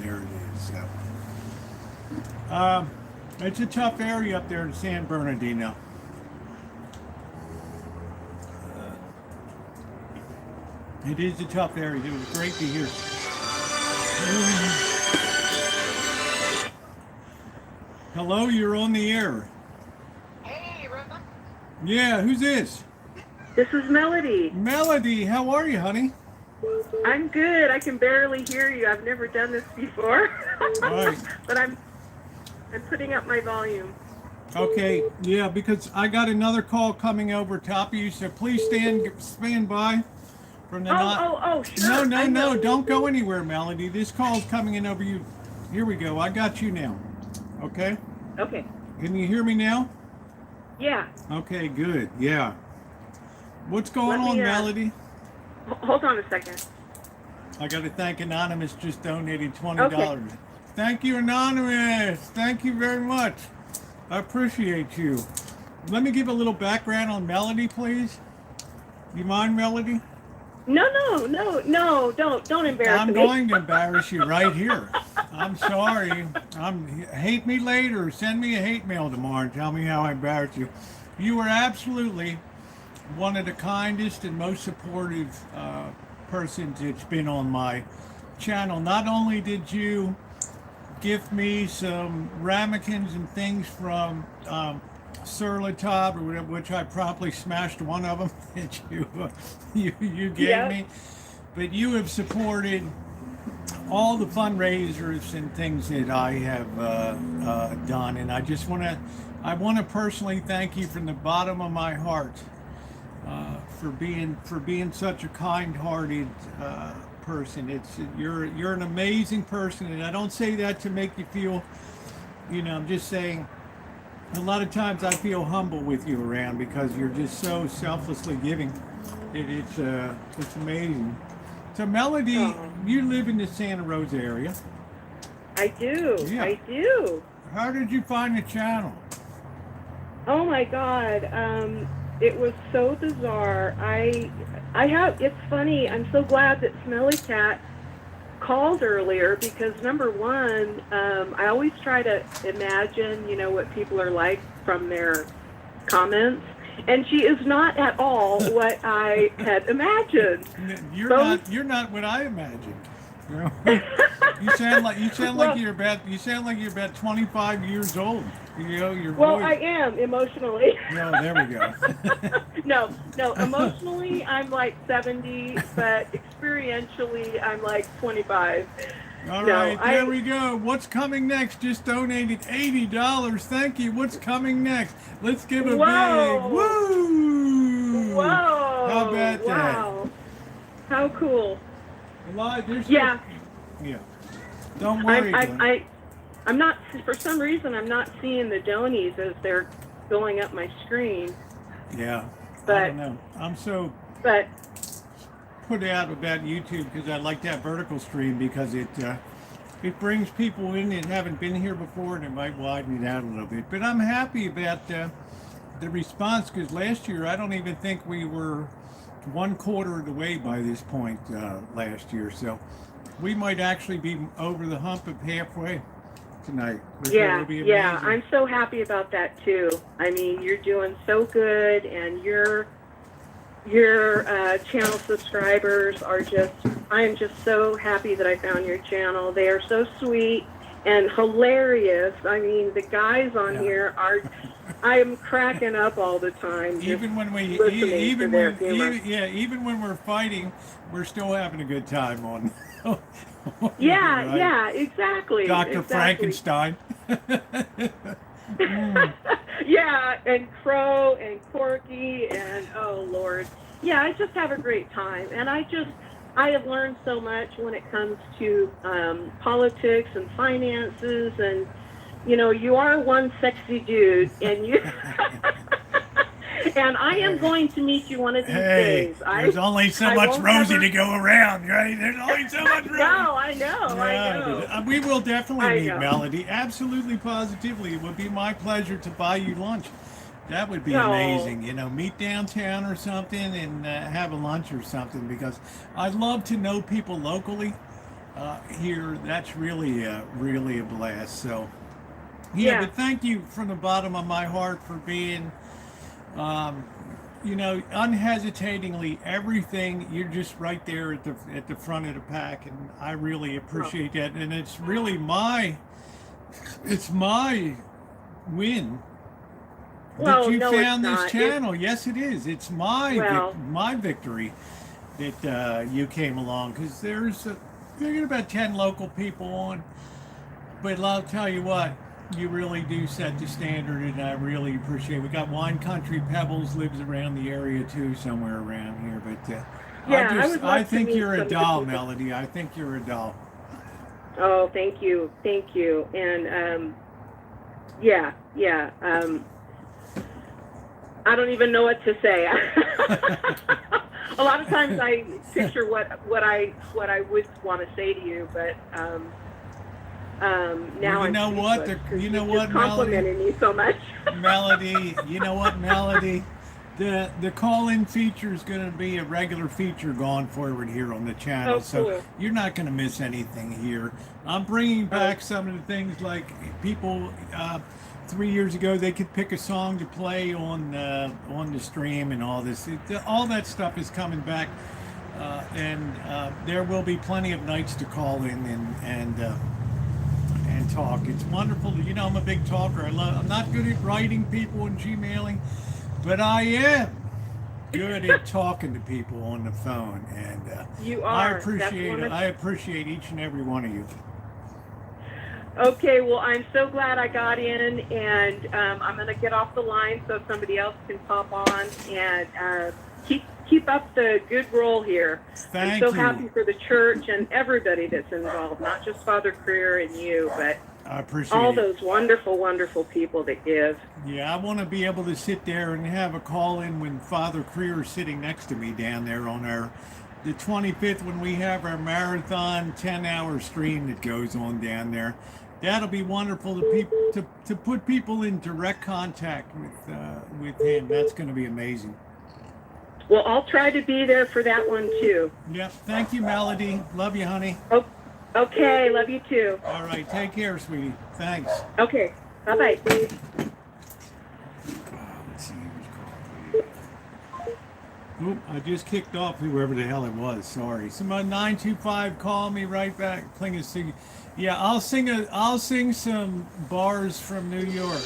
There it is. So, it's a tough area up there in San Bernardino. It is a tough area. It was great to hear. Hello, you're on the air. Hey, Rosa. Yeah, who's this? This is Melody. Melody, how are you, honey? I'm good. I can barely hear you. I've never done this before. Right. But I'm putting up my volume. Okay, yeah, because I got another call coming over top of you, so please stand by from the Sure. No, don't go anywhere, Melody. This call's coming in over you. Here we go. I got you now. Okay? Okay. Can you hear me now? Yeah. Okay, good. Yeah. What's going Let on, me, Melody? Hold on a second. I got to thank Anonymous, just donated $20. Okay. Thank you, Anonymous. Thank you very much. I appreciate you. Let me give a little background on Melody, please. You mind, Melody? No, don't embarrass I'm me. going to embarrass you right here. I'm sorry. Hate me later. Send me a hate mail tomorrow and tell me how I embarrassed you. You were absolutely one of the kindest and most supportive persons that's been on my channel. Not only did you gift me some ramekins and things from Sur La Table, which I promptly smashed one of them that you gave Yep. me, but you have supported all the fundraisers and things that I have done, and I just want to personally thank you from the bottom of my heart for being such a kind-hearted person. You're an amazing person, and I don't say that to make you feel, I'm just saying. A lot of times I feel humble with you around because you're just so selflessly giving. It's amazing. So Melody, Oh. you live in the Santa Rosa area. I do. Yeah. I do. How did you find the channel? Oh my God. It was so bizarre. It's funny. I'm so glad that Smelly Cat called earlier because number one, I always try to imagine, what people are like from their comments. And she is not at all what I had imagined. You're not what I imagined. You sound like you're about 25 years old. Your Well, voice. I am emotionally. No, there we go. No, emotionally I'm like 70, but experientially I'm like 25. All No, right, there we go. What's coming next? Just donated $80. Thank you. What's coming next? Let's give a Whoa. big woo. Whoa! How about that? Wow! How cool! Yeah. Don't worry. I'm not, for some reason, I'm not seeing the donies as they're going up my screen. Yeah. But, I don't know. I'm so but put out about YouTube because I like that vertical stream because it brings people in that haven't been here before and it might widen it out a little bit. But I'm happy about the response because last year I don't even think we were 1/4 of the way by this point last year. So we might actually be over the hump of halfway tonight. Which will be yeah, amazing. I'm so happy about that too. I mean, you're doing so good, and your channel subscribers are I am just so happy that I found your channel. They are so sweet and hilarious. I mean, the guys on here I am cracking up all the time. Even when we're fighting, we're still having a good time on. Yeah, right? yeah, exactly. Dr. Exactly. Frankenstein. Yeah, and Crow and Corky and oh Lord. Yeah, I just have a great time, and I have learned so much when it comes to politics and finances, and you are one sexy dude, and you and I am going to meet you one of these days. There's only so much Rosie to go around, right? There's only so much Rosie. No, I know. We will definitely I meet, know. Melody. Absolutely, positively. It would be my pleasure to buy you lunch. That would be amazing. Meet downtown or something and have a lunch or something because I'd love to know people locally here. That's really a blast. So, but thank you from the bottom of my heart for being unhesitatingly everything. You're just right there at the front of the pack, and I really appreciate that. And it's really my win that you found this channel. Yes, it is. It's my victory that you came along because there's about 10 local people on, but I'll tell you what. You really do set the standard, and I really appreciate it. We got Wine Country Pebbles lives around the area too, somewhere around here. But I think you're a doll, Melody. I think you're a doll. Oh, thank you, and I don't even know what to say. A lot of times I picture what I would want to say to you, but now you know what? You know what, complimented me so much. Melody, you know what, Melody? The call-in feature is going to be a regular feature going forward here on the channel, Oh, so cool. you're not going to miss anything here. I'm bringing back some of the things like people 3 years ago they could pick a song to play on the stream and all this. All that stuff is coming back, and there will be plenty of nights to call in and talk. It's wonderful. You know, I'm a big talker. I'm not good at writing people and Gmailing, but I am good at talking to people on the phone, and You I are. appreciate it. I appreciate each and every one of you. Okay, well, I'm so glad I got in, and I'm going to get off the line so somebody else can pop on, and keep up the good role here. Thank I'm so you. happy for the church and everybody that's involved, not just Father Creer and you, but I appreciate all it. those wonderful, wonderful people that give. Yeah, I want to be able to sit there and have a call in when Father Creer is sitting next to me down there on the 25th when we have our marathon 10-hour stream that goes on down there. That'll be wonderful to put people in direct contact with him. That's going to be amazing. Well, I'll try to be there for that one, too. Yep. Thank you, Melody. Love you, honey. Oh, okay, love you, too. All right. Take care, sweetie. Thanks. Okay, bye-bye. Let's see who's calling. Oop, I just kicked off whoever the hell it was. Sorry. Somebody 925, call me right back. Playing a sing. Yeah, I'll sing some bars from New York.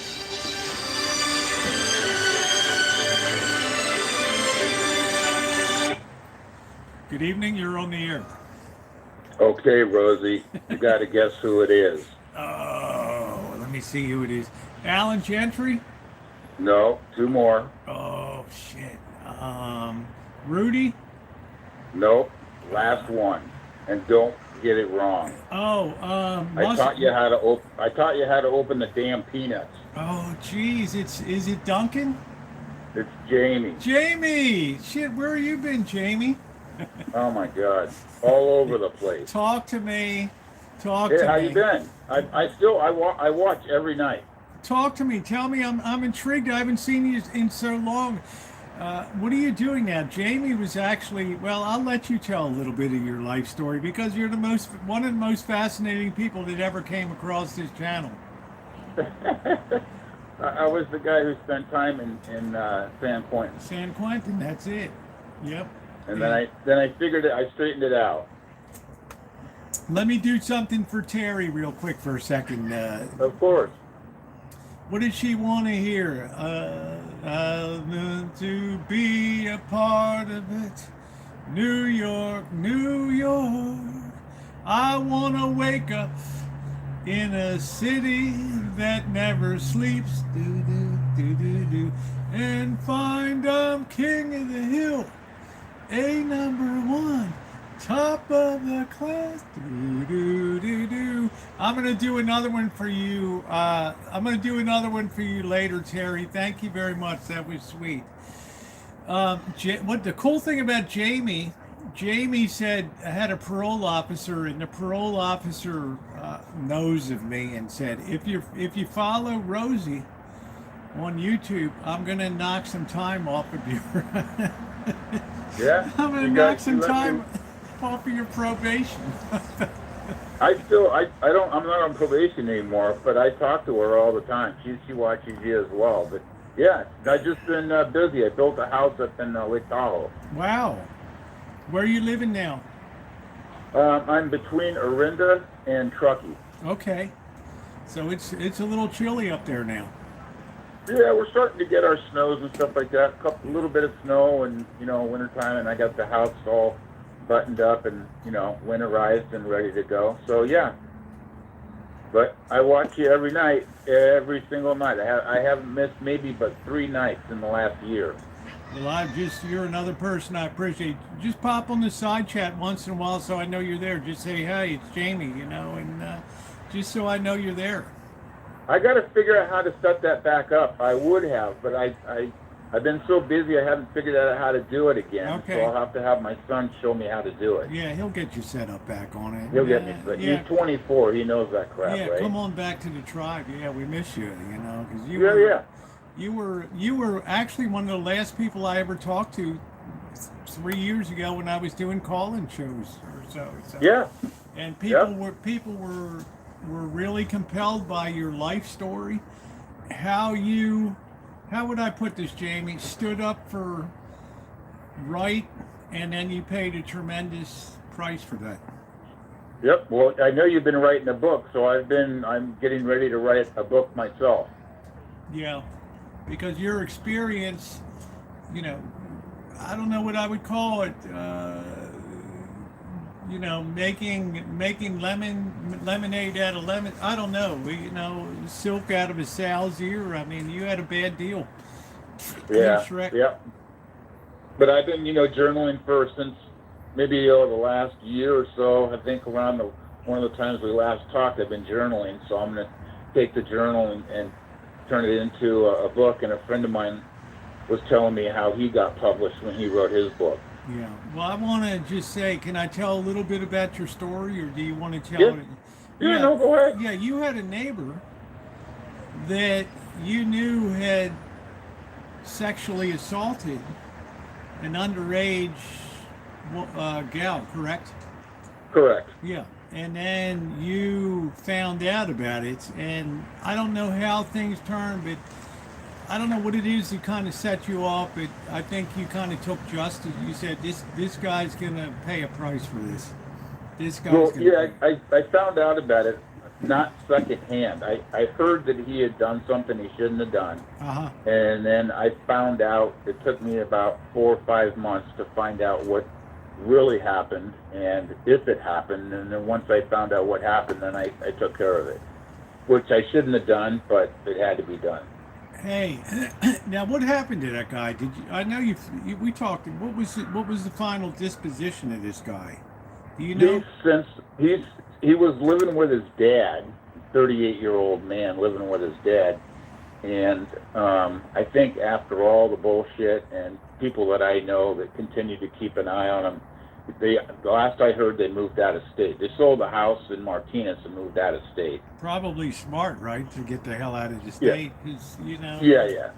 Good evening. You're on the air. Okay, Rosie, you got to guess who it is. Oh, let me see who it is. Alan Gentry. No, two more. Oh shit. Rudy. Nope, last one, and don't get it wrong. Oh, I taught you how to open the damn peanuts. Oh, geez, is it Duncan? It's Jamie. Jamie, shit, where have you been, Jamie? Oh my God, all over the place. Talk to me. Talk Hey, to how me. you been? I watch every night. Talk to me. Tell me. I'm intrigued. I haven't seen you in so long. What are you doing now? Jamie was actually, well, I'll let you tell a little bit of your life story because you're one of the most fascinating people that ever came across this channel. I was the guy who spent time in San Quentin. San Quentin, that's it. Yep. And then I figured it. I straightened it out. Let me do something for Terry real quick for a second. Of course. What does she want to hear? I want to be a part of it. New York, New York. I want to wake up in a city that never sleeps. Do, do, do, do, do. And find I'm king of the hill. A number one. Top of the class. Do, do, do, do. I'm going to do another one for you. Later, Terry. Thank you very much. That was sweet. What the cool thing about Jamie said I had a parole officer, and the parole officer knows of me and said, if you follow Rosie on YouTube, I'm going to knock some time off of you. Yeah. I'm going to knock some time off of your probation. I'm not on probation anymore, but I talk to her all the time. She watches you as well. But yeah, I've just been busy. I built a house up in Lake Tahoe. Wow. Where are you living now? I'm between Orinda and Truckee. Okay. So it's a little chilly up there now. Yeah, we're starting to get our snows and stuff like that. A little bit of snow and, wintertime, and I got the house all buttoned up and, winterized and ready to go. So, yeah. But I watch you every night, every single night. I haven't missed maybe but 3 nights in the last year. Well, you're another person I appreciate. Just pop on the side chat once in a while so I know you're there. Just say, hey, it's Jamie, and just so I know you're there. I got to figure out how to set that back up. I would have, but I I've been so busy I haven't figured out how to do it again. Okay. So I'll have to have my son show me how to do it. Yeah, he'll get you set up back on it. He'll get me. Yeah. He's 24. He knows that crap, Yeah, right? come on back to the tribe. Yeah, we miss you. You know, because you Yeah, were, yeah. you were actually one of the last people I ever talked to 3 years ago when I was doing call-in shows or so. Yeah. And people Yep. were really compelled by your life story. How would I put this, Jamie? Stood up for right, and then you paid a tremendous price for that. Yep. Well, I know you've been writing a book, so I'm getting ready to write a book myself. Yeah, because your experience, you know, I don't know what I would call it. You know, making lemonade out of lemon. I don't know. You know, silk out of a sow's ear. I mean, you had a bad deal. Yeah. Shrek. Yep. But I've been, journaling since maybe the last year or so. I think around one of the times we last talked, I've been journaling. So I'm going to take the journal and turn it into a book. And a friend of mine was telling me how he got published when he wrote his book. Yeah. Well, I want to just say, can I tell a little bit about your story, or do you want to tell Yeah. it? Yeah, no, go ahead. Yeah, you had a neighbor that you knew had sexually assaulted an underage gal, correct? Correct. Yeah. And then you found out about it, and I don't know how things turned, but I don't know what it is that kind of set you off, but I think you kind of took justice. You said, this guy's going to pay a price for this. This guy's Well, going yeah, to I found out about it not secondhand. I heard that he had done something he shouldn't have done. Uh-huh. And then I found out, it took me about 4 or 5 months to find out what really happened and if it happened. And then once I found out what happened, then I took care of it, which I shouldn't have done, but it had to be done. Hey, now what happened to that guy? Did you? I know we talked. What was the final disposition of this guy? Do you know? He was living with his dad, 38-year-old man living with his dad, and I think after all the bullshit and people that I know that continue to keep an eye on him, the last I heard, they moved out of state. They sold the house in Martinez and moved out of state. Probably smart, right, to get the hell out of the state, because Yeah.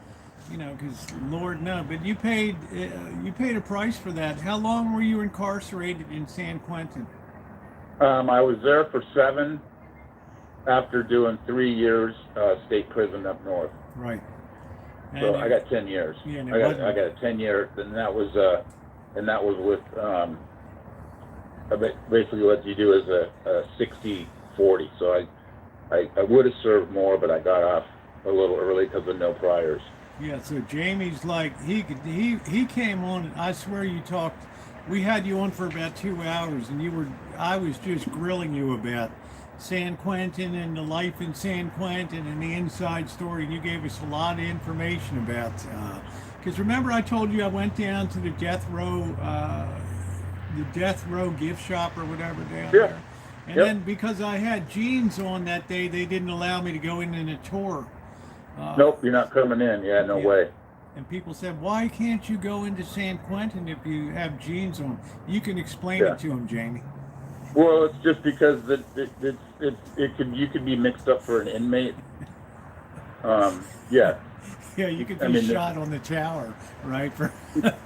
because Lord no. But you paid a price for that. How long were you incarcerated in San Quentin? I was there for 7 after doing 3 years state prison up north. Right. So I got 10 years. Yeah, and I got a 10-year, and that was with basically what you do is a 60-40. So I would have served more, but I got off a little early because of no priors. Yeah, so Jamie's like, he came on, and I swear you talked, we had you on for about 2 hours, and I was just grilling you about San Quentin and the life in San Quentin and the inside story, and you gave us a lot of information about, because remember I told you I went down to the death row gift shop or whatever down there? And then because I had jeans on that day, they didn't allow me to go in a tour. Nope, you're not coming in. Yeah, no way. And people said, why can't you go into San Quentin if you have jeans on? You can explain it to them, Jamie. Well, it's just because you could be mixed up for an inmate. Yeah. Yeah, you could be shot on the tower, right?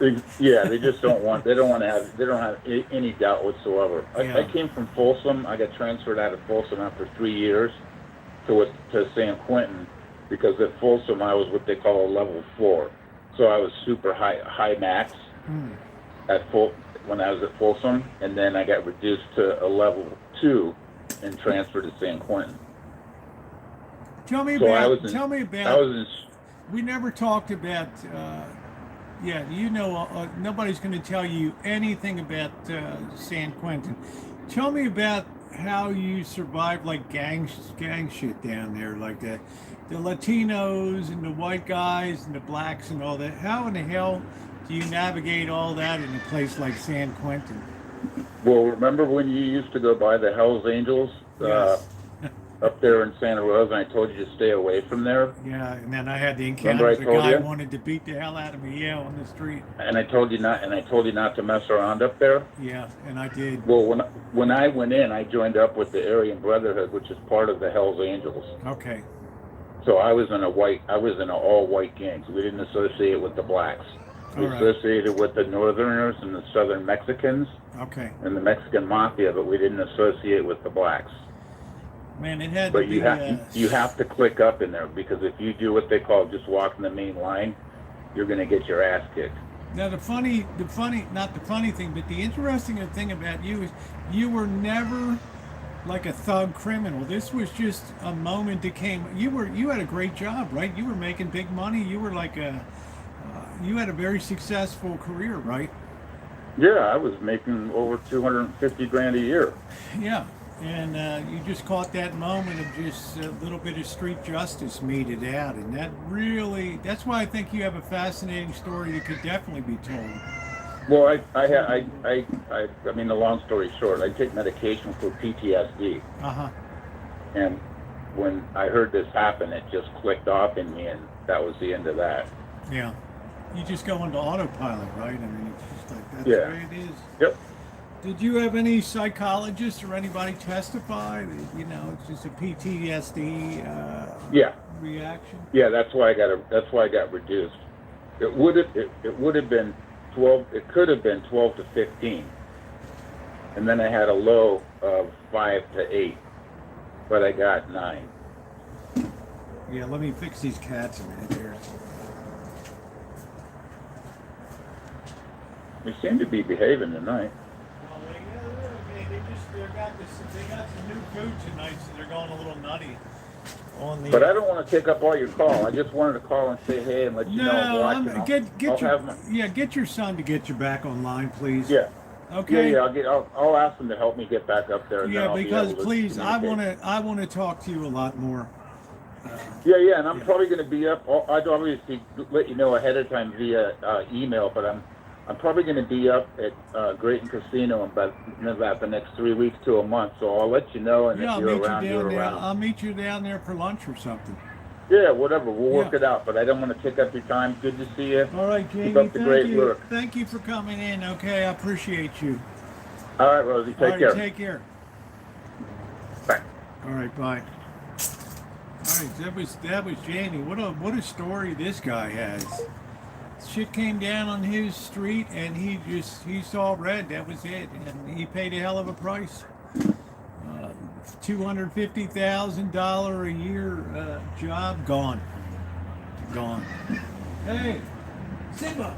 They just don't want to have any doubt whatsoever. I came from Folsom. I got transferred out of Folsom after 3 years to San Quentin, because at Folsom I was what they call a level 4. So I was super high max when I was at Folsom, and then I got reduced to a level 2 and transferred to San Quentin. Tell me So about. We never talked about. Nobody's going to tell you anything about San Quentin. Tell me about how you survived, like gang shit down there, like the Latinos and the white guys and the blacks and all that. How in the hell do you navigate all that in a place like San Quentin? Well, remember when you used to go by the Hells Angels? Yes. up there in Santa Rosa, and I told you to stay away from there. Yeah, and then I had the Remember encounter. I The told guy you? wanted to beat the hell out of me, yeah, on the street. And I told you not to mess around up there. Yeah, and I did. Well, when I went in, I joined up with the Aryan Brotherhood, which is part of the Hells Angels. Okay. So I was in an all-white gang. So we didn't associate with the blacks. We All right. associated with the Northerners and the Southern Mexicans Okay. and the Mexican Mafia, but we didn't associate with the blacks. Man, it had But to be. you have to click up in there, because if you do what they call just walking the main line, you're going to get your ass kicked. Now not the funny thing, but the interesting thing about you is you were never like a thug criminal. This was just a moment that came. You had a great job, right? You were making big money. You were like you had a very successful career, right? Yeah, I was making over 250 grand a year. Yeah. And you just caught that moment of just a little bit of street justice meted out, and that's why I think you have a fascinating story that could definitely be told. Well, I mean, the long story short, I take medication for PTSD. Uh-huh. And when I heard this happen, it just clicked off in me, and that was the end of that. Yeah. You just go into autopilot, right? I mean, it's just like, that's Yeah. the way it is. Yep. Did you have any psychologists or anybody testify that, it's just a PTSD Yeah. reaction? Yeah, that's why I got reduced. It would have been 12. It could have been 12 to 15, and then I had a low of 5 to 8, but I got 9. Yeah, let me fix these cats a minute here. They seem to be behaving tonight. Well, they got some new food tonight, so they're going a little nutty. But I don't want to take up all your call. I just wanted to call and say hey and let you know I'm watching. Get your son to get you back online, please. Yeah. Okay. Yeah. I'll ask him to help me get back up there. And then Yeah, I'll because be able to please, I communicate. want to talk to you a lot more. Yeah, and I'm probably going to be up. I'd obviously let you know ahead of time via email, but I'm probably going to be up at Grayton Casino in about the next 3 weeks to a month. So I'll let you know, and Yeah, if you're around, you're around. I'll meet you down there for lunch or something. Yeah, whatever. We'll work Yeah. it out. But I don't want to take up your time. Good to see you. All right, Jamie. Keep up the Thank great you. work. Thank you for coming in. Okay, I appreciate you. All right, Rosie. All Take right, care. Take care. Bye. All right, bye. All right, that was Jamie. What a story this guy has. Shit came down on his street, and he saw red. That was it, and he paid a hell of a price. $250,000 a year job gone. Hey, Simba.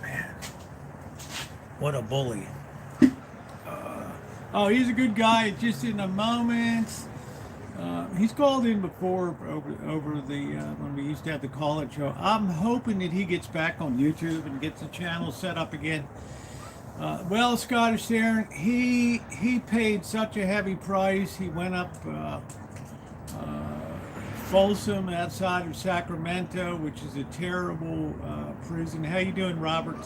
Man, what a bully. Oh, he's a good guy. Just in a moment. He's called in before over the when we used to have the call-in show. I'm hoping that he gets back on YouTube and gets the channel set up again. Well, Scottish Darren, he paid such a heavy price. He went up Folsom outside of Sacramento, which is a terrible prison. How you doing, Robert?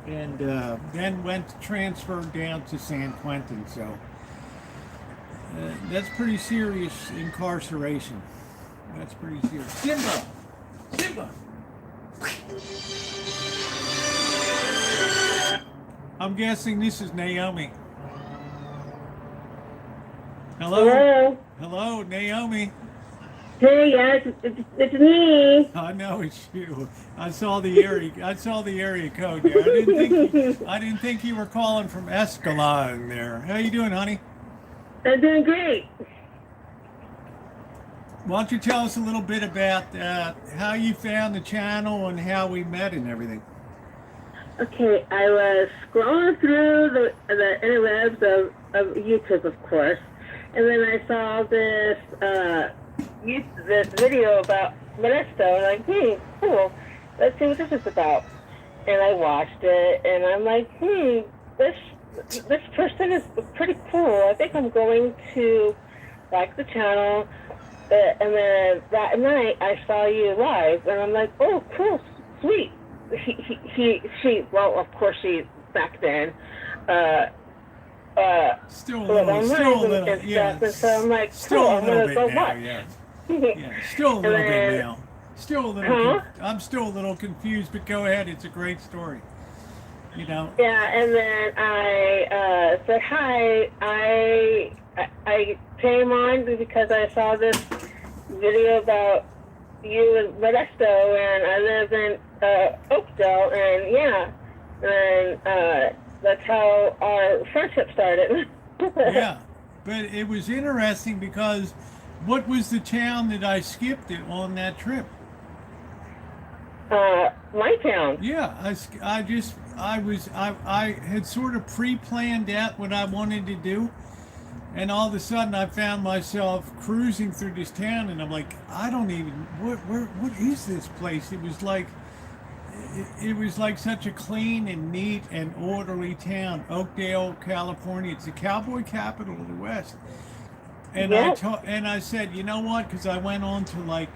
And then transferred down to San Quentin. So that's pretty serious incarceration. That's pretty serious. Simba! I'm guessing this is Naomi. Hello? Hello, Naomi. Hey, guys, it's me. I know it's you. I saw the area code there. I didn't think you were calling from Escalon there. How you doing, honey? I'm doing great. Why don't you tell us a little bit about how you found the channel and how we met and everything? Okay, I was scrolling through the interwebs of YouTube, of course, and then I saw this video about Modesto, and I'm like, cool, let's see what this is about. And I watched it, and I'm like, this person is pretty cool. I think I'm going to like the channel. And then that night, I saw you live, and I'm like, oh, cool, sweet. well, of course, she back then, Still a well, little, online still a and little, stuff, and so I'm like, still cool, a I'm little gonna bit go now, watch. yeah. Yeah, still a little bit then- now. Still a little, Huh? I'm still a little confused, but go ahead. It's a great story. You know. Yeah, and then I said hi. I came on because I saw this video about you in Modesto, and I live in Oakdale, and yeah, and that's how our friendship started. Yeah, but it was interesting because what was the town that I skipped it on that trip? My town. Yeah, I had sort of pre-planned out what I wanted to do, and all of a sudden I found myself cruising through this town, and I'm like, I don't even what is this place? It was like such a clean and neat and orderly town, Oakdale, California. It's the cowboy capital of the West. And Yep. I said, you know what? Because I went on to like.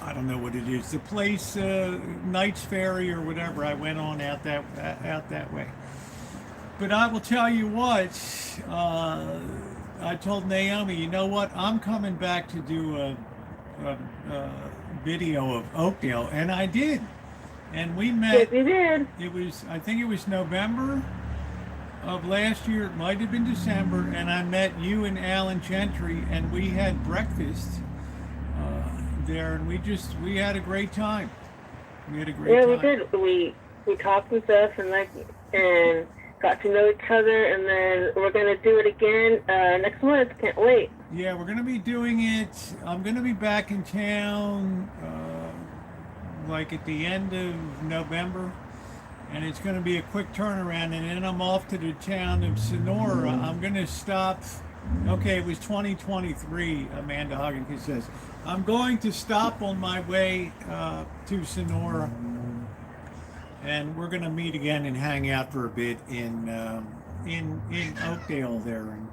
I don't know what it is. The place, Knight's Ferry or whatever. I went on out that way. But I will tell you what. I told Naomi, you know what? I'm coming back to do a video of Oakdale, and I did. And we met. Yes, you did. I think it was November of last year. It might have been December, and I met you and Alan Gentry, and we had breakfast there, and we had a great time. We had a great time. Yeah, we did. We talked and stuff, and got to know each other, and then we're gonna do it again next month. Can't wait. Yeah, we're gonna be doing it. I'm gonna be back in town like at the end of November, and it's gonna be a quick turnaround, and then I'm off to the town of Sonora. I'm gonna stop. Okay, it was 2023. Amanda Hogginkins says I'm going to stop on my way to Sonora, and we're going to meet again and hang out for a bit in Oakdale there. And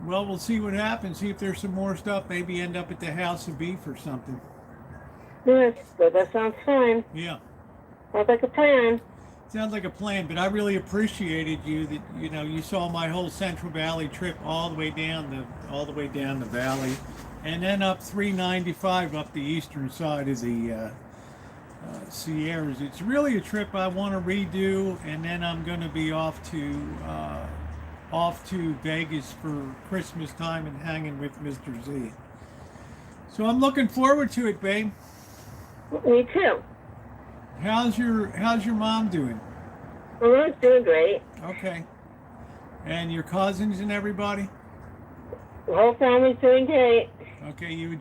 well, we'll see what happens. See if there's some more stuff. Maybe end up at the House of Beef or something. Yes, that sounds fine. Yeah, Sounds like a plan. sounds like a plan. But I really appreciated you that you saw my whole Central Valley trip all the way down the valley. And then up 395 up the eastern side of the Sierras. It's really a trip I want to redo, and then I'm going to be off to Vegas for Christmas time and hanging with Mr. Z. So I'm looking forward to it, babe. Me too. How's your mom doing? Well, I'm doing great. Okay. And your cousins and everybody? The whole family's doing great. Okay, you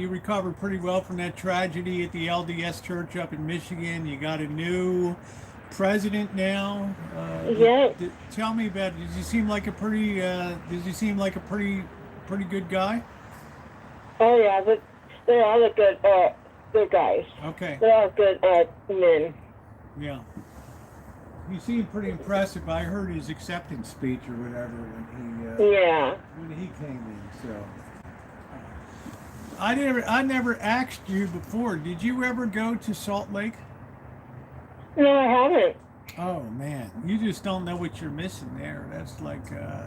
recovered pretty well from that tragedy at the LDS church up in Michigan. You got a new president now. Yeah. Tell me about it. Does he seem like a pretty good guy? Oh yeah, they're all the good guys. Okay. They're all good men. Yeah. He seemed pretty impressive. I heard his acceptance speech or whatever when he came in. So I never asked you before. Did you ever go to Salt Lake? No, I haven't. Oh man, you just don't know what you're missing there. That's like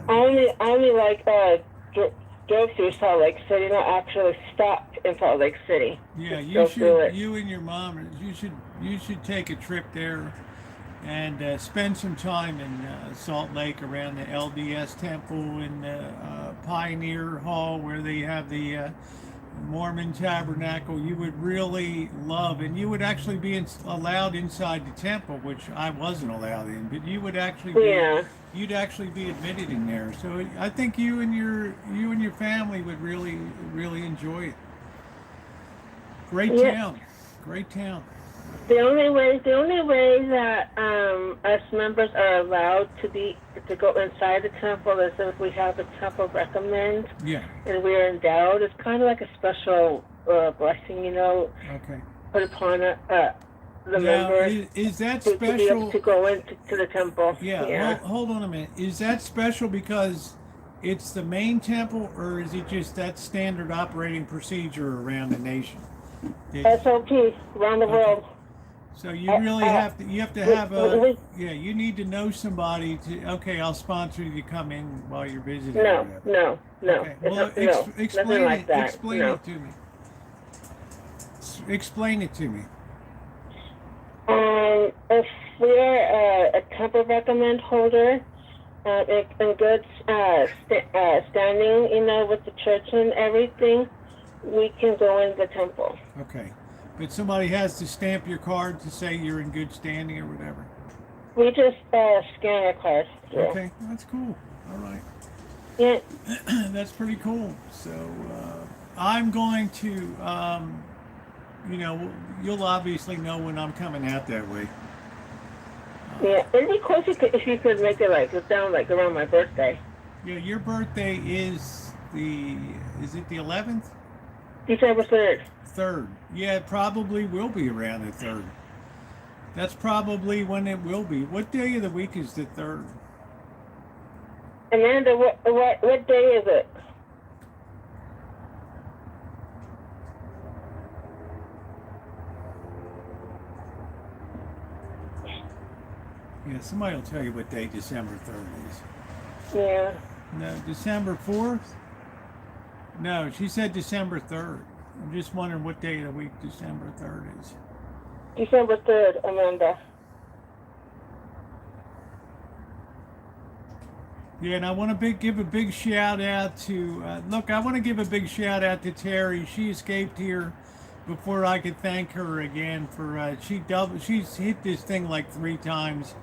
Only drove through Salt Lake City, not actually stopped in Salt Lake City. yeah, Just you go through should. it. You and your mom, you should take a trip there and spend some time in Salt Lake around the LDS Temple and Pioneer Hall where they have the Mormon Tabernacle. You would really love, and you would actually be allowed inside the temple, which I wasn't allowed in, but you would actually you'd actually be admitted in there. So I think you and your family would really enjoy it. Great town. The only way that us members are allowed to go inside the temple is if we have the temple recommend. Yeah. And we are endowed. It's kind of like a special blessing, Okay. put upon the Now, members is that to be able special? to go into the temple. Yeah. Hold on a minute. Is that special because it's the main temple, or is it just that standard operating procedure around the nation? SOP around the world. So you really have to you need to know somebody to, okay, I'll sponsor you to come in while you're visiting. No. Okay. Well, explain like it. that. Explain No. it to me. Explain it to me. If we're a temple recommend holder, in good standing, with the church and everything, we can go in the temple. Okay. But somebody has to stamp your card to say you're in good standing or whatever. We just scan our card. Yeah. Okay, that's cool. All right. Yeah. That's pretty cool. So I'm going to, you'll obviously know when I'm coming out that way. Yeah, it'd be cool if you could make it down around my birthday. Yeah, your birthday is it the 11th? December 3rd. 3rd. Yeah, it probably will be around the 3rd. That's probably when it will be. What day of the week is the 3rd? Amanda, what day is it? Yeah, somebody will tell you what day December 3rd is. Yeah. No, December 4th? No, she said December 3rd. I'm just wondering what day of the week December 3rd is. December 3rd, Amanda. Yeah, and I want to give a big shout out to, I want to give a big shout out to Terry. She escaped here before I could thank her again for, she's hit this thing like 3 times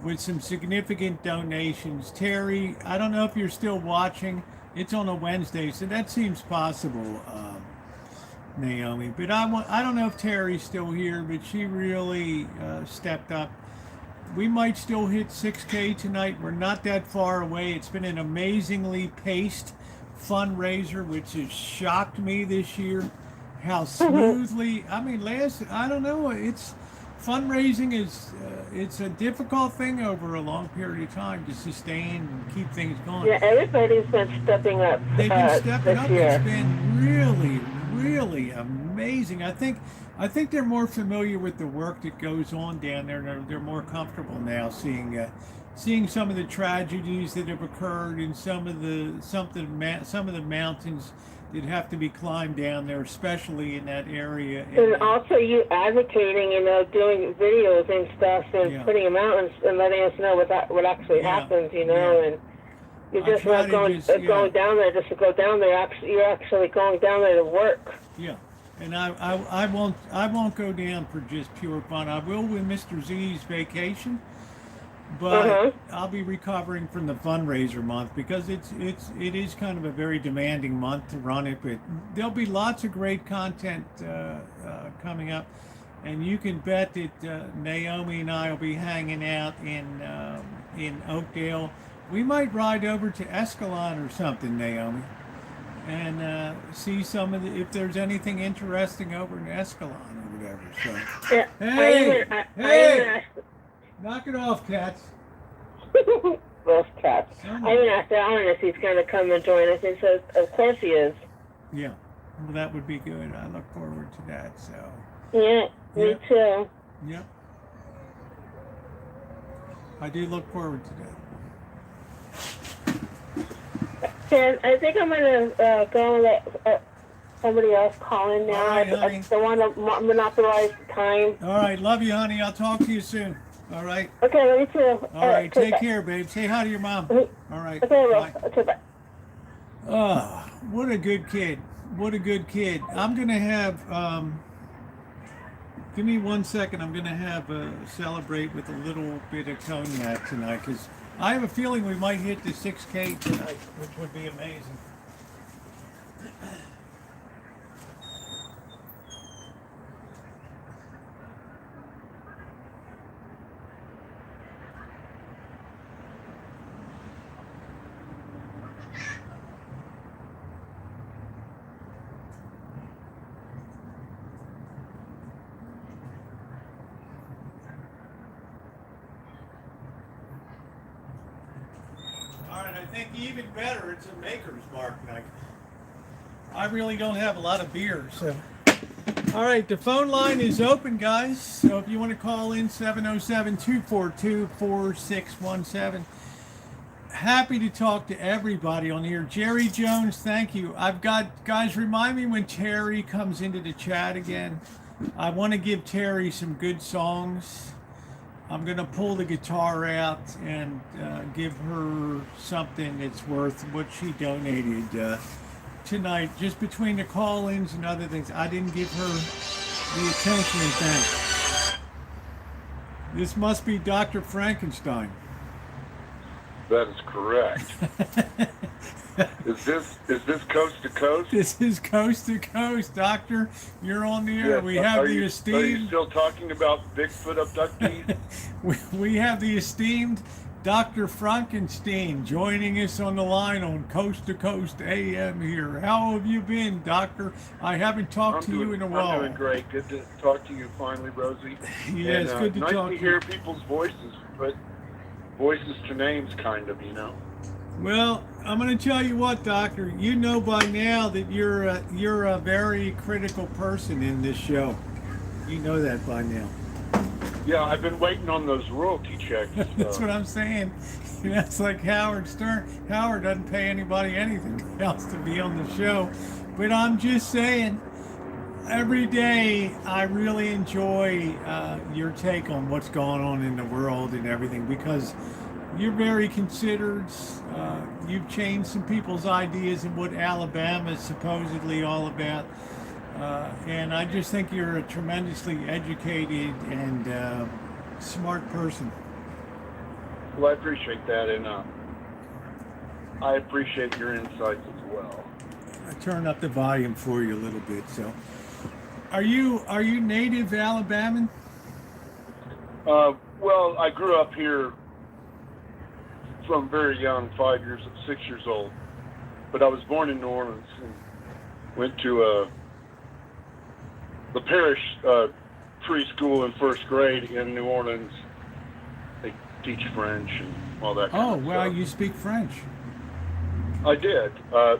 with some significant donations. Terry, I don't know if you're still watching. It's on a Wednesday, so that seems possible, Naomi. But I don't know if Terry's still here, but she really stepped up. We might still hit 6K tonight. We're not that far away. It's been an amazingly paced fundraiser, which has shocked me this year. How smoothly, I don't know, it's fundraising it's a difficult thing over a long period of time to sustain and keep things going. Yeah, everybody's been stepping up. They've been stepping up. Year. It's been really, really amazing. I think they're more familiar with the work that goes on down there. They're more comfortable now seeing some of the tragedies that have occurred and some of the mountains that have to be climbed down there, especially in that area. And also you advocating, doing videos and stuff and putting them out and letting us know what actually happens, and you're just not going down there just to go down there. You're actually going down there to work. Yeah. And I won't go down for just pure fun. I will with Mr. Z's vacation, but I'll be recovering from the fundraiser month because it is kind of a very demanding month to run it. But there'll be lots of great content coming up, and you can bet that Naomi and I will be hanging out in Oakdale. We might ride over to Escalon or something, Naomi, and see if there's anything interesting over in Escalon or whatever. So, Yeah, hey, knock it off, cats. Both cats. I even asked Alan if he's going to come and join us. He says, of course he is. Yeah, well, that would be good. I look forward to that. So. Yeah, me too. Yep. I do look forward to that. And I think I'm going to go and let somebody else call in now. All right, honey. I don't want to monopolize the time. All right, love you, honey. I'll talk to you soon. All right. Okay, love you too. All right, take care, babe. Say hi to your mom. All right. Okay, bye. okay, bye. Oh, what a good kid. What a good kid. I'm going to have, give me 1 second. I'm going to have celebrate with a little bit of cognac tonight because I have a feeling we might hit the 6K tonight, which would be amazing. I think even better, it's a maker's mark night. I really don't have a lot of beer, so All right, the phone line is open, guys. So if you want to call in, 707-242-4617. Happy to talk to everybody on here. Jerry Jones, thank you. I've got, guys, remind me when Terry comes into the chat again. I want to give Terry some good songs. I'm going to pull the guitar out and give her something that's worth what she donated tonight, just between the call-ins and other things. I didn't give her the attention and thanks. This must be Dr. Frankenstein. That is correct. Is this coast to coast? This is coast to coast, Doctor. You're on the air. Yes. We have the Are you esteemed. still talking about Bigfoot abductees? we have the esteemed Dr. Frankenstein joining us on the line on Coast to Coast AM here. How have you been, Doctor? I haven't talked to you in a while. I'm doing great. Good to talk to you finally, Rosie. Yeah, it's good to nice talk to to hear you. people's voices, but voices to names, kind of, you know. Well, I'm going to tell you what, Doctor. You know by now that you're a very critical person in this show. You know that by now. Yeah, I've been waiting on those royalty checks. That's what I'm saying. That's like Howard Stern. Howard doesn't pay anybody anything else to be on the show. But I'm just saying, every day I really enjoy your take on what's going on in the world and everything, because you're very considered. You've changed some people's ideas of what Alabama is supposedly all about. And I just think you're a tremendously educated and smart person. Well, I appreciate that, and I appreciate your insights as well. I turn up the volume for you a little bit. So, are you native Alabaman? Well, I grew up here from very young, 6 years old. But I was born in New Orleans and went to the parish preschool in first grade in New Orleans. They teach French and all that kind of wow, stuff. you speak French. I did.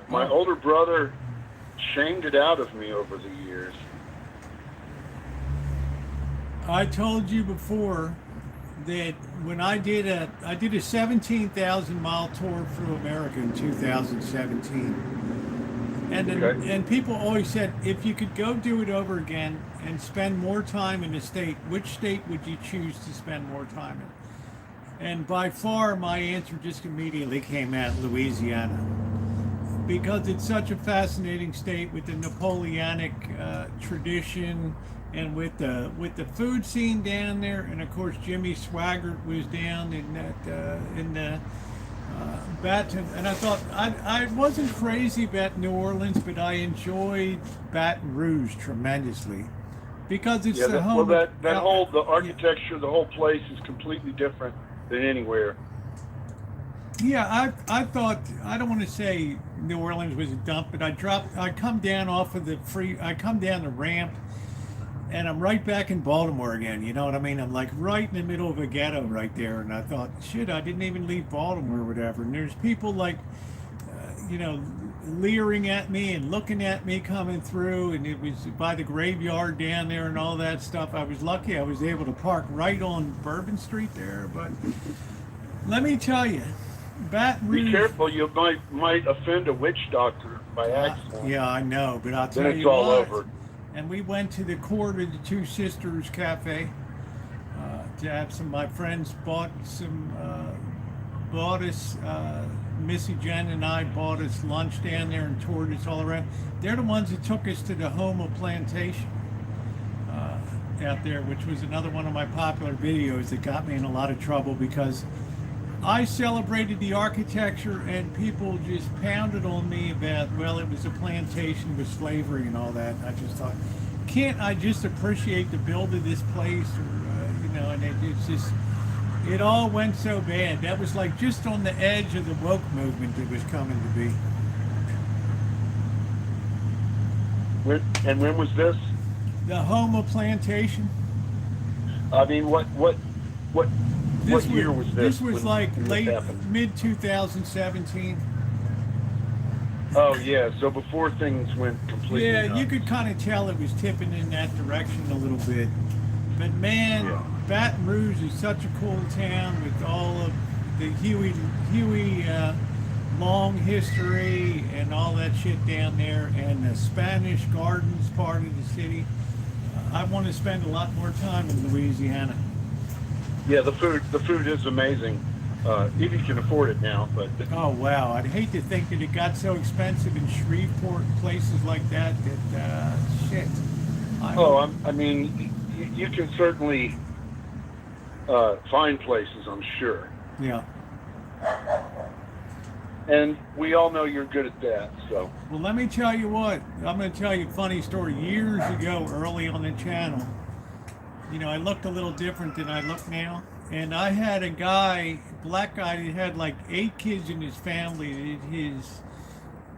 My older brother shamed it out of me over the years. I told you before that when I did a 17,000 mile tour through America in 2017, and people always said, if you could go do it over again and spend more time in a state, which state would you choose to spend more time in? And by far, my answer just immediately came out, Louisiana, because it's such a fascinating state with the Napoleonic tradition. And with the food scene down there, and of course Jimmy Swaggart was down in the Baton, and I thought I wasn't crazy about New Orleans, but I enjoyed Baton Rouge tremendously because it's the home. Well, the architecture, the whole place is completely different than anywhere. Yeah, I thought, I don't want to say New Orleans was a dump, but I come down the ramp. And I'm right back in Baltimore again, you know what I mean? I'm like right in the middle of a ghetto right there. And I thought, shit, I didn't even leave Baltimore or whatever. And there's people like, leering at me and looking at me coming through. And it was by the graveyard down there and all that stuff. I was lucky I was able to park right on Bourbon Street there. But let me tell you, Baton Rouge. Be careful, you might offend a witch doctor by accident. Yeah, I know, but I'll tell then it's you all what. over. And we went to the Court of the Two Sisters Cafe to have some. My friends bought us. Missy Jen and I bought us lunch down there and toured us all around. They're the ones that took us to the Homo Plantation out there, which was another one of my popular videos that got me in a lot of trouble because I celebrated the architecture and people just pounded on me about, well, it was a plantation with slavery and all that. And I just thought, can't I just appreciate the build of this place? Or, and it's just, it all went so bad. That was like just on the edge of the woke movement that was coming to be. When was this? The Homo Plantation. I mean, what year was this? This was like late, mid 2017. Oh yeah. So before things went completely Yeah, nuts. you could kind of tell it was tipping in that direction a little bit. But man, Yeah. Baton Rouge is such a cool town with all of the Huey long history and all that shit down there, and the Spanish Gardens part of the city. I want to spend a lot more time in Louisiana. Yeah, the food is amazing. If you can afford it now, but Oh wow, I'd hate to think that it got so expensive in Shreveport, places like that. That shit. I mean, you can certainly find places, I'm sure. Yeah. And we all know you're good at that. So Well, let me tell you what. I'm going to tell you a funny story. Years ago, early on the channel, I looked a little different than I look now. And I had a guy, black guy, that had like 8 kids in his family. His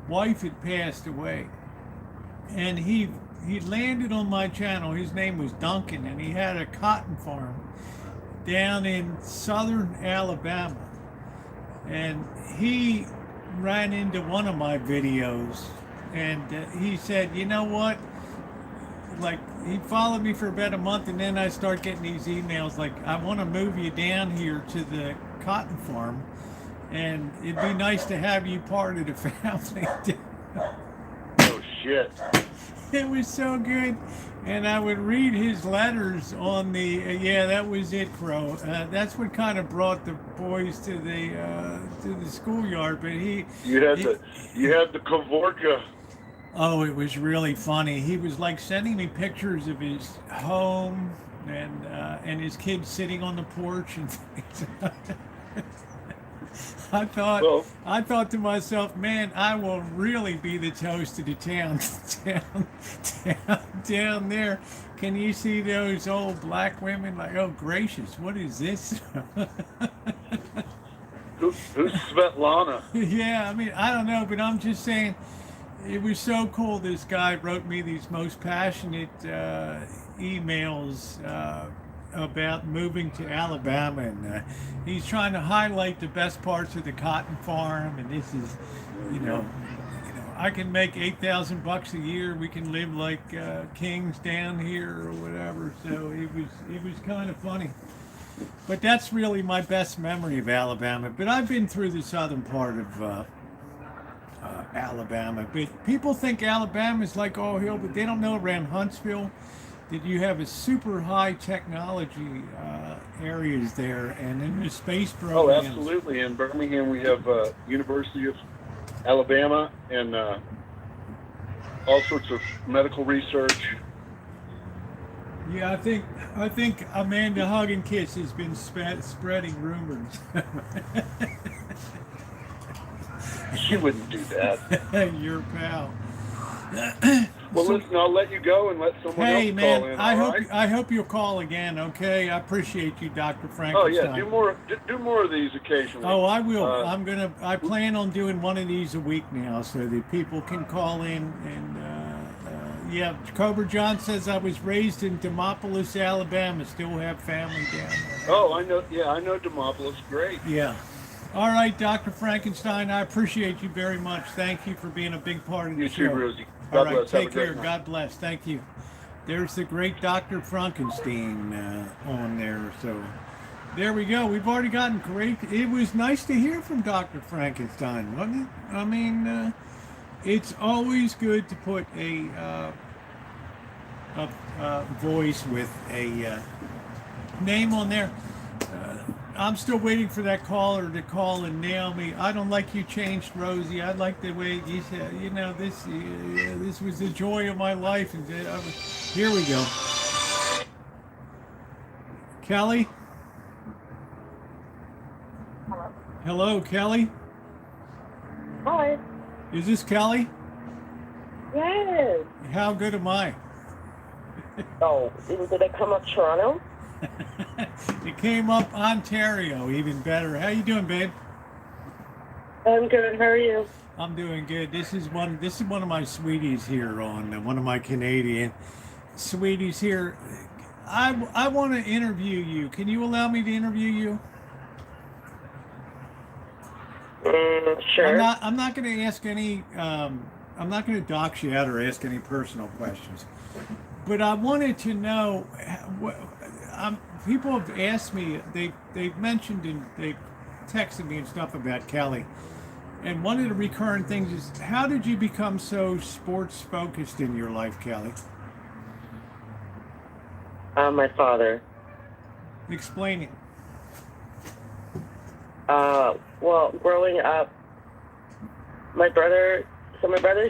wife had passed away. And he landed on my channel. His name was Duncan, and he had a cotton farm down in southern Alabama. And he ran into one of my videos, and he said, you know what? Like, he followed me for about a month, and then I start getting these emails like, I want to move you down here to the cotton farm, and it'd be nice to have you part of the family. oh shit. It was so good. And I would read his letters on the, yeah, that was it, Crow. That's what kind of brought the boys to the schoolyard. But you had the Kavorka. Oh, it was really funny. He was like sending me pictures of his home and his kids sitting on the porch and things. I thought to myself, man, I will really be the toast of the town down there. Can you see those old black women? Like, oh gracious, what is this? Who's Svetlana? Yeah, I mean, I don't know, but I'm just saying, it was so cool. This guy wrote me these most passionate emails about moving to Alabama, and he's trying to highlight the best parts of the cotton farm. And this is, I can make $8,000 a year. We can live like kings down here or whatever. So it was kind of funny. But that's really my best memory of Alabama. But I've been through the southern part of Alabama. But people think Alabama is like all hill, but they don't know around Huntsville that you have a super high technology areas there, and in the space Oh, programs. absolutely. In Birmingham, we have University of Alabama and all sorts of medical research. Yeah, I think Amanda Hug and Kiss has been spreading rumors. She wouldn't do that. Your pal. Well, listen, I'll let you go and let someone Hey else man, call in. I hope you'll call again. Okay, I appreciate you, Dr. Frankenstein. Oh yeah, do more of these occasionally. Oh, I will. I plan on doing one of these a week now, so that people can call in. And yeah, Cobra John says I was raised in Demopolis, Alabama. Still have family down there. Oh, I know. Yeah, I know Demopolis. Great. Yeah. All right, Dr. Frankenstein, I appreciate you very much. Thank you for being a big part of the show. You too, Rosie. All God right, bless. Have take a great care. night. God bless. Thank you. There's the great Dr. Frankenstein on there. So there we go. We've already gotten great. It was nice to hear from Dr. Frankenstein, wasn't it? I mean, it's always good to put a voice with a name on there. I'm still waiting for that caller to call in, Naomi. I don't like you changed, Rosie. I like the way you said, this was the joy of my life. And here we go. Kelly? Hello. Hello, Kelly? Hi. Is this Kelly? Yes. How good am I? Oh, did it come up Toronto? It came up Ontario, even better. How you doing, babe? I'm good. How are you? I'm doing good. This is one of my sweeties here on one of my Canadian sweeties here. I want to interview you. Can you allow me to interview you? Sure. I'm not going to ask any. I'm not going to dox you out or ask any personal questions. But I wanted to know. People have asked me. They've mentioned and they've texted me and stuff about Kelly. And one of the recurrent things is, how did you become so sports focused in your life, Kelly? My father. Explain it. Well, growing up, my brother's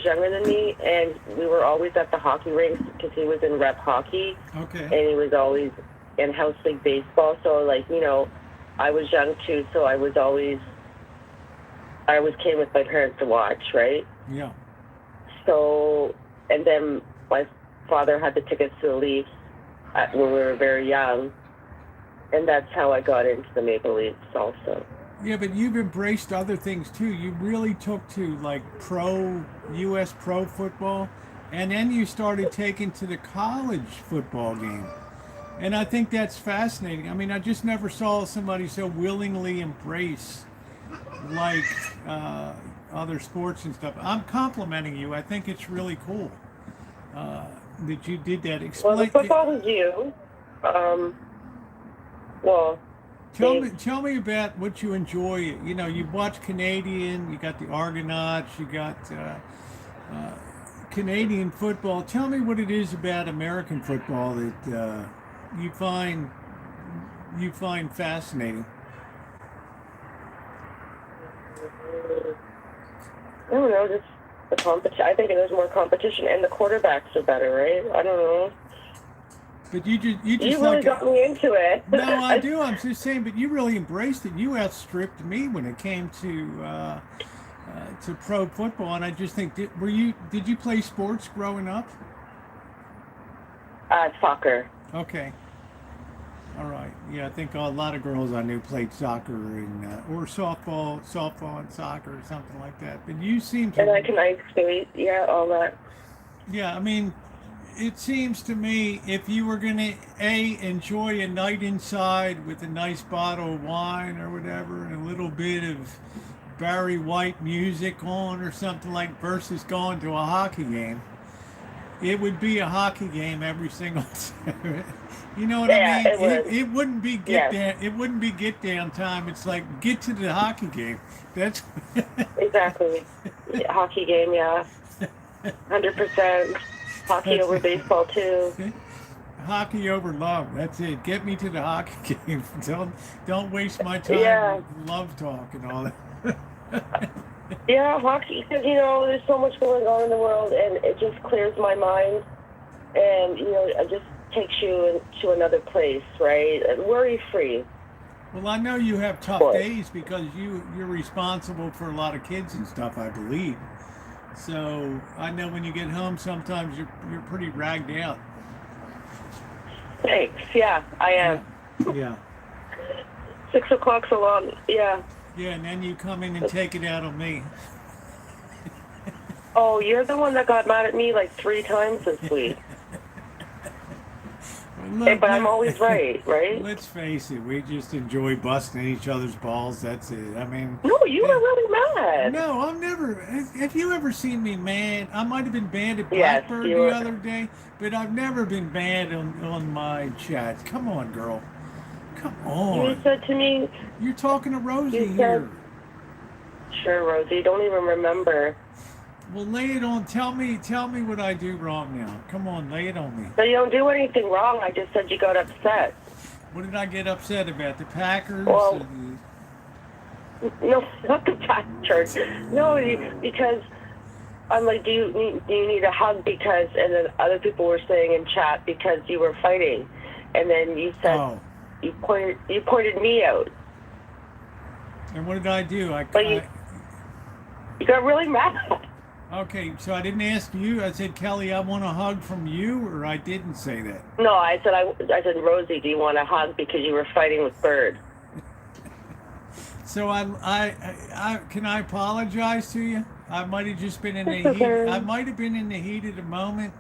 younger than me, and we were always at the hockey rinks because he was in rep hockey. Okay. And he was always in house league baseball. So, like, you know, I was young too, so I always came with my parents to watch, right? Yeah. So, and then my father had the tickets to the Leafs when we were very young, and that's how I got into the Maple Leafs also. Yeah, but you've embraced other things too. You really took to like U.S. pro football, and then you started taking to the college football game. And I think that's fascinating. I mean, I just never saw somebody so willingly embrace like other sports and stuff. I'm complimenting you. I think it's really cool that you did that. Well, the football was you. Well, Tell me about what you enjoy. You know, you watch Canadian, you got the Argonauts, you got Canadian football. Tell me what it is about American football that you find fascinating. I don't know, just the competition. I think there's more competition, and the quarterbacks are better, right? I don't know. But you You really like got me into it. No, I do. I'm just saying, but you really embraced it. You outstripped me when it came to pro football, and I just think, did you play sports growing up? Soccer. Okay. All right. Yeah, I think a lot of girls I knew played soccer and or softball and soccer or something like that. But you seem to. And I can ice skate. Yeah, all that. Yeah, I mean, it seems to me if you were going to enjoy a night inside with a nice bottle of wine or whatever and a little bit of Barry White music on or something like versus going to a hockey game, it would be a hockey game every single time. You know what I mean? It wouldn't be down. It wouldn't be get down time. It's like get to the hockey game. That's exactly hockey game. Yeah, 100%. Hockey over baseball too. Hockey over love. That's it. Get me to the hockey game. Don't waste my time with love talk and all that. Yeah, hockey, because, you know, there's so much going on in the world, and it just clears my mind, and, you know, it just takes you to another place, right? Worry-free. Well, I know you have tough days because you're responsible for a lot of kids and stuff, I believe. So I know when you get home, sometimes you're pretty ragged out. Thanks. Yeah, I am. Yeah. 6 o'clock's a long. Yeah. Yeah, and then you come in and take it out on me. Oh, you're the one that got mad at me like 3 times this week. Look, but I'm always right? Let's face it, we just enjoy busting each other's balls. That's it. I mean. No, you were really mad. No, I'm never. Have you ever seen me mad? I might have been bad at Blackbird the other day, but I've never been bad on my chats. Come on, girl. Come on. You said to me. You're talking to Rosie here. Sure, Rosie. Don't even remember. Well, lay it on. Tell me what I do wrong now. Come on, lay it on me. So you don't do anything wrong. I just said you got upset. What did I get upset about? The Packers? Well, no, not the Packers. No, because I'm like, do you need a hug because? And then other people were saying in chat because you were fighting, and then you said you pointed me out. And what did I do? You got really mad. Okay, so I didn't ask you. I said, Kelly, I want a hug from you, or I didn't say that? No, I said, Rosie, do you want a hug because you were fighting with Bird? So I can I apologize to you? I might have just been in the heat. I might have been in the heat of the moment.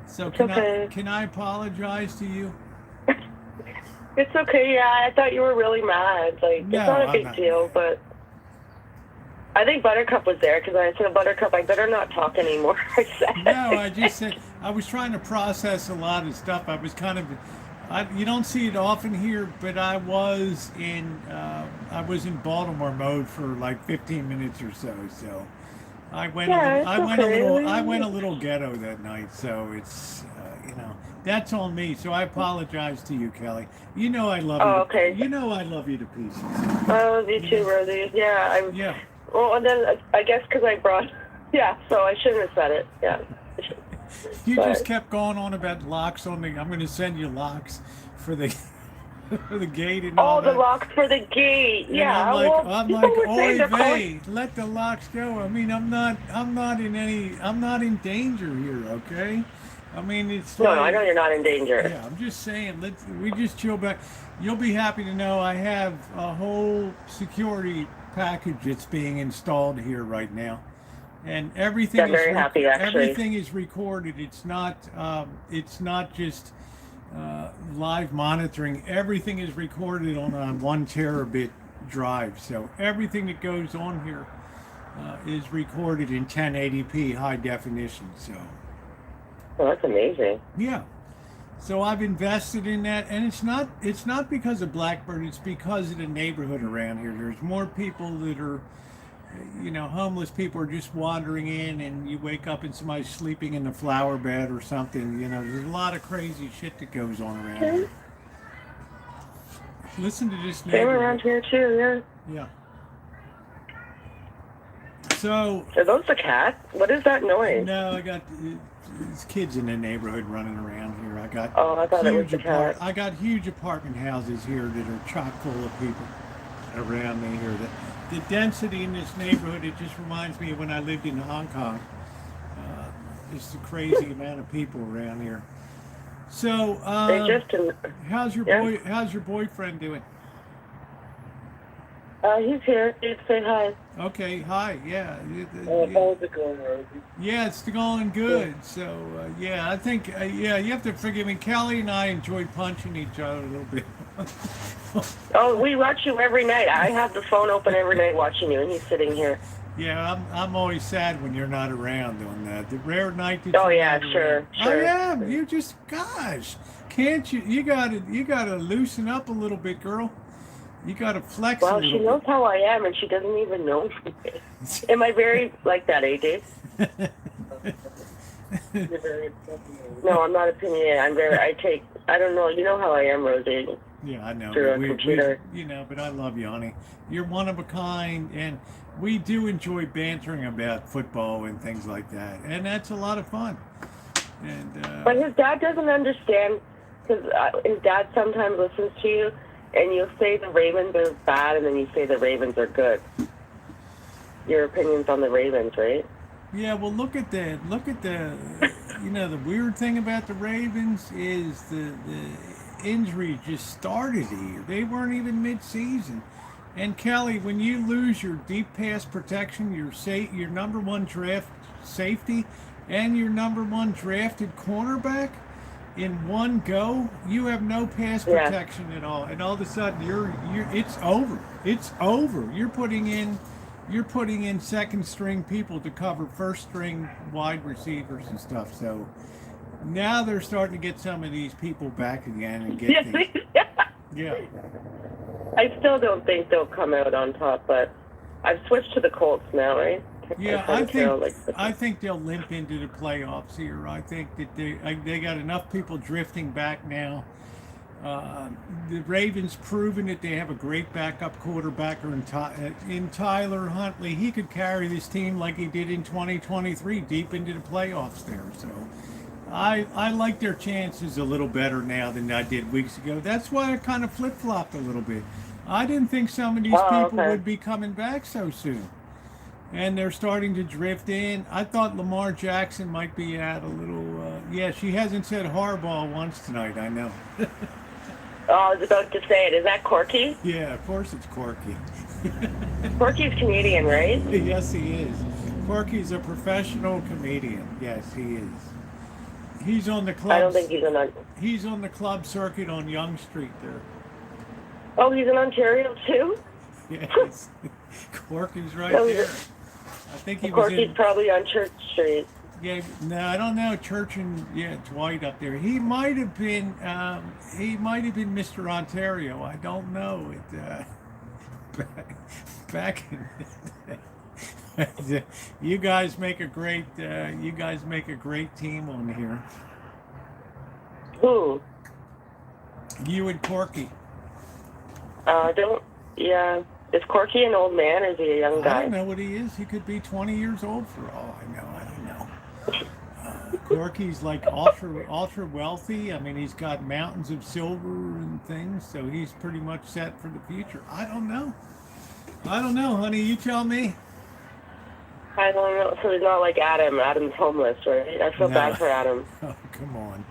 So can I apologize to you? It's okay. Yeah, I thought you were really mad. Like, it's not a big deal, but. I think Buttercup was there because I said, Buttercup, I better not talk anymore. I said. No, I just said I was trying to process a lot of stuff. I was kind of, you don't see it often here, but I was in Baltimore mode for like 15 minutes or so. So I went, Yeah, I went a little ghetto that night. So it's, that's on me. So I apologize to you, Kelly. You know I love you. Okay. You know I love you to pieces. I love you too, Rosie. Yeah. Yeah. Well, and then I guess because I brought. Yeah. So I shouldn't have said it. Yeah. You just kept going on about locks on the. I'm going to send you locks for the for the gate and all the that. locks for the gate. And Yeah. I'm like, people were saying oy they're vey, let the locks go. I mean, I'm not in danger here, okay? I mean, it's No, like, I know you're not in danger. yeah, I'm just saying, we just chill back. You'll be happy to know I have a whole security package that's being installed here right now. And everything I'm very happy, actually. everything is recorded. It's not just live monitoring. Everything is recorded on a 1 terabit drive. So everything that goes on here is recorded in 1080p high definition. So Well, that's amazing. yeah. So I've invested in that, and it's not because of Blackbird. It's because of the neighborhood around here. There's more people that are, homeless people are just wandering in, and you wake up and somebody's sleeping in the flower bed or something. There's a lot of crazy shit that goes on around here. Listen to this Same neighborhood. around here too. Yeah. Yeah. So. Are those the cats? What is that noise? No, I got these kids in the neighborhood running around here. I got I thought it was the cat. I got huge apartment houses here that are chock full of people around me here. The density in this neighborhood, it just reminds me of when I lived in Hong Kong. Just a crazy amount of people around here. So, how's your boyfriend doing? He's here. He'd say hi. Okay, hi. Yeah. How's it going, Rosie? Yeah, it's going good. So, I think, you have to forgive me. Kelly and I enjoyed punching each other a little bit. We watch you every night. I have the phone open every night watching you, and he's sitting here. Yeah, I'm always sad when you're not around on that. The rare night that Oh, you're yeah, not sure, around. sure. I am. You just, gosh, can't you? You gotta loosen up a little bit, girl. You gotta flex a Well, little she knows how I am, and she doesn't even know me. Am I very like that, AJ? No, I'm not opinionated. I don't know. You know how I am, Rosie. Yeah, I know. Through a computer. But I love you, honey. You're one of a kind, and we do enjoy bantering about football and things like that, and that's a lot of fun. And But his dad doesn't understand, because his dad sometimes listens to you, and you'll say the Ravens are bad, and then you say the Ravens are good. Your opinions on the Ravens, right? yeah, well, look at the the weird thing about the Ravens is the injury just started here. They weren't even mid-season. And Kelly, when you lose your deep pass protection, your number one draft safety, and your number one drafted cornerback in one go, you have no pass protection at all. And all of a sudden, it's over. It's over. You're putting in second string people to cover first string wide receivers and stuff. So now they're starting to get some of these people back again and get yeah. I still don't think they'll come out on top, but I've switched to the Colts now, right? Yeah, I think they'll limp into the playoffs here. I think that they got enough people drifting back now. The Ravens proven that they have a great backup quarterback in Tyler Huntley. He could carry this team like he did in 2023 deep into the playoffs there. So I like their chances a little better now than I did weeks ago. That's why I kind of flip-flopped a little bit. I didn't think some of these people would be coming back so soon. And they're starting to drift in. I thought Lamar Jackson might be at a little... she hasn't said Harbaugh once tonight, I know. I was about to say it. Is that Corky? Yeah, of course it's Corky. Corky's Canadian, right? Yes, he is. Corky's a professional comedian. Yes, he is. He's on the club. I don't think he's on the club circuit on Yonge Street there. Oh, he's in Ontario too? Yes. Corky's right No, there. I think he was Corky's in. probably on Church Street. Yeah, no, I don't know. Church and Dwight up there. He might have been. He might have been Mr. Ontario. I don't know. Back in. You guys make a great. You guys make a great team on here. Who? You and Corky. Don't. Yeah. Is Corky an old man or is he a young I guy? don't know what he is. He could be 20 years old for all I know. I don't know. Corky's like ultra wealthy. I mean, he's got mountains of silver and things, so he's pretty much set for the future. I don't know, honey. You tell me. I don't know. So he's not like Adam. Adam's homeless, right? I feel bad for Adam. Oh, come on.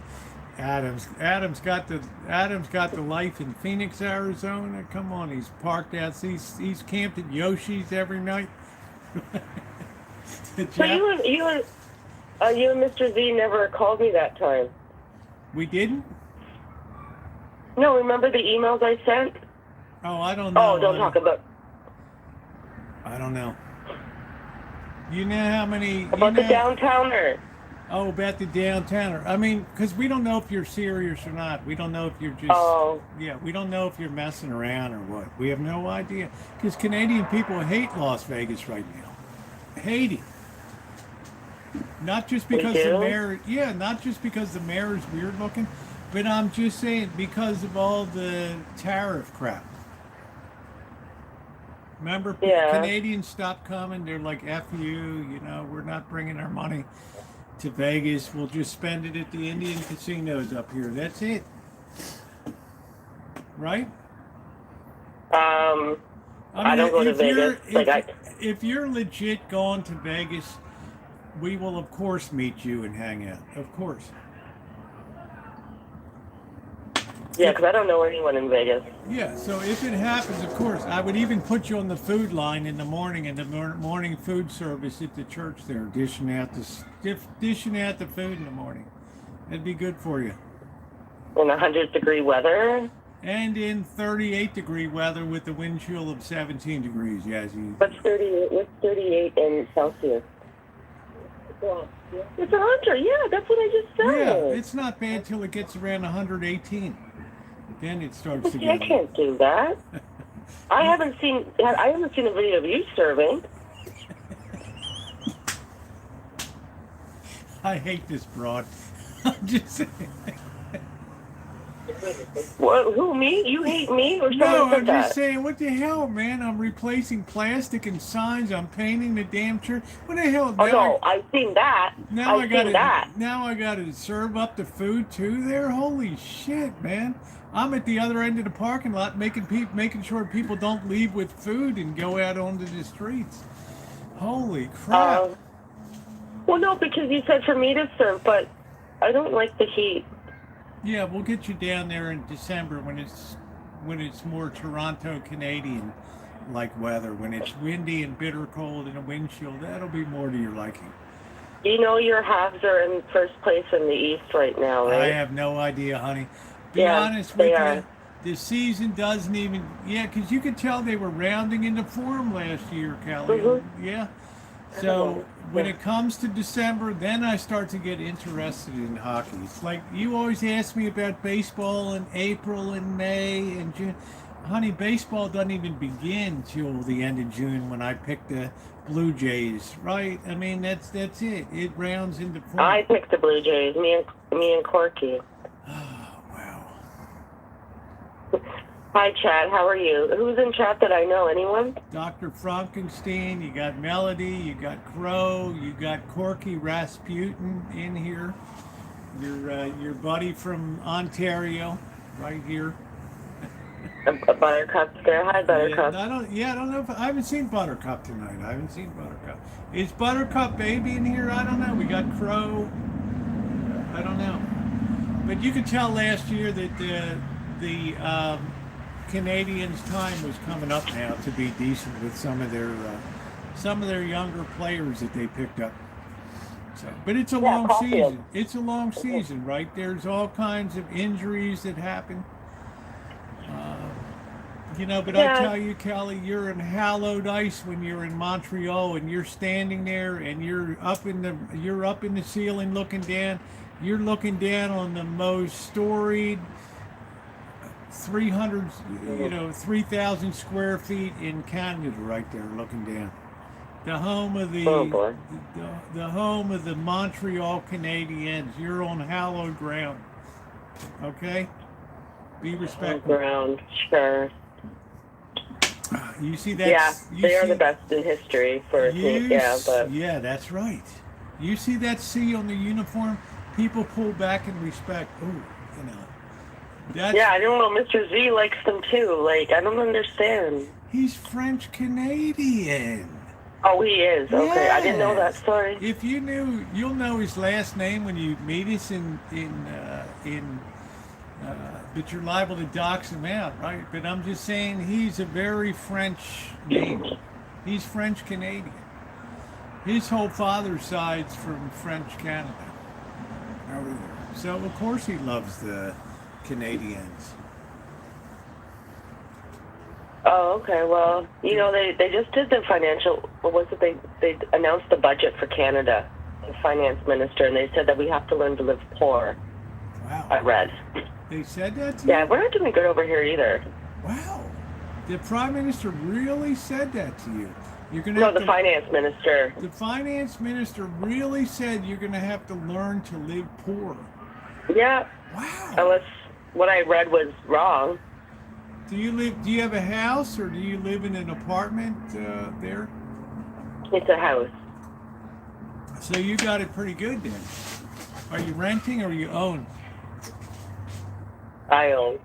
Adam's got the life in Phoenix, Arizona. Come on, he's parked out. He's camped at Yoshi's every night. So you and Mr. Z never called me that time. We didn't? No, remember the emails I sent? Oh, I don't know. Oh, don't talk about. I don't know. You know how many... About the downtowner. Oh, about the downtowner. I mean, because we don't know if you're serious or not. We don't know if you're just... Oh. Yeah, we don't know if you're messing around or what. We have no idea. Because Canadian people hate Las Vegas right now. Hate it. Not just because the mayor... Yeah, not just because the mayor is weird looking, but I'm just saying because of all the tariff crap. Remember, Canadians stopped coming. They're like, F you, we're not bringing our money to Vegas. We'll just spend it at the Indian casinos up here. That's it. Right? I don't go to Vegas. If you're legit going to Vegas, we will, of course, meet you and hang out. Of course. Yeah, because I don't know anyone in Vegas. Yeah, so if it happens, of course, I would even put you on the food line in the morning, in the morning food service at the church there, dishing out the food in the morning. That'd be good for you. In 100-degree weather? And in 38-degree weather with the wind chill of 17 degrees, Yazzie. What's 38 in Celsius? It's 100, yeah, that's what I just said. Yeah, it's not bad till it gets around 118. Then it starts to I get... can't do that. I haven't seen a video of you serving. I hate this broad. I'm just saying. What, who, me? You hate me or someone No, said I'm that? just saying, what the hell, man? I'm replacing plastic and signs. I'm painting the damn church. What the hell? Oh, no, I've seen that. Now I've seen that. Now I got to serve up the food too there? Holy shit, man. I'm at the other end of the parking lot making sure people don't leave with food and go out onto the streets. Holy crap. Well, no, because you said for me to serve, but I don't like the heat. Yeah, we'll get you down there in December when it's more Toronto Canadian like weather, when it's windy and bitter cold and a wind chill. That'll be more to your liking. You know your Habs are in first place in the East right now, right? I have no idea, honey. Be honest with you, the season doesn't even... Yeah, because you could tell they were rounding into form last year, Kelly. Mm-hmm. Yeah. So when it comes to December, then I start to get interested in hockey. It's like you always ask me about baseball in April and May and June. Honey, baseball doesn't even begin till the end of June when I pick the Blue Jays, right? I mean, that's it. It rounds into form. I picked the Blue Jays, me and Corky. Oh, wow. Hi, Chad. How are you? Who's in chat that I know? Anyone? Dr. Frankenstein, you got Melody, you got Crow, you got Corky Rasputin in here. Your buddy from Ontario, right here. Buttercup's there. Hi, Buttercup. I don't know if I haven't seen Buttercup tonight. I haven't seen Buttercup. Is Buttercup baby in here? I don't know. We got Crow. I don't know. But you could tell last year that the Canadians' time was coming up now to be decent with some of their younger players that they picked up. So, but it's a long season. It's a long season, right? There's all kinds of injuries that happen. You know, but Yeah. I tell you, Kelly, you're in hallowed ice when you're in Montreal, and you're standing there, and you're up in the ceiling looking down. You're looking down on the most storied 300, 3,000 square feet in Canada, right there, looking down. The home of Oh boy. the home of the Montreal Canadiens. You're on hallowed ground. Okay, be respectful. Ground, sure. You see that? Yeah, they are the best in history for a team. Yeah, but Yeah, that's right. You see that C on the uniform? People pull back in respect. Ooh, you know. That's, yeah, I don't know. Mr. Z likes them too. Like, I don't understand. He's French Canadian. Oh, he is. Okay, I didn't know that. Yes. Sorry. If you knew, you'll know his last name when you meet us but you're liable to dox him out, right? But I'm just saying he's a very French name. He's French Canadian. His whole father's side's from French Canada. Over there. So of course he loves the Canadians. Oh, okay. Well, they just did the financial. What was it? They announced the budget for Canada, the finance minister, and they said that we have to learn to live poor. Wow. I read. They said that to you? Yeah, we're not doing good over here either. Wow. The Prime Minister really said that to you. You're gonna No, have the to, finance minister. The finance minister really said you're going to have to learn to live poor. Yeah. Wow. Unless what I read was wrong. Do you have a house, or do you live in an apartment there? It's a house. So you got it pretty good then. Are you renting or you own? I own.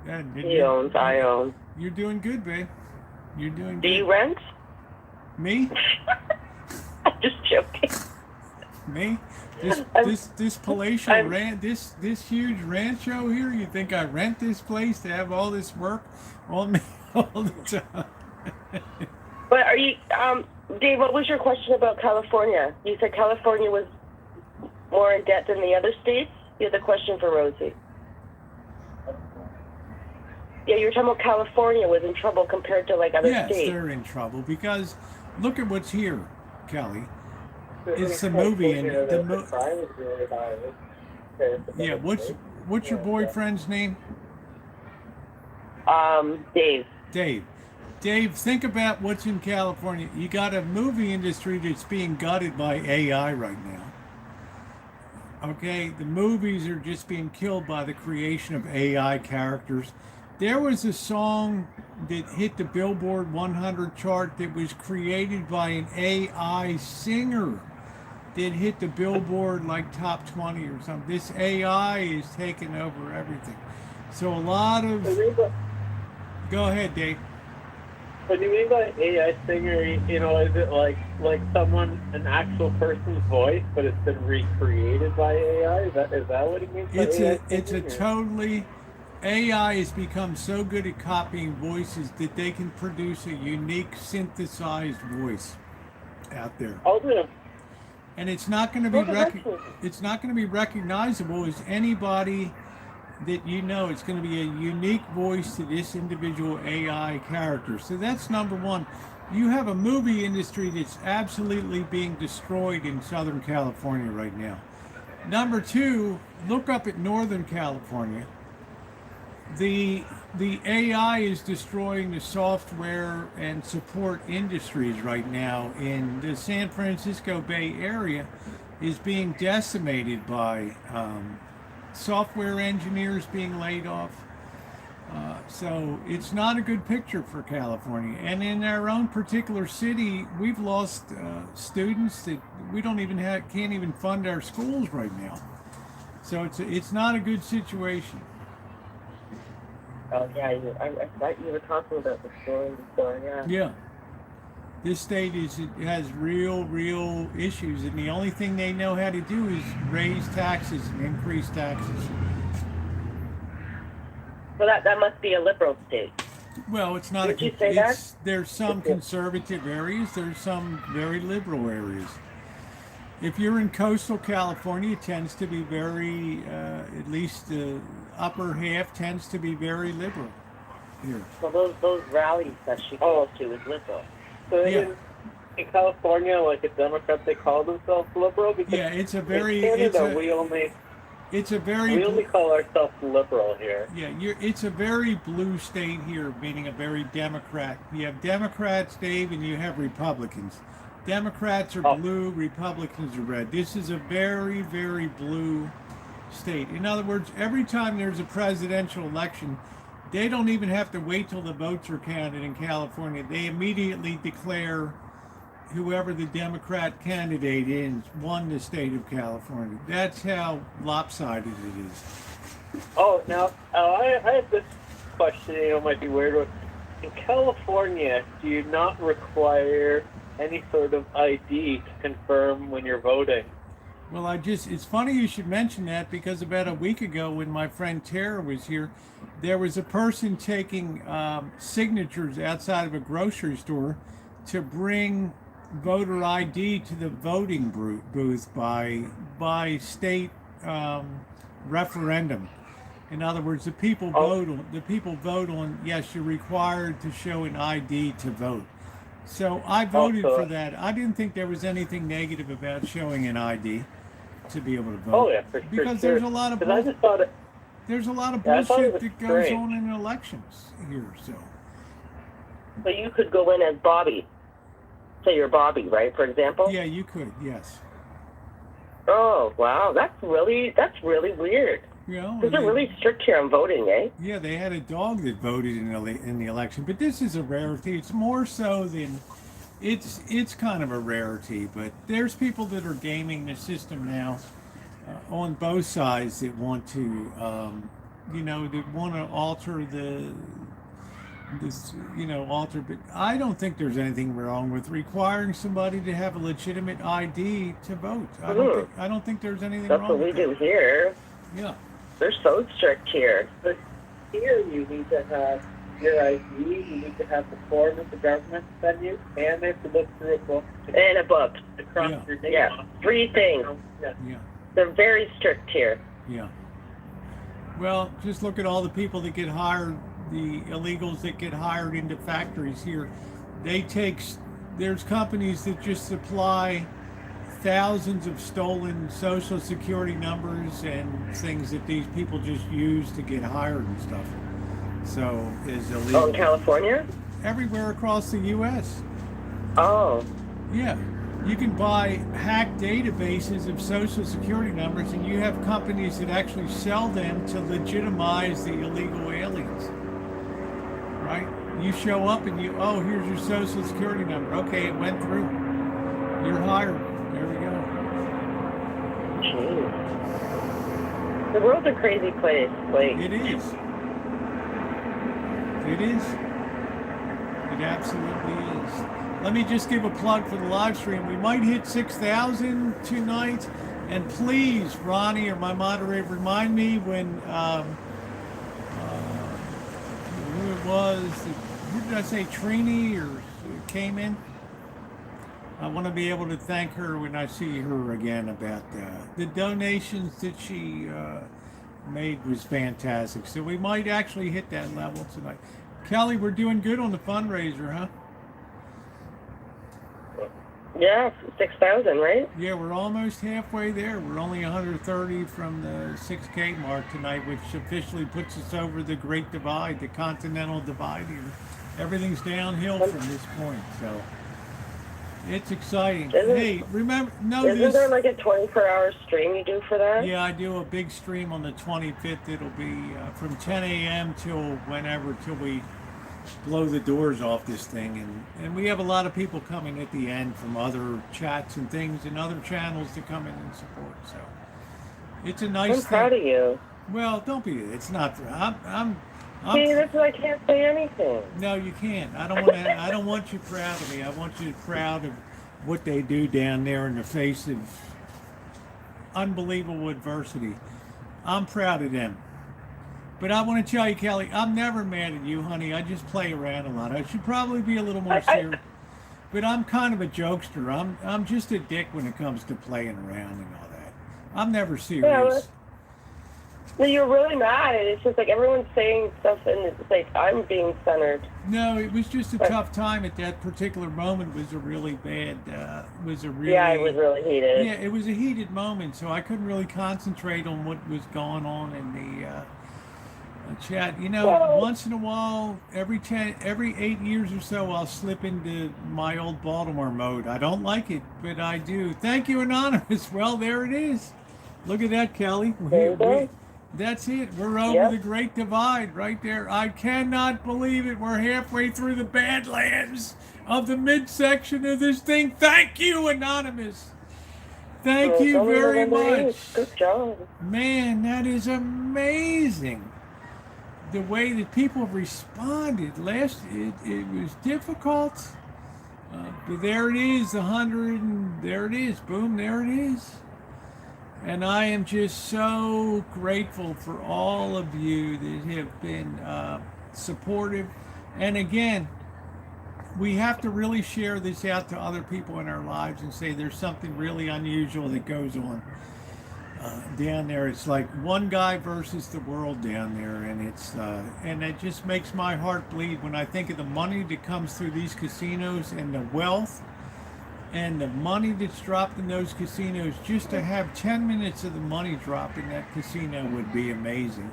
Yeah, He owns. I own. You're doing good, babe. You're doing good. Do you rent? Me? I'm just joking. Me? This palatial this huge rancho here. You think I rent this place to have all this work on me all the time? But are you, Dave? What was your question about California? You said California was more in debt than the other states. You had the question for Rosie. Yeah, you were talking about California was in trouble compared to like other Yes, states. they're in trouble because look at what's here, Kelly. It's the movie and yeah. What's your boyfriend's name? Dave. Dave, think about what's in California. You got a movie industry that's being gutted by AI right now. Okay, the movies are just being killed by the creation of AI characters. There was a song that hit the Billboard 100 chart that was created by an AI singer that hit the Billboard like top 20 or something. This AI is taking over everything. So a lot of... Go ahead, Dave. What do you mean by AI singer? Is it like someone, an actual person's voice, but it's been recreated by AI? Is that what it means by AI It's a singer? totally... AI has become so good at copying voices that they can produce a unique synthesized voice out there. Oh, yeah. And it's not going to be recognizable as anybody that you know. It's going to be a unique voice to this individual AI character. So that's number one. You have a movie industry that's absolutely being destroyed in Southern California right now. Number two, look up at Northern California. The AI is destroying the software and support industries right now in the San Francisco Bay Area is being decimated by software engineers being laid off. So it's not a good picture for California. And in our own particular city, we've lost students that we can't even fund our schools right now. So it's not a good situation. Oh yeah, I thought you were talking about the story before. Yeah. Yeah. This state has real issues, and the only thing they know how to do is raise taxes and increase taxes. Well, that must be a liberal state. Well, it's not. Did you say that? There's some conservative areas. There's some very liberal areas. If you're in coastal California, it tends to be very, at least the upper half tends to be very liberal. here. So those rallies that she goes to is liberal. So Yeah. in California, like a Democrat, they call themselves liberal because Yeah, it's a very, in it's Canada, a, we only it's a very, call ourselves liberal here. yeah, it's a very blue state here, meaning a very Democrat. You have Democrats, Dave, and you have Republicans. Democrats are blue, Republicans are red. This is a very, very blue state. In other words, every time there's a presidential election, they don't even have to wait till the votes are counted in California. They immediately declare whoever the Democrat candidate is won the state of California. That's how lopsided it is. Oh, now I have this question. Might be weird. In California, do you not require any sort of ID to confirm when you're voting? Well, it's funny you should mention that because about a week ago when my friend Tara was here, there was a person taking signatures outside of a grocery store to bring voter ID to the voting booth by state referendum. In other words, the people vote on yes, you're required to show an ID to vote. So I voted for that. I didn't think there was anything negative about showing an ID to be able to vote. Oh yeah, because sure. there's a lot of I just thought it. there's a lot of Yeah, I thought it bullshit was that goes strange. on in elections here. So So you could go in as Bobby. Say you're Bobby, right? For example. yeah, you could, yes. Oh wow, that's really weird. You know, Because they're really strict here on voting, eh? yeah, they had a dog that voted in the election, but this is a rarity. It's more so than it's kind of a rarity. But there's people that are gaming the system now on both sides that want to, that want to alter alter. But I don't think there's anything wrong with requiring somebody to have a legitimate ID to vote. I don't think there's anything That's wrong what we with do here. that. Yeah. They're so strict here. But here you need to have your ID, you need to have the form that the government send you, and they have to look through a book And a book. to cross Yeah. your name Yeah. off. 3 things. Yeah. Yeah. They're very strict here. Yeah. Well, just look at all the people that get hired, the illegals that get hired into factories here. There's companies that just supply thousands of stolen social security numbers and things that these people just use to get hired and stuff. So is illegal. Oh, in California? Everywhere across the U.S. Oh. Yeah. You can buy hacked databases of social security numbers, and you have companies that actually sell them to legitimize the illegal aliens. Right? You show up and here's your social security number. Okay, it went through. You're hired. There we go. Jeez. The world's a crazy place. Like, It is. It is. It absolutely is. Let me just give a plug for the live stream. We might hit 6,000 tonight. And please, Ronnie or my moderator, remind me when who it was. Who did I say? Trini or came in? I want to be able to thank her when I see her again about the donations that she made was fantastic. So we might actually hit that level tonight. Kelly, we're doing good on the fundraiser, huh? yeah, 6,000, right? Yeah, we're almost halfway there. We're only 130 from the 6K mark tonight, which officially puts us over the Great Divide, the Continental Divide here. Everything's downhill from this point, so it's exciting. Hey, remember, Isn't there like a 24-hour stream you do for that? Yeah, I do a big stream on the 25th. It'll be from 10 a.m. till we blow the doors off this thing. And we have a lot of people coming at the end from other chats and things and other channels to come in and support. So it's a nice I'm proud of you. Well, don't be. It's not. I'm See, that's why I can't say anything. No, you can't. I don't want you proud of me. I want you proud of what they do down there in the face of unbelievable adversity. I'm proud of them. But I want to tell you, Kelly, I'm never mad at you, honey. I just play around a lot. I should probably be a little more serious. But I'm kind of a jokester. I'm just a dick when it comes to playing around and all that. I'm never serious. No, you're really mad. It's just like everyone's saying stuff, and it's like I'm being centered. No, it was just a tough time at that particular moment. Was a really bad. Was a really. Yeah, it was really heated. Yeah, it was a heated moment, so I couldn't really concentrate on what was going on in the chat. You know, Well, once in a while, every 8 years or so, I'll slip into my old Baltimore mode. I don't like it, but I do. Thank you, Anonymous. Well, there it is. Look at that, Kelly. There you go. That's it. We're over Yep. the Great Divide right there. I cannot believe it. We're halfway through the Badlands of the midsection of this thing. Thank you, Anonymous. Thank you very much. Good job. Man, that is amazing. The way that people have responded. It was difficult. But there it is, 100, and there it is. Boom, there it is. And I am just so grateful for all of you that have been supportive. And again, we have to really share this out to other people in our lives and say there's something really unusual that goes on down there. It's like one guy versus the world down there, and and it just makes my heart bleed when I think of the money that comes through these casinos and the wealth and the money that's dropped in those casinos. Just to have 10 minutes of the money drop in that casino would be amazing.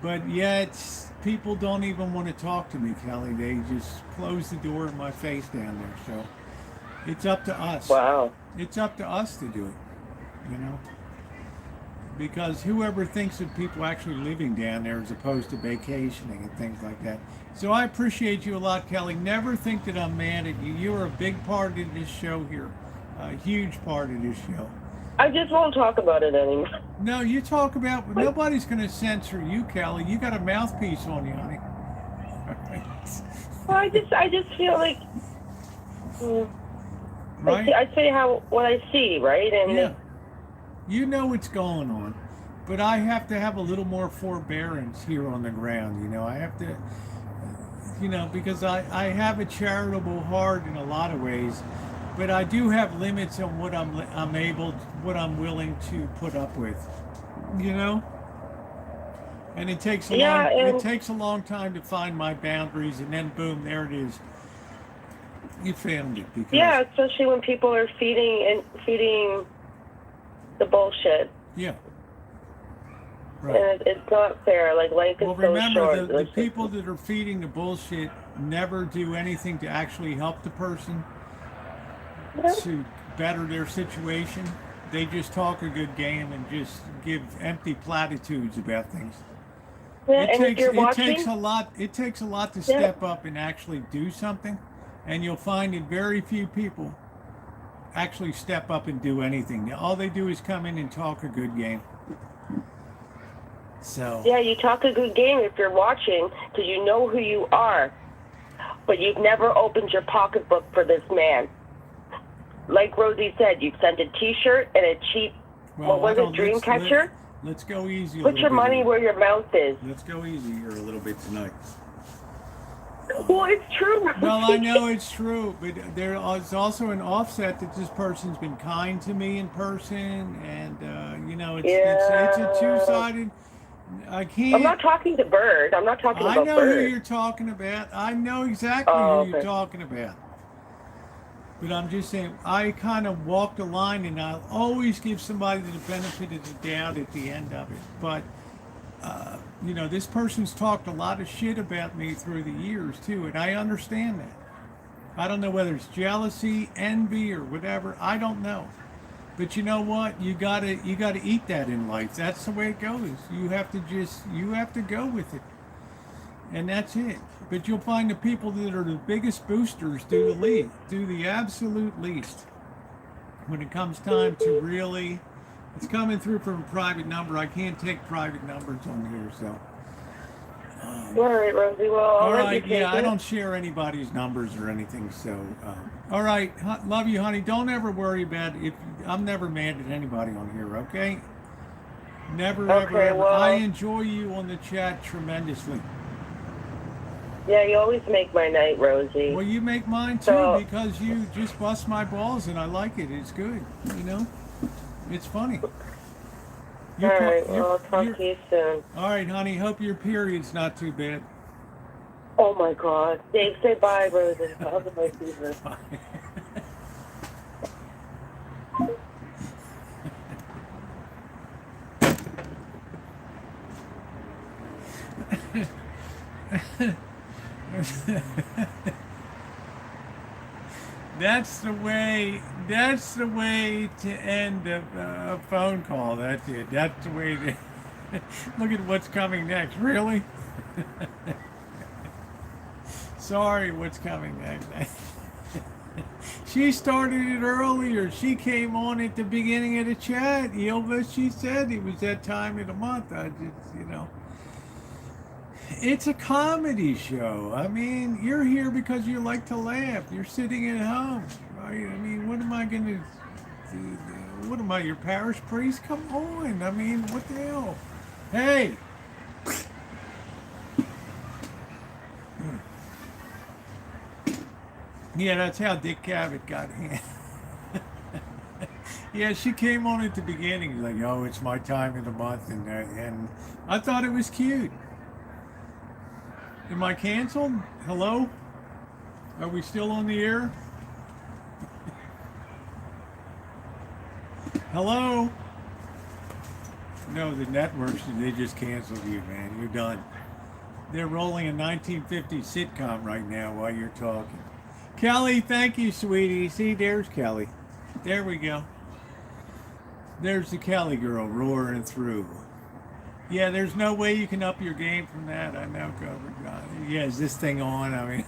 But yet, people don't even want to talk to me, Kelly. They just close the door in my face down there. So it's up to us. Wow. It's up to us to do it, you know? Because whoever thinks of people actually living down there as opposed to vacationing and things like that. So I appreciate you a lot, Kelly. Never think that I'm mad at you. You're a big part of this show here. A huge part of this show. I just won't talk about it anymore. No, you talk about, nobody's going to censor you, Kelly. You got a mouthpiece on you, honey. Well, I just feel like Right? I say what I see, right? And Yeah. You know what's going on. But I have to have a little more forbearance here on the ground, you know. I have to, you know, because I have a charitable heart in a lot of ways, but I do have limits on what I'm willing to put up with, you know. And it takes a long time to find my boundaries, and then boom, there it is. You found it. Because, yeah, especially when people are feeding the bullshit. Yeah. Right. And it's not fair. Like life is Well, so remember, short. the people that are feeding the bullshit never do anything to actually help the person to better their situation. They just talk a good game and just give empty platitudes about things. Yeah, and if you're watching, it takes a lot to step up and actually do something, and you'll find that very few people actually step up and do anything. All they do is come in and talk a good game. So yeah, you talk a good game if you're watching because you know who you are, but you've never opened your pocketbook for this man. Like Rosie said, you've sent a T-shirt and a cheap, what was it, dream catcher? Let's go easy. Put your money where your mouth is. Let's go easy here a little bit tonight. Well, it's true. Well, I know it's true, but there is also an offset that this person's been kind to me in person, and you know, it's a two-sided. I can't. I'm not talking to Bird. I'm not talking about Bird. I know who you're talking about. I know exactly who you're talking about. But I'm just saying, I kind of walk the line, and I'll always give somebody the benefit of the doubt at the end of it. But, you know, this person's talked a lot of shit about me through the years, too, and I understand that. I don't know whether it's jealousy, envy, or whatever. I don't know. But you know what? You gotta eat that in life. That's the way it goes. You have to go with it. And that's it. But you'll find the people that are the biggest boosters do the absolute least. When it comes time to really, it's coming through from a private number. I can't take private numbers on here, so. All right, Rosie. Well, all right, yeah, I don't share anybody's numbers or anything, so. All right, love you, honey. Don't ever worry about it. I'm never mad at anybody on here, okay? Never, ever. Well, I enjoy you on the chat tremendously. Yeah, you always make my night, Rosie. Well, you make mine too, because you just bust my balls, and I like it. It's good, you know? It's funny. You All call- right. you're- Well, I'll talk you're- to you soon. All right, honey. Hope your period's not too bad. Oh my God. Dave, say bye, Rosie. I'll have my season. That's the way. That's the way to end a phone call. That's it. That's the way to look at what's coming next. Really? Sorry, what's coming next? She started it earlier. She came on at the beginning of the chat. Elvis, she said it was that time of the month. I just, it's a comedy show. I mean, you're here because you like to laugh. You're sitting at home, right? I mean, what am I going to do? What am I, your parish priest? Come on. I mean, what the hell? Hey! Yeah, that's how Dick Cavett got in. Yeah, she came on at the beginning, like, oh, it's my time of the month, and I thought it was cute. Am I canceled? Hello? Are we still on the air? Hello? No, the networks, they just canceled you, man. You're done. They're rolling a 1950s sitcom right now while you're talking. Kelly, thank you, sweetie. See, there's Kelly. There we go. There's the Kelly girl roaring through. Yeah, there's no way you can up your game from that. I know, God. Yeah, is this thing on? I mean,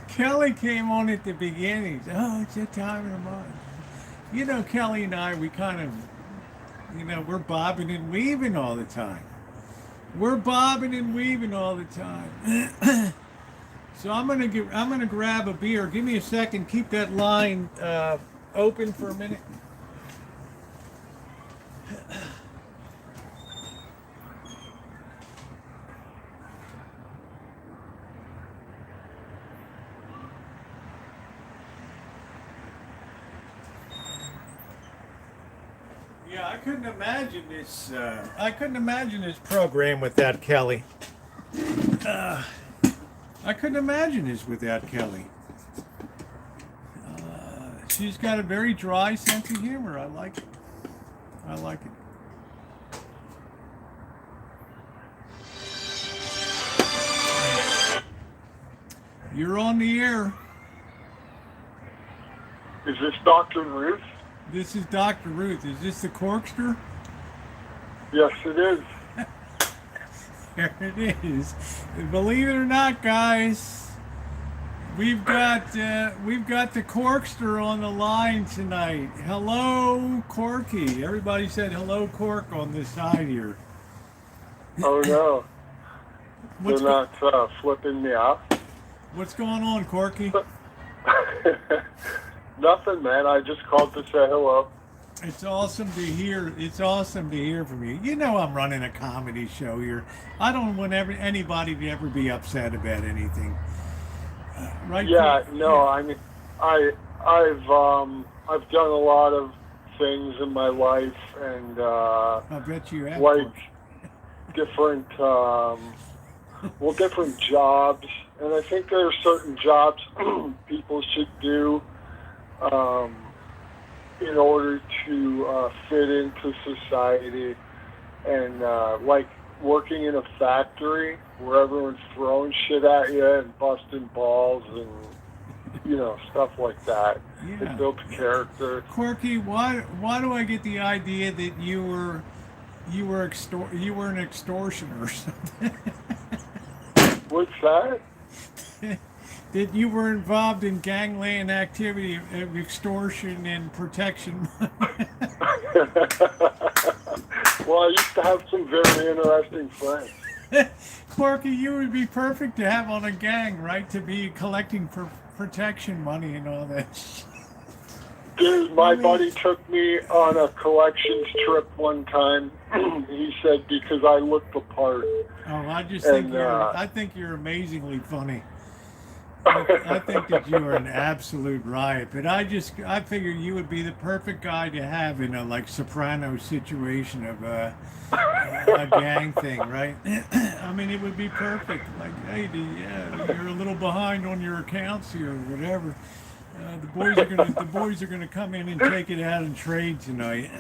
Kelly came on at the beginning. Oh, it's that time of the month. You know, Kelly and I, we kind of, we're bobbing and weaving all the time. We're bobbing and weaving all the time. So I'm gonna grab a beer. Give me a second. Keep that line open for a minute. Yeah, I couldn't imagine this. I couldn't imagine this program without Kelly. I couldn't imagine this without Kelly. She's got a very dry sense of humor. I like it. I like it. You're on the air. Is this Dr. Ruth? This is Dr. Ruth. Is this the Corkster? Yes, it is. There it is. Believe it or not, guys, we've got the Corkster on the line tonight. Hello, Corky. Everybody said hello, Cork, on this side here. Oh no. What's They're not flipping me off. What's going on, Corky? Nothing, man. I just called to say hello. It's awesome to hear. It's awesome to hear from you. You know I'm running a comedy show here. I don't want anybody to ever be upset about anything. Right? Yeah, Cork? no. I mean, I've done a lot of things in my life, and I bet you have. like Cork. different different jobs, and I think there are certain jobs people should do in order to fit into society, and like working in a factory where everyone's throwing shit at you and busting balls and stuff like that. Yeah. It builds character. Corky, why do I get the idea that you were an extortioner or something? What's that? That you were involved in gangland activity of extortion and protection. Well, I used to have some very interesting friends. Corky, you would be perfect to have on a gang, right? To be collecting for protection money and all that shit. Dude, my buddy took me on a collections trip one time. He said because I looked the part. Oh, I think you're amazingly funny. I think that you are an absolute riot, but I figure you would be the perfect guy to have in a like soprano situation of a gang thing, right? I mean, it would be perfect. Like, hey, you're a little behind on your accounts here, or whatever. The boys are gonna come in and take it out and trade tonight.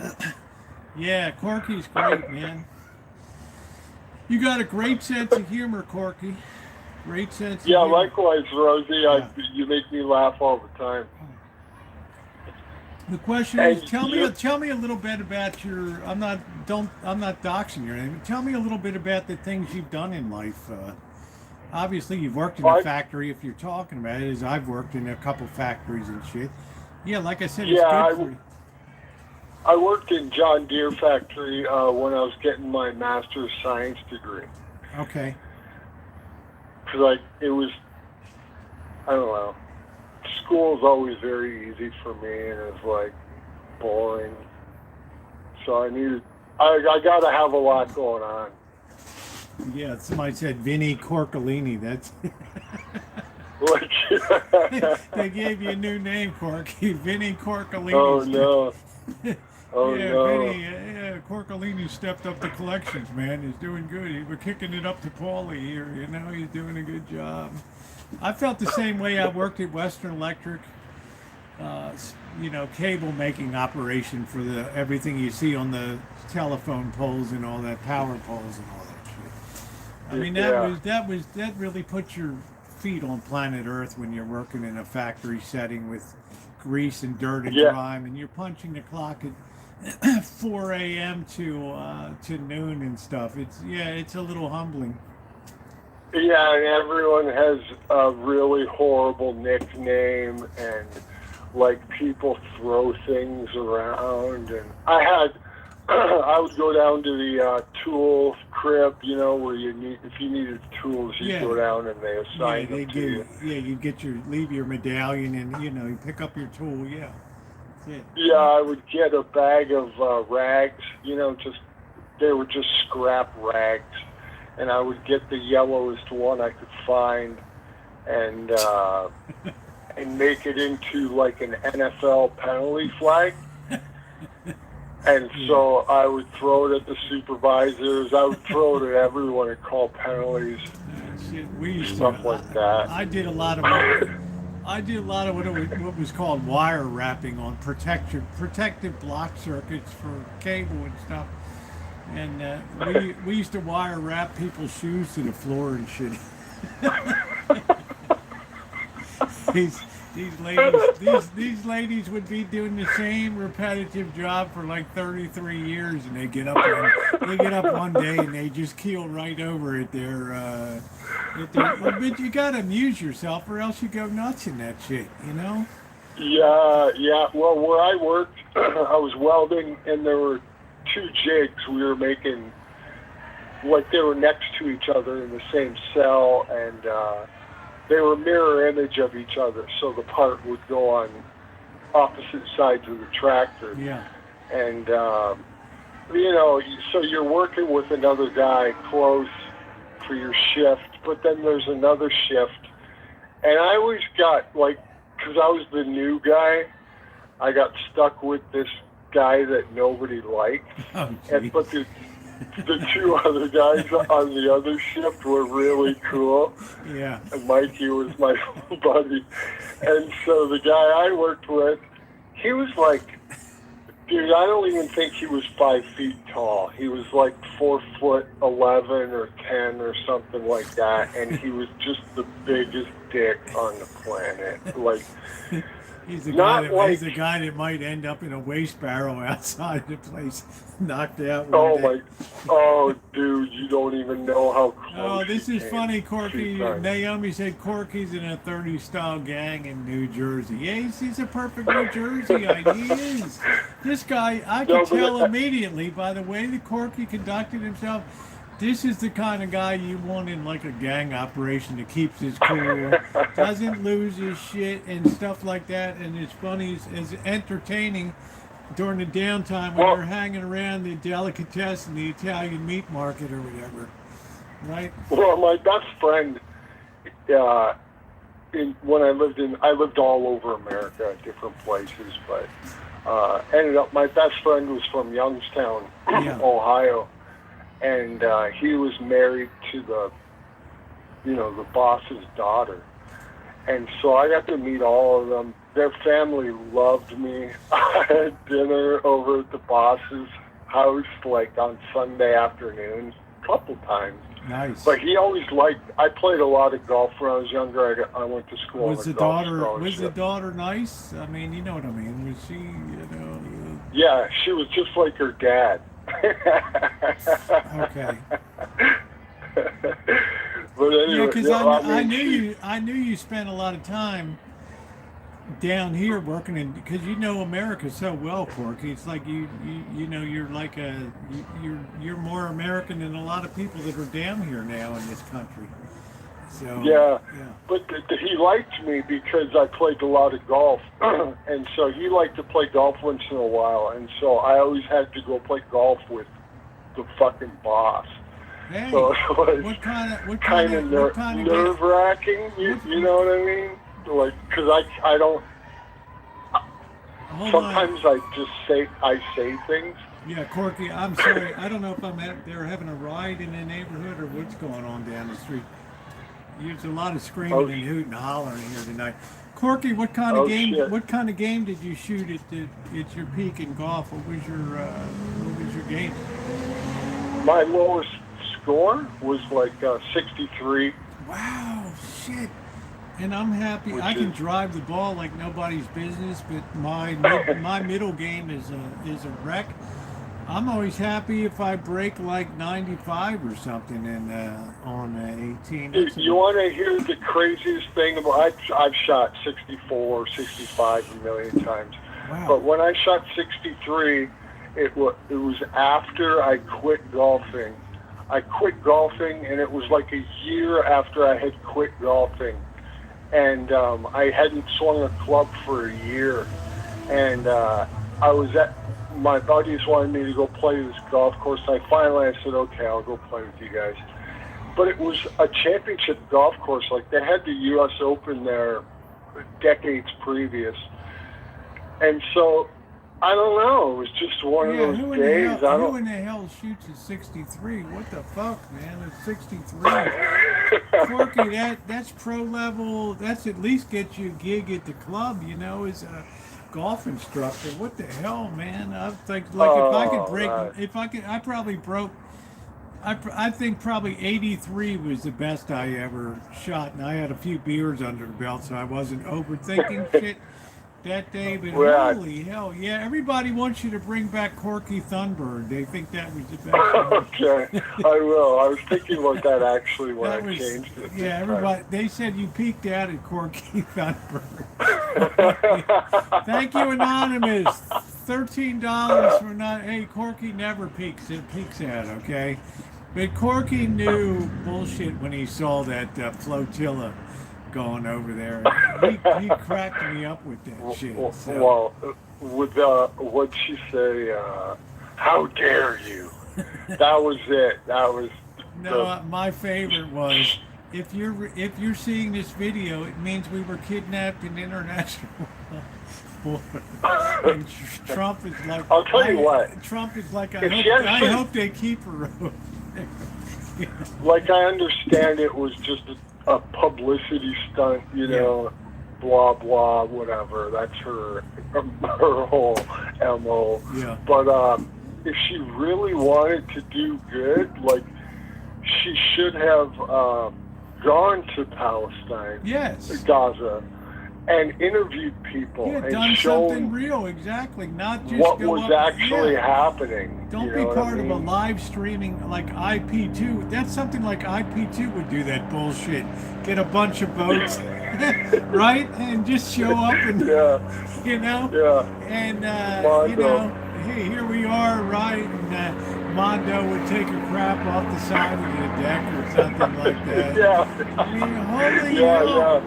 Yeah, Corky's great, man. You got a great sense of humor, Corky. Great sense of Yeah, humor. likewise, Rosie. Yeah. You make me laugh all the time. The question And is, tell me a little bit about your. I'm not doxing your name. Tell me a little bit about the things you've done in life. Obviously, you've worked in a factory. If you're talking about it, as I've worked in a couple factories and shit. Yeah, like I said, it's good for you. I worked in John Deere factory when I was getting my master's science degree. Okay. Because it was, I don't know, school's always very easy for me, and it was like boring. So I got to have a lot going on. Yeah, somebody said Vinny Corcolini. That's. They gave you a new name, Corky. Vinny Corcolini. Oh no. Oh yeah, no. Vinny, Corcolini stepped up the collections, man. He's doing good. We're kicking it up to Paulie here. You know, he's doing a good job. I felt the same way. I worked at Western Electric. Cable making operation for everything you see on the telephone poles and all that, power poles and all that shit. I mean, that really puts your feet on planet Earth when you're working in a factory setting with grease and dirt and grime, and you're punching the clock at 4 a.m. to noon and stuff. It's a little humbling. Yeah, and everyone has a really horrible nickname, and like people throw things around. And I would go down to the tool crib, where if you needed tools, you go down and they assign them to you. Yeah, you leave your medallion and you pick up your tool. Yeah, that's it. Yeah, I would get a bag of rags. They were just scrap rags, and I would get the yellowest one I could find, and and make it into like an NFL penalty flag. And so I would throw it at the supervisors. I would throw it at everyone and call penalties. Stuff like that. I did a lot of what was called wire wrapping on protective block circuits for cable and stuff. And we used to wire wrap people's shoes to the floor and shit. These ladies would be doing the same repetitive job for like 33 years, and they get up one day and they just keel right over at their. But you gotta amuse yourself, or else you go nuts in that shit, Yeah. Well, where I worked, I was welding, and there were two jigs we were making, like they were next to each other in the same cell, and they were mirror image of each other, so the part would go on opposite sides of the tractor. Yeah. And, so you're working with another guy close for your shift, but then there's another shift. And I always got, because I was the new guy, I got stuck with this guy that nobody liked. Oh, but the two other guys on the other shift were really cool. Yeah. And Mikey was my buddy. And so the guy I worked with, he was like, dude, I don't even think he was 5 feet tall. He was like 4'11" or 10 or something like that. And he was just the biggest dick on the planet. Like, He's the guy that might end up in a waste barrel outside the place, knocked out. Oh, dude, you don't even know how close. Oh, this is funny, Corky. 2 times. Naomi said Corky's in a 30 style gang in New Jersey. Yeah, he's a perfect New Jerseyite. He is. This guy, I can tell immediately by the way that Corky conducted himself. This is the kind of guy you want in like a gang operation that keeps his cool, doesn't lose his shit and stuff like that. And it's funny, it's entertaining during the downtime when you're hanging around the delicatessen, the Italian meat market or whatever, right? Well, my best friend, when I lived all over America at different places, but ended up, my best friend was from Youngstown, Yeah. Ohio, and he was married to the boss's daughter. And so I got to meet all of them. Their family loved me. I had dinner over at the boss's house, like on Sunday afternoons, a couple times. Nice. But he always liked, I played a lot of golf when I was younger. I went to school Was on the a golf daughter scholarship. nice? I mean, you know what I mean. Was she, Yeah, she was just like her dad. Okay. But anyway, Yeah, because I mean, knew you spent a lot of time down here working in, because you know America so well, Corky. It's like you know, you're like you're more American than a lot of people that are down here now in this country. So yeah. But he liked me because I played a lot of golf, and so he liked to play golf once in a while, and so I always had to go play golf with the fucking boss. Hey, So it was what kind of nerve-wracking, you know what I mean? Like, because I don't, Hold sometimes on. I say things. Yeah, Corky, I'm sorry. I don't know if they're having a riot in the neighborhood or what's going on down the street. There's a lot of screaming and hooting and hollering here tonight. Corky, what kind of game? Shit. What kind of game did you shoot at your peak in golf? What was your game? My lowest score was like 63. Wow, shit. And I'm happy. I can drive the ball like nobody's business, but my middle game is a wreck. I'm always happy if I break like 95 or something on 18. You want to hear the craziest thing about? I've shot 64, 65 a million times. Wow. But when I shot 63, it was after I quit golfing. I quit golfing, and it was like a year after I had quit golfing. And I hadn't swung a club for a year. And I was my buddies wanted me to go play this golf course. I said, okay, I'll go play with you guys. But it was a championship golf course. Like, they had the U.S. Open there decades previous. And so, I don't know. It was just one of those days. Who in the hell shoots at 63? What the fuck, man? It's 63. Corky, that's pro level. That's at least get you a gig at the club, you know, as a golf instructor. What the hell, man? I think like if I could break, I probably broke. I think probably 83 was the best I ever shot, and I had a few beers under the belt, so I wasn't overthinking shit that day. But holy hell, yeah! Everybody wants you to bring back Corky Thunberg. They think that was the best. Okay, I will. I was thinking about that actually when I changed it. Yeah, everybody. They said you peaked out at Corky Thunberg. Thank you, Anonymous. $13 for not. Hey, Corky never peaks. It peaks out, okay? But Corky knew bullshit when he saw that flotilla going over there. He cracked me up with that shit. So. Well, with what'd she say? How dare you? That was it. That was. No, my favorite was if you're seeing this video, it means we were kidnapped in international water. And Trump is like. I'll tell you what. Trump is like, I hope they keep her over there. Like, I understand it was just a publicity stunt, you know, blah blah, whatever. That's her whole MO. Yeah. But if she really wanted to do good, like, she should have gone to Palestine, Gaza, and interviewed people and done shown something real, exactly. Not just what go was up, actually happening. Don't be part of a live streaming like IP2. That's something like IP2 would do, that bullshit. Get a bunch of boats, right? And just show up and, you know? Yeah. And, you know, hey, here we are, right? And Mondo would take a crap off the side of the deck or something like that. I mean, holy hell.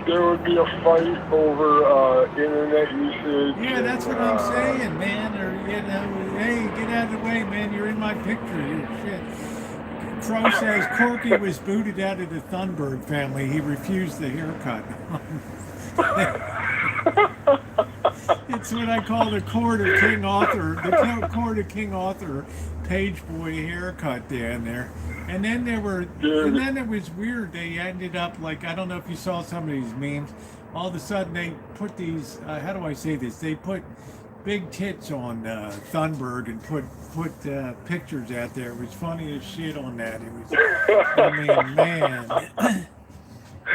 There would be a fight over internet usage. Yeah, that's what I'm saying, man. Or, you know, hey, get out of the way, man. You're in my picture here. Shit. Crow says Corky was booted out of the Thunberg family. He refused the haircut. It's what I call the Court of King Arthur, Court of King Arthur page boy haircut down there. And then and then it was weird. They ended up like, I don't know if you saw some of these memes. All of a sudden they put these, how do I say this? They put big tits on Thunberg and put pictures out there. It was funny as shit on that. It was, I mean, man.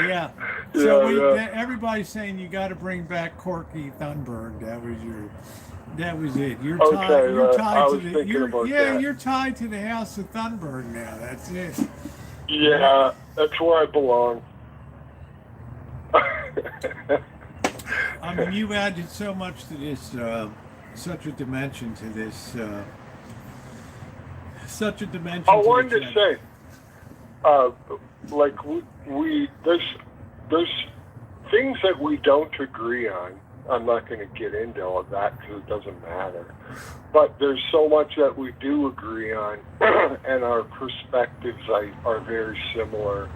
Yeah. So everybody's saying you got to bring back Corky Thunberg. That was it. You're tied. You're tied to the. You're tied to the House of Thunberg now. That's it. Yeah, that's where I belong. I mean, you added so much to this, such a dimension to this, such a dimension. I wanted to say, like there's things that we don't agree on. I'm not going to get into all of that because it doesn't matter. But there's so much that we do agree on, and our perspectives are very similar,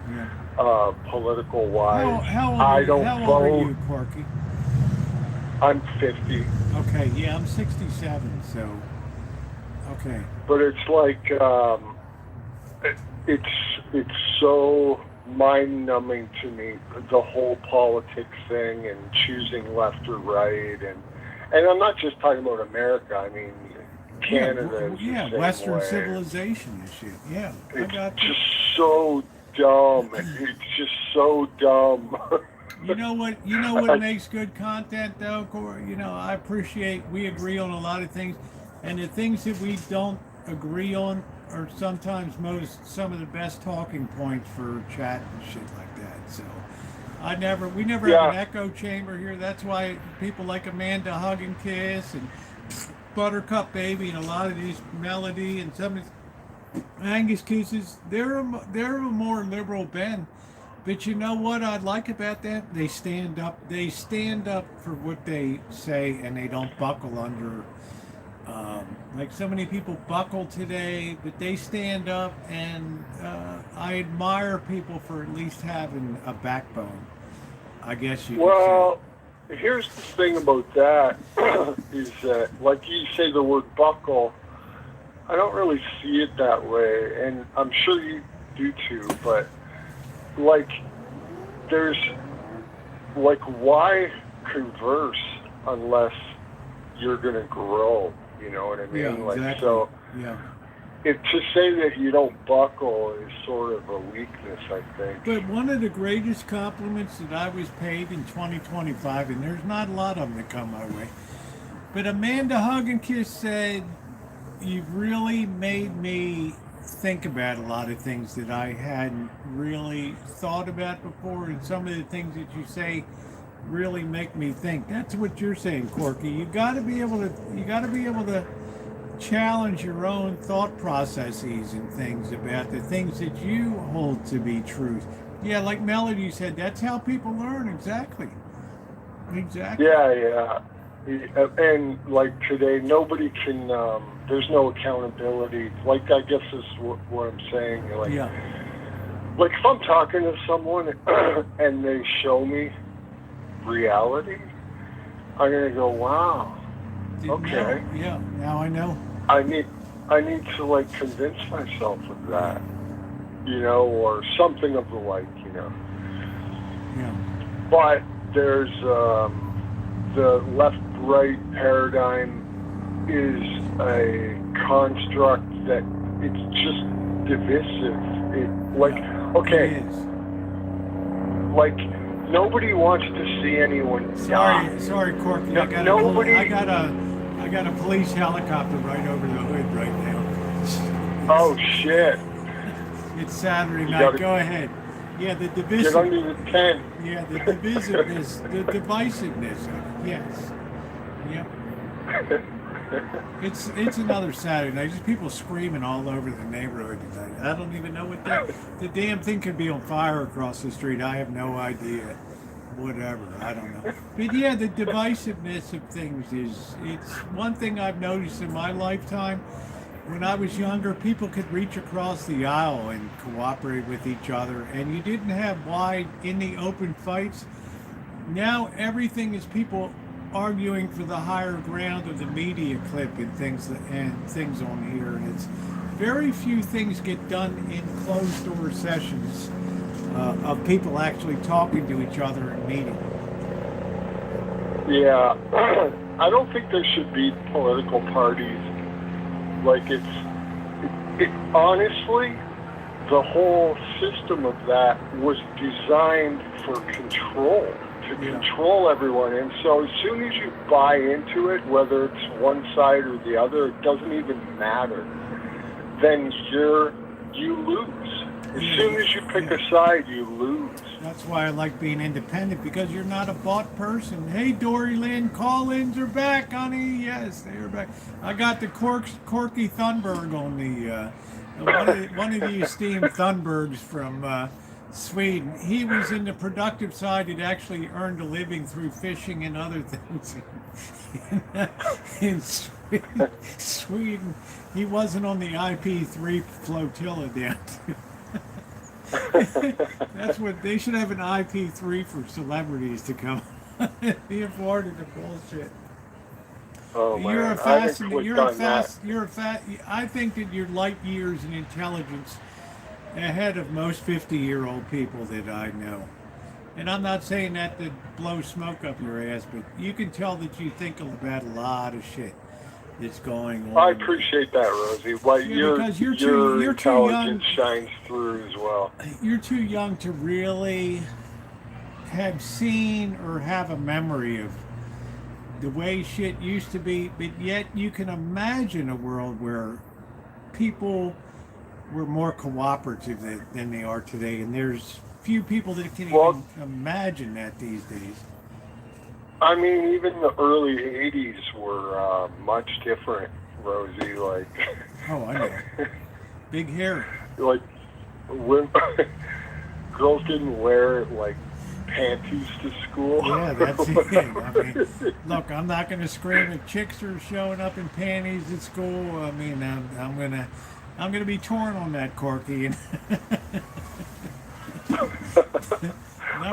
political wise. How old are you, Corky? I'm 50. Okay, yeah, I'm 67. So, okay. But it's like it's so mind-numbing to me, the whole politics thing and choosing left or right, and I'm not just talking about America. I mean, Canada. Yeah, Western civilization and shit. Yeah, it's just so dumb. It's just so dumb. You know what makes good content though, Corey? You know, I appreciate we agree on a lot of things, and the things that we don't agree on are sometimes some of the best talking points for chat and shit like that. So we never have an echo chamber here. That's why people like Amanda Hug and Kiss and Buttercup Baby and a lot of these Melody and some of these Angus Kisses, they're a more liberal bend. But you know what I like about that? They stand up. They stand up for what they say, and they don't buckle under. Like so many people buckle today, but they stand up, and I admire people for at least having a backbone. I guess you. Well, here's the thing about that is that, like you say, the word buckle. I don't really see it that way, and I'm sure you do too, but. Like, there's, like, why converse unless you're going to grow, you know what I mean? Yeah, like, exactly. So, yeah. To say that you don't buckle is sort of a weakness, I think. But one of the greatest compliments that I was paid in 2025, and there's not a lot of them that come my way, but Amanda Hug and Kiss said, "You've really made me think about a lot of things that I hadn't really thought about before, and some of the things that you say really make me think." That's what you're saying, Corky. You got to be able to challenge your own thought processes and things about the things that you hold to be truth. Yeah, like Melody said, that's how people learn. Exactly. Yeah. And like today, nobody can. There's no accountability. Like I guess is what I'm saying. Like, like if I'm talking to someone and they show me reality, I'm gonna go, wow. Okay. Now I know. I need to like convince myself of that, you know, or something of the like, you know. Yeah. But there's the left-right paradigm is a construct that it's just divisive. Like nobody wants to see anyone die. Sorry, Corky. No, I got a police helicopter right over the hood right now. Oh shit! It's Saturday night. Go ahead. Yeah, the divisiveness. Get under the tent. Yeah, the divisiveness, the divisiveness of it. Yes. Yep. It's another Saturday night. Just people screaming all over the neighborhood tonight. I don't even know what the damn thing could be on fire across the street. I have no idea. Whatever, I don't know. But yeah, the divisiveness of things it's one thing I've noticed in my lifetime when I was younger, people could reach across the aisle and cooperate with each other, and you didn't have wide, in the open fights. Now everything is people arguing for the higher ground of the media clip and things on here, and it's very few things get done in closed door sessions of people actually talking to each other and meeting. Yeah, I don't think there should be political parties. Like honestly, the whole system of that was designed for control, to control everyone. And so as soon as you buy into it, whether it's one side or the other, it doesn't even matter. Then you lose. As soon as you pick a side, you lose. That's why I like being independent, because you're not a bought person. Hey, Dory Lynn, call-ins are back, honey. Yes, they are back. I got the Corky Thunberg on the one of the esteemed Thunbergs from Sweden. He was in the productive side. He'd actually earned a living through fishing and other things in Sweden. He wasn't on the IP3 flotilla down there. That's what they should have, an IP3 for celebrities to come. Be afforded the bullshit. Oh man, I think that you're light years in intelligence ahead of most 50-year-old people that I know. And I'm not saying that to blow smoke up your ass, but you can tell that you think about a lot of shit that's going on. I appreciate that, Rosie. Well, because you're your too intelligence young. shines through as well. You're too young to really have seen or have a memory of the way shit used to be, but yet you can imagine a world where people were more cooperative than they are today, and there's few people that can even imagine that these days. I mean, even the early 80s were much different, Rosie. Like, oh, I know. Big hair. Like, when girls didn't wear, like, panties to school. Yeah, that's it. I mean, look, I'm not going to scream if chicks are showing up in panties at school. I mean, I'm gonna be torn on that, Corky.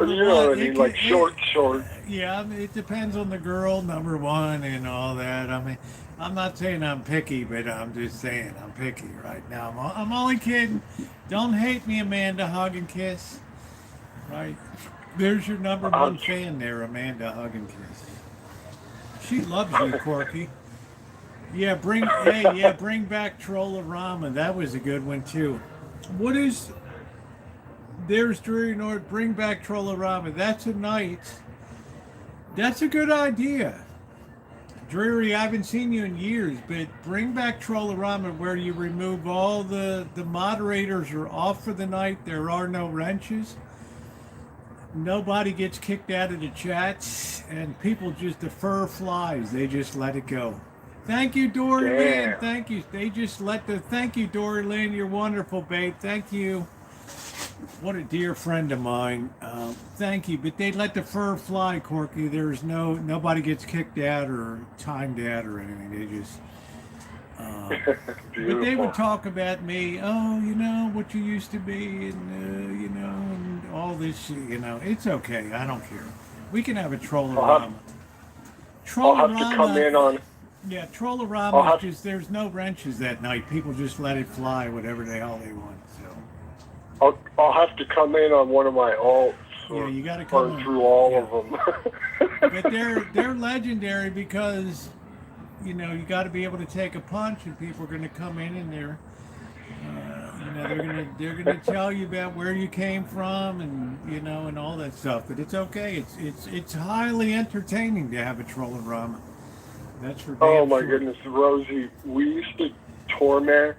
You know what I mean, like short. Yeah, I mean, it depends on the girl, number one, and all that. I mean, I'm not saying I'm picky, but I'm just saying I'm picky right now. I'm only kidding. Don't hate me, Amanda. Hug and kiss. Right? There's your number one fan there, Amanda. Hug and kiss. She loves you, Corky. Yeah, bring back Trollorama. That was a good one too. There's Drury North, bring back Trollorama. That's a night. That's a good idea. Drury, I haven't seen you in years, but bring back Trollorama where you remove all the moderators are off for the night. There are no wrenches. Nobody gets kicked out of the chats, and people just defer flies. They just let it go. Thank you, Dory Lynn. Thank you. Thank you, Dory Lynn. You're wonderful, babe. Thank you. What a dear friend of mine. Thank you. But they let the fur fly, Corky. There's nobody gets kicked out or timed out or anything. They just. But they would talk about me. Oh, you know what you used to be, and you know, and all this shit. You know, it's okay. I don't care. We can have a Trollorama. I'll have to come in on. Yeah, Trollorama. Just there's no wrenches that night. People just let it fly, whatever the hell they want. So. I'll have to come in on one of my alts. Yeah, you got to come through all of them. But they're legendary because, you know, you got to be able to take a punch, and people are going to come in and they're gonna tell you about where you came from, and you know, and all that stuff. But it's okay. It's highly entertaining to have a Trollorama. That's for damn Oh my sure. goodness, Rosie, we used to torment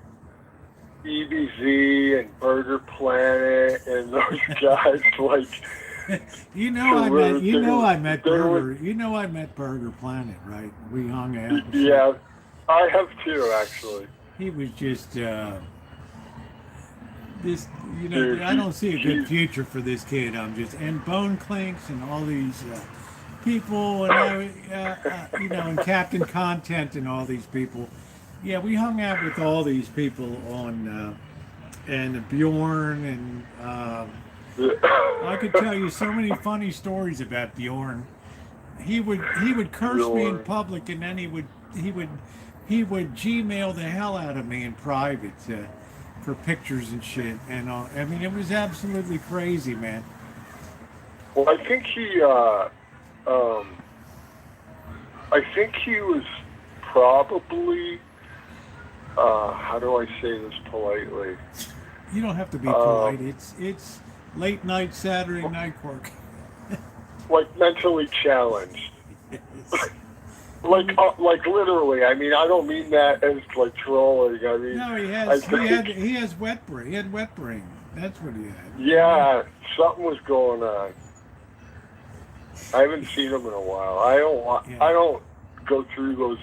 EBZ and Burger Planet and those guys like. I met Burger Planet, right? We hung out. Yeah, I have too, actually. He was just this, you know. Dude, I don't see a good future for this kid. And Bone Clinks and all these people, and you know, and Captain Content and all these people. Yeah, we hung out with all these people on, and Bjorn, and I could tell you so many funny stories about Bjorn. He would curse me in Bjorn. public, and then he would Gmail the hell out of me in private for pictures and shit. And I mean, it was absolutely crazy, man. Well, I think he was probably, how do I say this politely? You don't have to be polite. It's late night Saturday night work. Like mentally challenged. Like literally. I mean, I don't mean that as like trolling. I mean, No, he has wet brain. He had wet brain. That's what he had. yeah, something was going on. I haven't seen him in a while. I don't go through those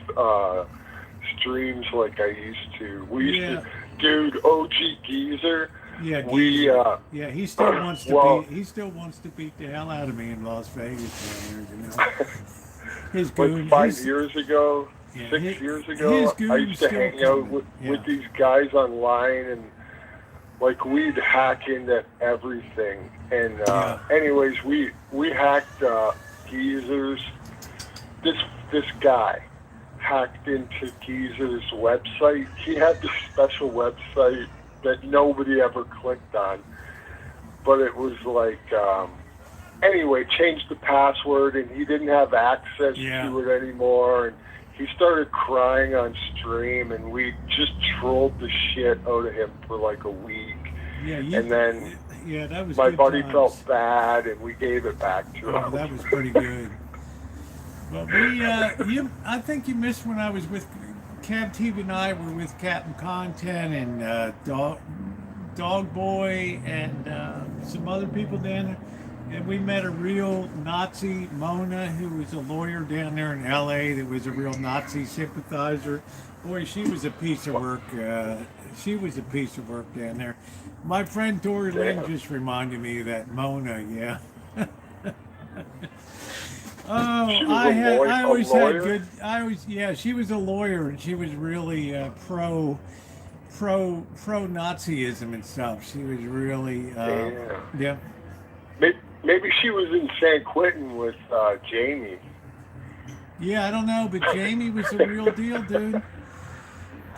streams like I used to. We used to, dude. OG Geezer. Yeah, we he still wants to beat. He still wants to beat the hell out of me in Las Vegas. You know? His goon, like 5 years ago, 6 years ago, I used to hang out with these guys online, and like we'd hack into everything. And anyways, we hacked Geezer's. This guy hacked into Geezer's website. He had this special website that nobody ever clicked on, but it was like anyway, changed the password, and he didn't have access to it anymore, and he started crying on stream, and we just trolled the shit out of him for like a week. And then that was my good buddy times. felt bad, and we gave it back to him. That was pretty good. But I think you missed when I was with Cab TV and I were with Captain Content and Dog Boy and some other people down there. And we met a real Nazi, Mona, who was a lawyer down there in LA that was a real Nazi sympathizer. Boy, she was a piece of work. She was a piece of work down there. My friend Tori Lynn just reminded me of that Mona, yeah. She was a lawyer, and she was really pro Nazism and stuff. She was really Maybe she was in San Quentin with Jamie. Yeah, I don't know, but Jamie was the real deal, dude.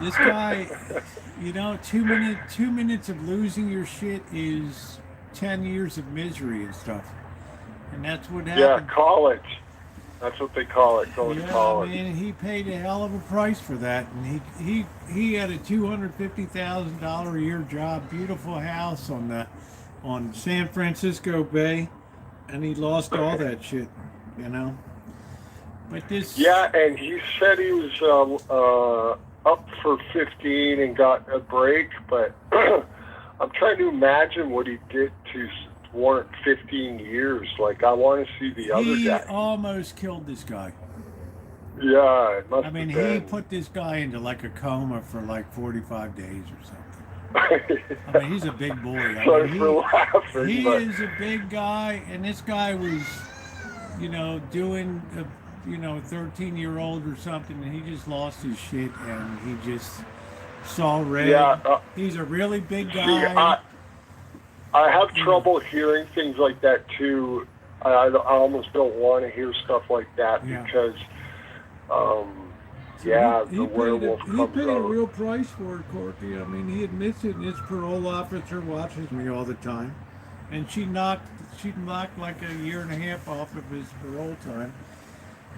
This guy, 2 minutes of losing your shit is 10 years of misery and stuff. And that's what happened. Yeah, college. That's what they call it, going to college. Man, he paid a hell of a price for that. And he had a $250,000 a year job, beautiful house on San Francisco Bay, and he lost all that shit, But this... Yeah, and he said he was up for 15 and got a break, but I'm trying to imagine what he did to warrant 15 years. Like, I want to see the other guy. He almost killed this guy. Yeah, it must have been. He put this guy into like a coma for like 45 days or something. I mean, he's a big boy. He is a big guy, and this guy was, doing a 13-year-old or something, and he just lost his shit, and he just saw red. Yeah, he's a really big guy. See, I have trouble hearing things like that too. I almost don't want to hear stuff like that because, the werewolf comes out. He paid a real price for it, Corky. I mean, he admits it, and his parole officer watches me all the time. And she knocked like a year and a half off of his parole time.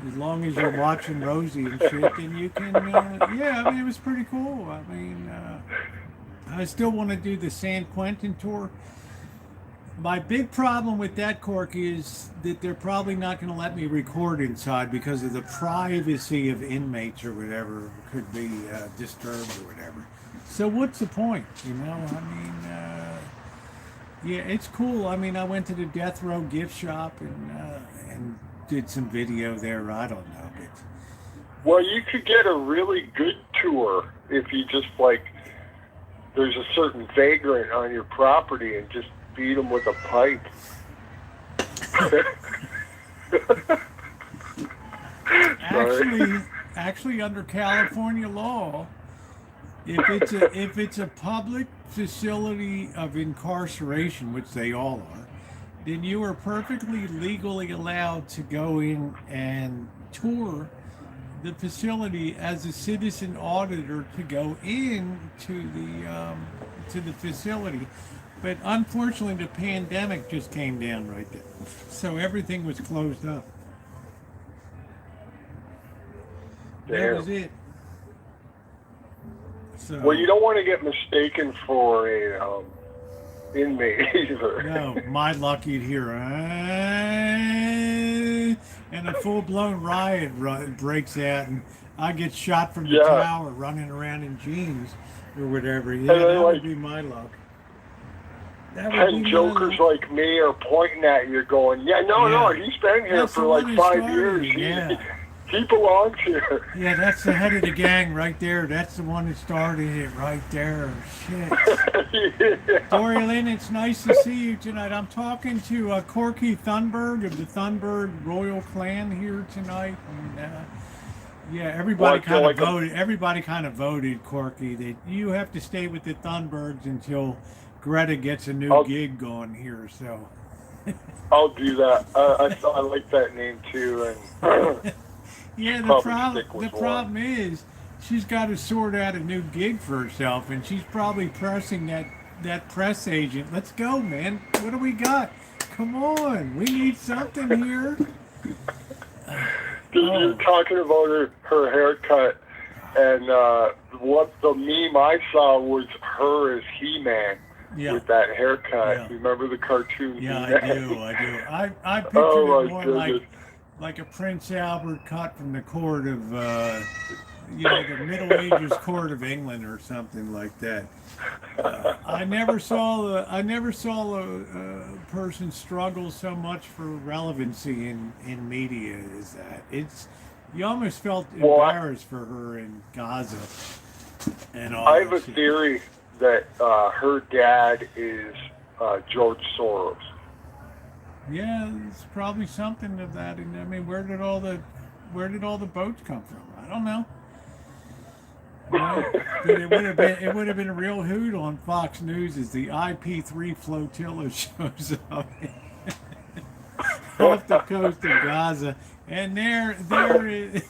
As long as you're watching Rosie and shit, then you can, I mean, it was pretty cool. I mean, I still want to do the San Quentin tour. My big problem with that, Corky, is that they're probably not going to let me record inside because of the privacy of inmates or whatever could be disturbed or whatever. So what's the point, I mean, it's cool. I mean, I went to the Death Row gift shop and did some video there. I don't know. But... Well, you could get a really good tour if you just, there's a certain vagrant on your property and just beat him with a pipe. Actually, under California law, if it's a public facility of incarceration, which they all are, then you are perfectly legally allowed to go in and tour the facility as a citizen auditor to go in to the facility. But unfortunately, the pandemic just came down right there, so everything was closed up. That Damn. was it. So, Well, you don't want to get mistaken for a inmate either. no, my luck, you'd hear, and a full-blown riot breaks out, and I get shot from the Yeah. tower running around in jeans or whatever. Yeah, then, that would like, be my luck. That would 10 be my jokers luck. like me are pointing at you going, no, Yeah. he's been here That's for the like one who 5 started years. it, yeah. He belongs here. Yeah, that's the head of the gang right there. That's the one who started it right there. Shit. Yeah. Dory Lynn, it's nice to see you tonight. I'm talking to Corky Thunberg of the Thunberg Royal Clan here tonight. And, yeah, everybody Well, I feel kind of like voted. Everybody kind of voted, Corky, that you have to stay with the Thunbergs until Greta gets a new gig going here. So. I'll do that. I like that name too. And Yeah, the Probably stick with problem is she's got to sort out a new gig for herself, and she's probably pressing that press agent. Let's go, man. What do we got? Come on, we need something here. You're talking about her haircut, and what the meme I saw was her as He-Man Yeah. with that haircut. Yeah. You remember the cartoon Yeah, He-Man? I do. I pictured Oh, it my more goodness. like a Prince Albert cut from the court of, the Middle Ages court of England or something like that. I never saw a person struggle so much for relevancy in media as that. You almost felt Well, embarrassed for her in Gaza and all. I have that a shit. theory that her dad is George Soros. Yeah, it's probably something of that. And I mean, where did all the boats come from? I don't know. But it would have been a real hoot on Fox News as the IP3 flotilla shows up off the coast of Gaza, and there is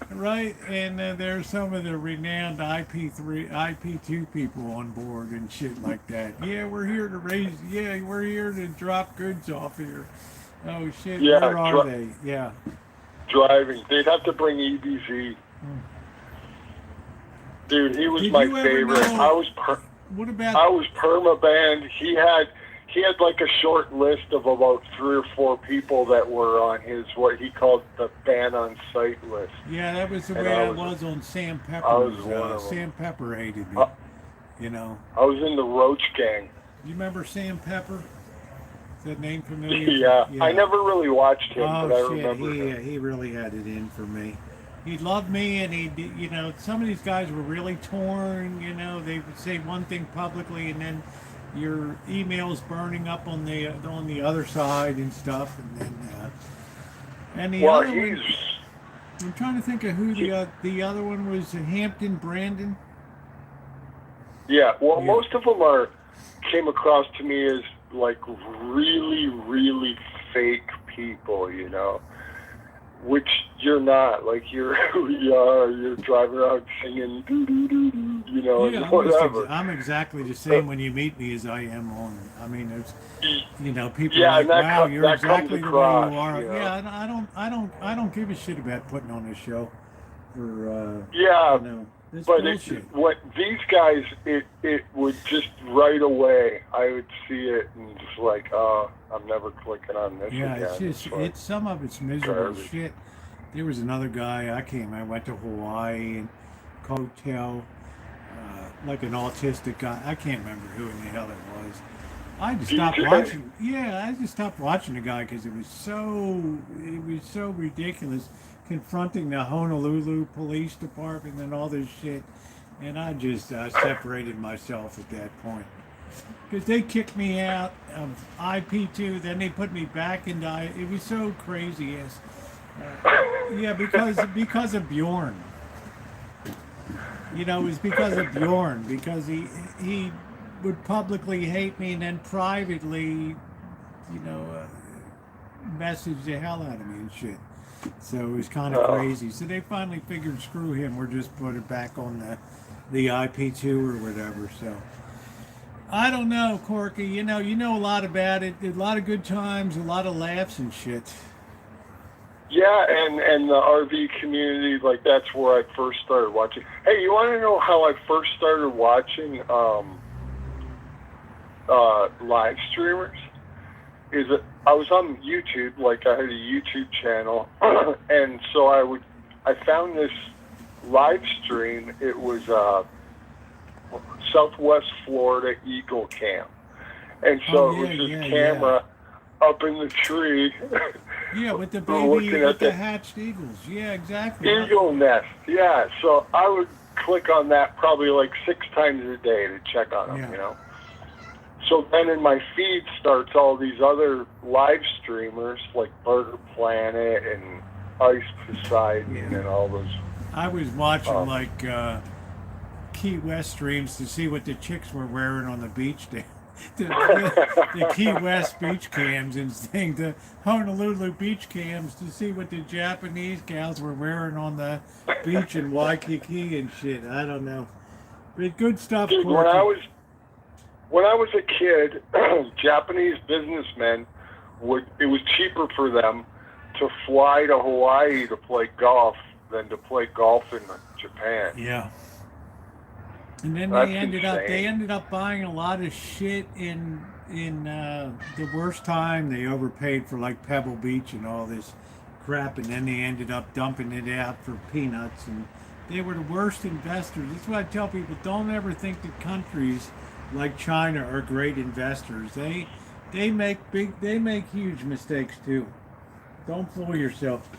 right, and there's some of the renowned IP2 people on board and shit like that. Yeah, we're here to drop goods off here. Oh shit, Yeah, where are they? Yeah. Driving. They'd have to bring EBZ. Dude, he was Did my you ever favorite. know- I What about was perma-banned. He had like a short list of about 3 or 4 people that were on his, what he called the ban on site list. Yeah, that was the And way I I was- was on Sam Pepper. I was one of them. Sam Pepper hated me. You know. I was in the Roach Gang. You remember Sam Pepper? Is that name familiar? Yeah. I never really watched him, Oh but I shit, remember him. he really had it in for me. He loved me, and some of these guys were really torn. You know, they would say one thing publicly, and then your emails burning up on the other side and stuff, and then and the Well, other one, I'm trying to think of who the other one was. Hampton Brandon. Yeah, well, Yeah. most of them came across to me as like really, really fake people, you know, which you're not. Like you're who you are. You're driving around singing, doo doo doo doo, you know, Yeah, and whatever. I'm exactly the same when you meet me as I am on. I mean, there's, people Yeah, are like, and that wow, com- you're that exactly comes the across, way you are. you know. Yeah, I don't give a shit about putting on a show for, Yeah, this but bullshit. what these guys, it would just right away, I would see it and just like, oh, I'm never clicking on this Yeah, again. it's just, like, some of it's miserable garbage. shit. There was another guy, I went to Hawaii and hotel, like an autistic guy. I can't remember who in the hell it was. I just stopped DJ. watching. Yeah, I just stopped watching the guy because it was so ridiculous, confronting the Honolulu Police Department and all this shit. And I just separated myself at that point. Because they kicked me out of IP2, then they put me back into it was so crazy. Yeah, because of Bjorn. You know, it was because of Bjorn, because he would publicly hate me and then privately, you know, message the hell out of me and shit. So it was kind of crazy. So they finally figured, screw him, we're just put it back on the IP2 or whatever. So I don't know, Corky. You know a lot about it. A lot of good times, a lot of laughs and shit. Yeah, and the RV community, like, that's where I first started watching. Hey, you want to know how I first started watching live streamers? Is that I was on YouTube, like I had a YouTube channel, and so I found this live stream. It was Southwest Florida Eagle Camp, and so it was this camera up in the tree. Yeah, with the baby, with the hatched eagles. Yeah, exactly. Eagle nest. Yeah, so I would click on that probably like 6 times a day to check on them. You know. So then in my feed starts all these other live streamers like Burger Planet and Ice Poseidon and all those. I was watching like Key West streams to see what the chicks were wearing on the beach there. The Key West beach cams and things, the Honolulu beach cams to see what the Japanese gals were wearing on the beach in Waikiki and shit. I don't know. But good stuff. Dude, when I was a kid, Japanese businessmen it was cheaper for them to fly to Hawaii to play golf than to play golf in Japan. Yeah. And then they ended up buying a lot of shit in the worst time. They overpaid for like Pebble Beach and all this crap, and then they ended up dumping it out for peanuts, and they were the worst investors. That's why I tell people, don't ever think that countries like China are great investors. They make huge mistakes too. Don't fool yourself.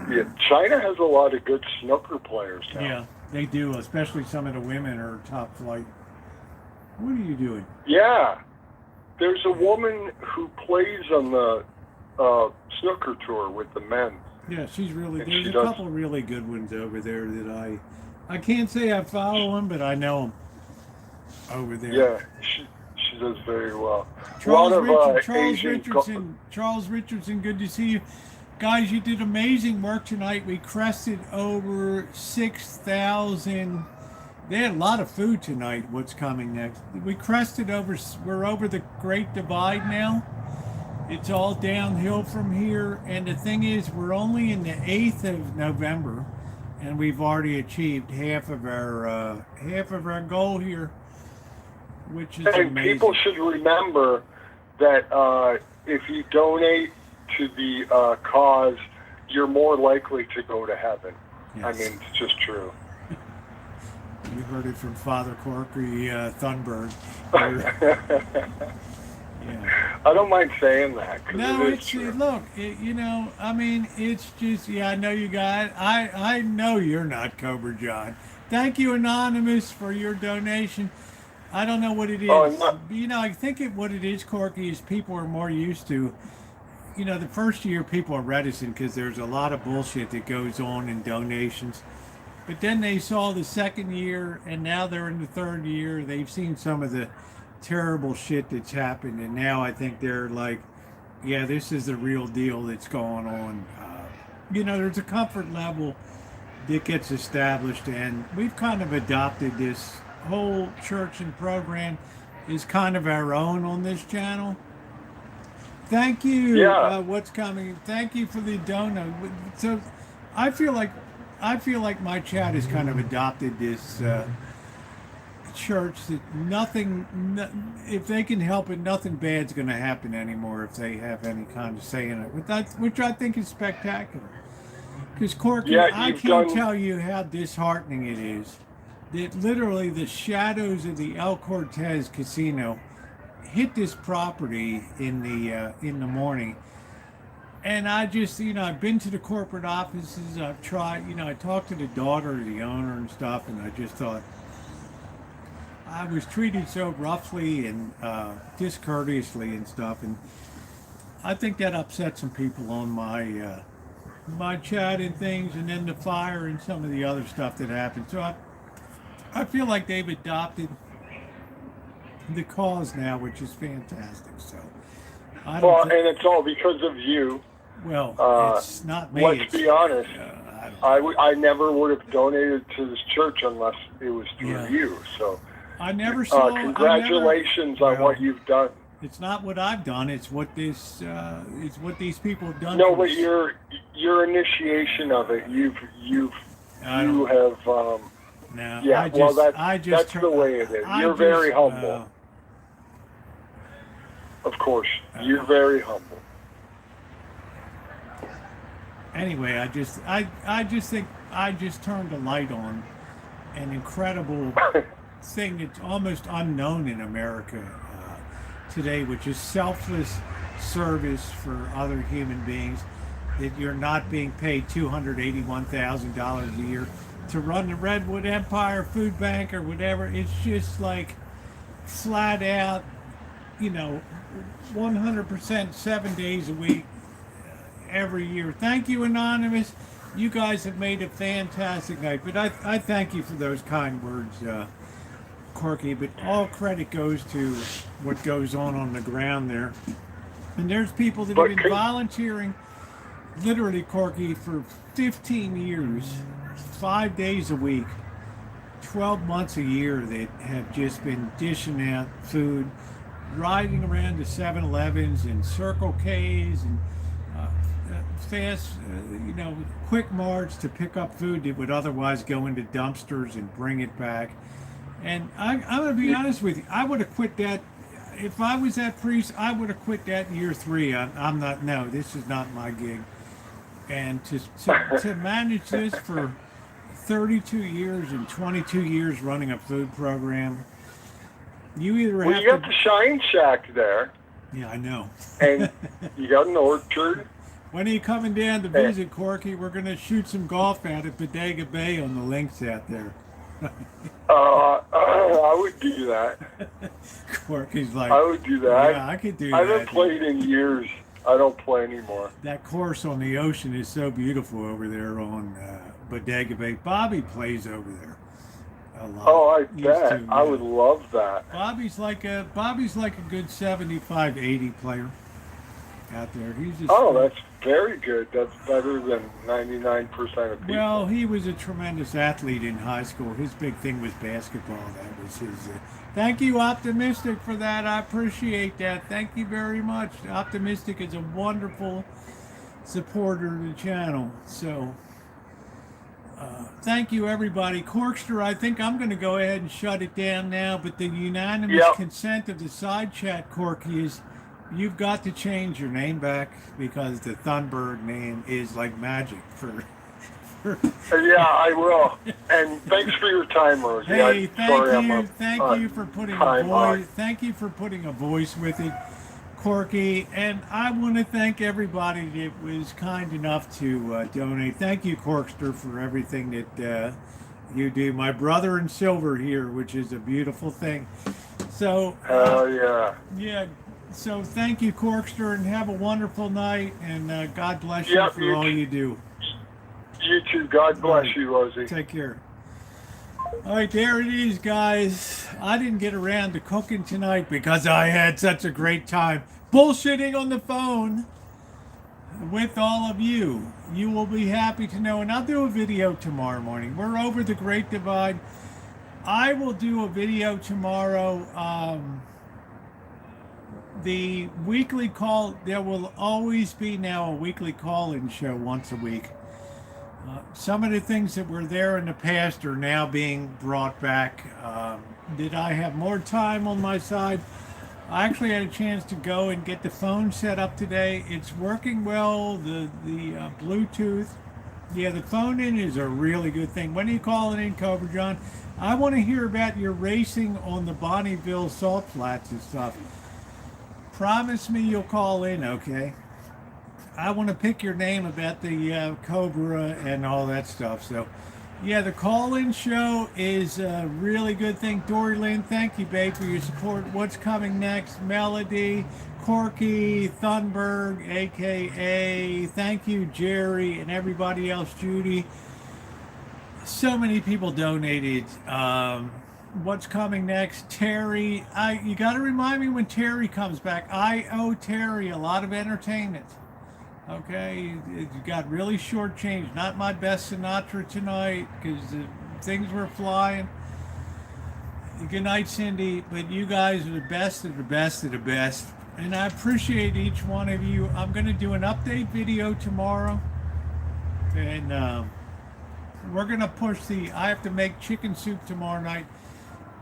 Yeah, China has a lot of good snooker players now. Yeah, they do, especially some of the women are top flight. What are you doing? Yeah, there's a woman who plays on the snooker tour with the men. Yeah, she's really. There's a couple really good ones over there that I can't say I follow them, but I know them over there. Yeah, she does very well. Charles Richardson, good to see you. Guys, you did amazing work tonight. We crested over 6,000. They had a lot of food tonight. What's coming next? We crested we're over the Great Divide now. It's all downhill from here. And the thing is, we're only in the 8th of November, and we've already achieved half of our goal here, which is amazing. People should remember that if you donate to the cause, you're more likely to go to heaven. Yes. I mean, it's just true. You heard it from Father Corky Thunberg. Yeah. I don't mind saying that. No, look, you know, I mean, it's just, I know you guys, I know you're not Cobra John. Thank you, Anonymous, for your donation. I don't know what it is. You know, I think what it is, Corky, is people are more used to, you know, the first year people are reticent because there's a lot of bullshit that goes on in donations. But then they saw the second year, and now they're in the third year. They've seen some of the terrible shit that's happened, and now I think they're like, yeah, this is the real deal that's going on. You know, there's a comfort level that gets established, and we've kind of adopted this whole church and program is kind of our own on this channel. Thank you. Yeah. What's coming? Thank you for the donut. So I feel like my chat has kind of adopted this church that if they can help it, nothing bad's going to happen anymore if they have any kind of say in it. Which I think is spectacular. Because Corky, I can't tell you how disheartening it is that literally the shadows of the El Cortez Casino hit this property in the morning. And I just, you know, I've been to the corporate offices, I've tried, you know, I talked to the daughter of the owner and stuff, and I just thought, I was treated so roughly and discourteously and stuff, and I think that upset some people on my my chat and things, and then the fire and some of the other stuff that happened. So I feel like they've adopted the cause now, which is fantastic. So I don't Well, thi- and it's all because of you. well, it's not me. Let's it's, be honest. I don't I never would have donated to this church unless it was through Yeah. you. So, I never saw. congratulations on well, what you've done. It's not what I've done. It's what this. It's what these people have done. No, for but us. your initiation of it, you I have. No, Yeah, well, that's that's the way it is. You're very humble. Of course, you're very humble. Anyway, I just think I just turned a light on an incredible thing that's almost unknown in America today, which is selfless service for other human beings. That you're not being paid $281,000 a year to run the Redwood Empire Food Bank or whatever. It's just like flat out, 100%, 7 days a week, every year. Thank you, Anonymous. You guys have made a fantastic night. But I thank you for those kind words, Corky. But all credit goes to what goes on the ground there. And there's people that have been volunteering, literally, Corky, for 15 years, 5 days a week, 12 months a year, that have just been dishing out food, riding around to 7-Elevens and Circle K's and fast, quick marts to pick up food that would otherwise go into dumpsters and bring it back. And I'm going to be honest with you, I would have quit that. If I was that priest, I would have quit that in year 3. I'm not, no, this is not my gig. And to manage this for 32 years and 22 years running a food program, you either have you got the Shine Shack there. Yeah, I know. And you got an orchard. When are you coming down to visit, Corky? We're going to shoot some golf out at Bodega Bay on the links out there. I would do that. Corky's like, I would do that. Yeah, I could do I that. haven't played in years. I don't play anymore. That course on the ocean is so beautiful over there on Bodega Bay. Bobby plays over there a lot. Oh, I Used bet. to, I would love that. Bobby's like a good 75, 80 player out there. He's just, That's very good. That's better than 99% of people. well, he was a tremendous athlete in high school. His big thing was basketball. That was his. Thank you, Optimistic, for that. I appreciate that. Thank you very much. Optimistic is a wonderful supporter of the channel. So, thank you, everybody. Corkster, I think I'm going to go ahead and shut it down now, but the unanimous consent of the side chat, Corky, is you've got to change your name back, because the Thunberg name is like magic for Yeah, I will. And thanks for your time, Rosie. Hey, Thank you for putting a voice. Thank you for putting a voice with it, Corky. And I want to thank everybody that was kind enough to donate. Thank you, Corkster, for everything that you do. My brother in silver here, which is a beautiful thing. So. Yeah. So thank you, Corkster, and have a wonderful night. And God bless you for all you do. You too. God bless you, Rosie. Take care. All right, there it is, guys. I didn't get around to cooking tonight because I had such a great time bullshitting on the phone with all of you. You will be happy to know, and I'll do a video tomorrow morning. We're over the Great Divide. I will do a video tomorrow. The weekly call, there will always be now a weekly call-in show once a week. Some of the things that were there in the past are now being brought back. Did I have more time on my side? I actually had a chance to go and get the phone set up today. It's working well. The Bluetooth. Yeah, the phone in is a really good thing. When are you calling in, Cobra John? I want to hear about your racing on the Bonneville Salt Flats and stuff. Promise me you'll call in, okay? I want to pick your name about the Cobra and all that stuff. So Yeah, the call-in show is a really good thing. Dory Lynn, thank you, babe, for your support. What's coming next? Melody, Corky, Thunberg, aka thank you, Jerry, and everybody else, Judy. So many people donated. What's coming next? Terry, you got to remind me when Terry comes back. I owe Terry a lot of entertainment. Okay, you got really shortchanged. Not my best Sinatra tonight because things were flying. Good night, Cindy. But you guys are the best of the best of the best. And I appreciate each one of you. I'm going to do an update video tomorrow. And we're going to push I have to make chicken soup tomorrow night.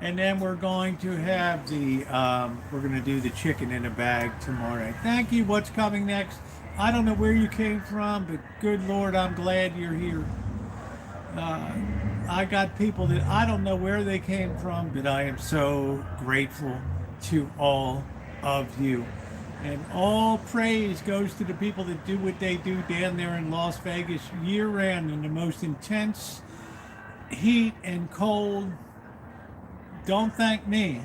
And then we're going to have we're going to do the chicken in a bag tomorrow night. Thank you. What's coming next? I don't know where you came from, but good Lord, I'm glad you're here. I got people that I don't know where they came from, but I am so grateful to all of you. And all praise goes to the people that do what they do down there in Las Vegas year round in the most intense heat and cold. Don't thank me.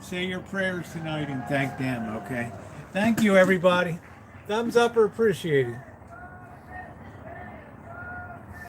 Say your prayers tonight and thank them, okay? Thank you, everybody. Thumbs up or appreciated.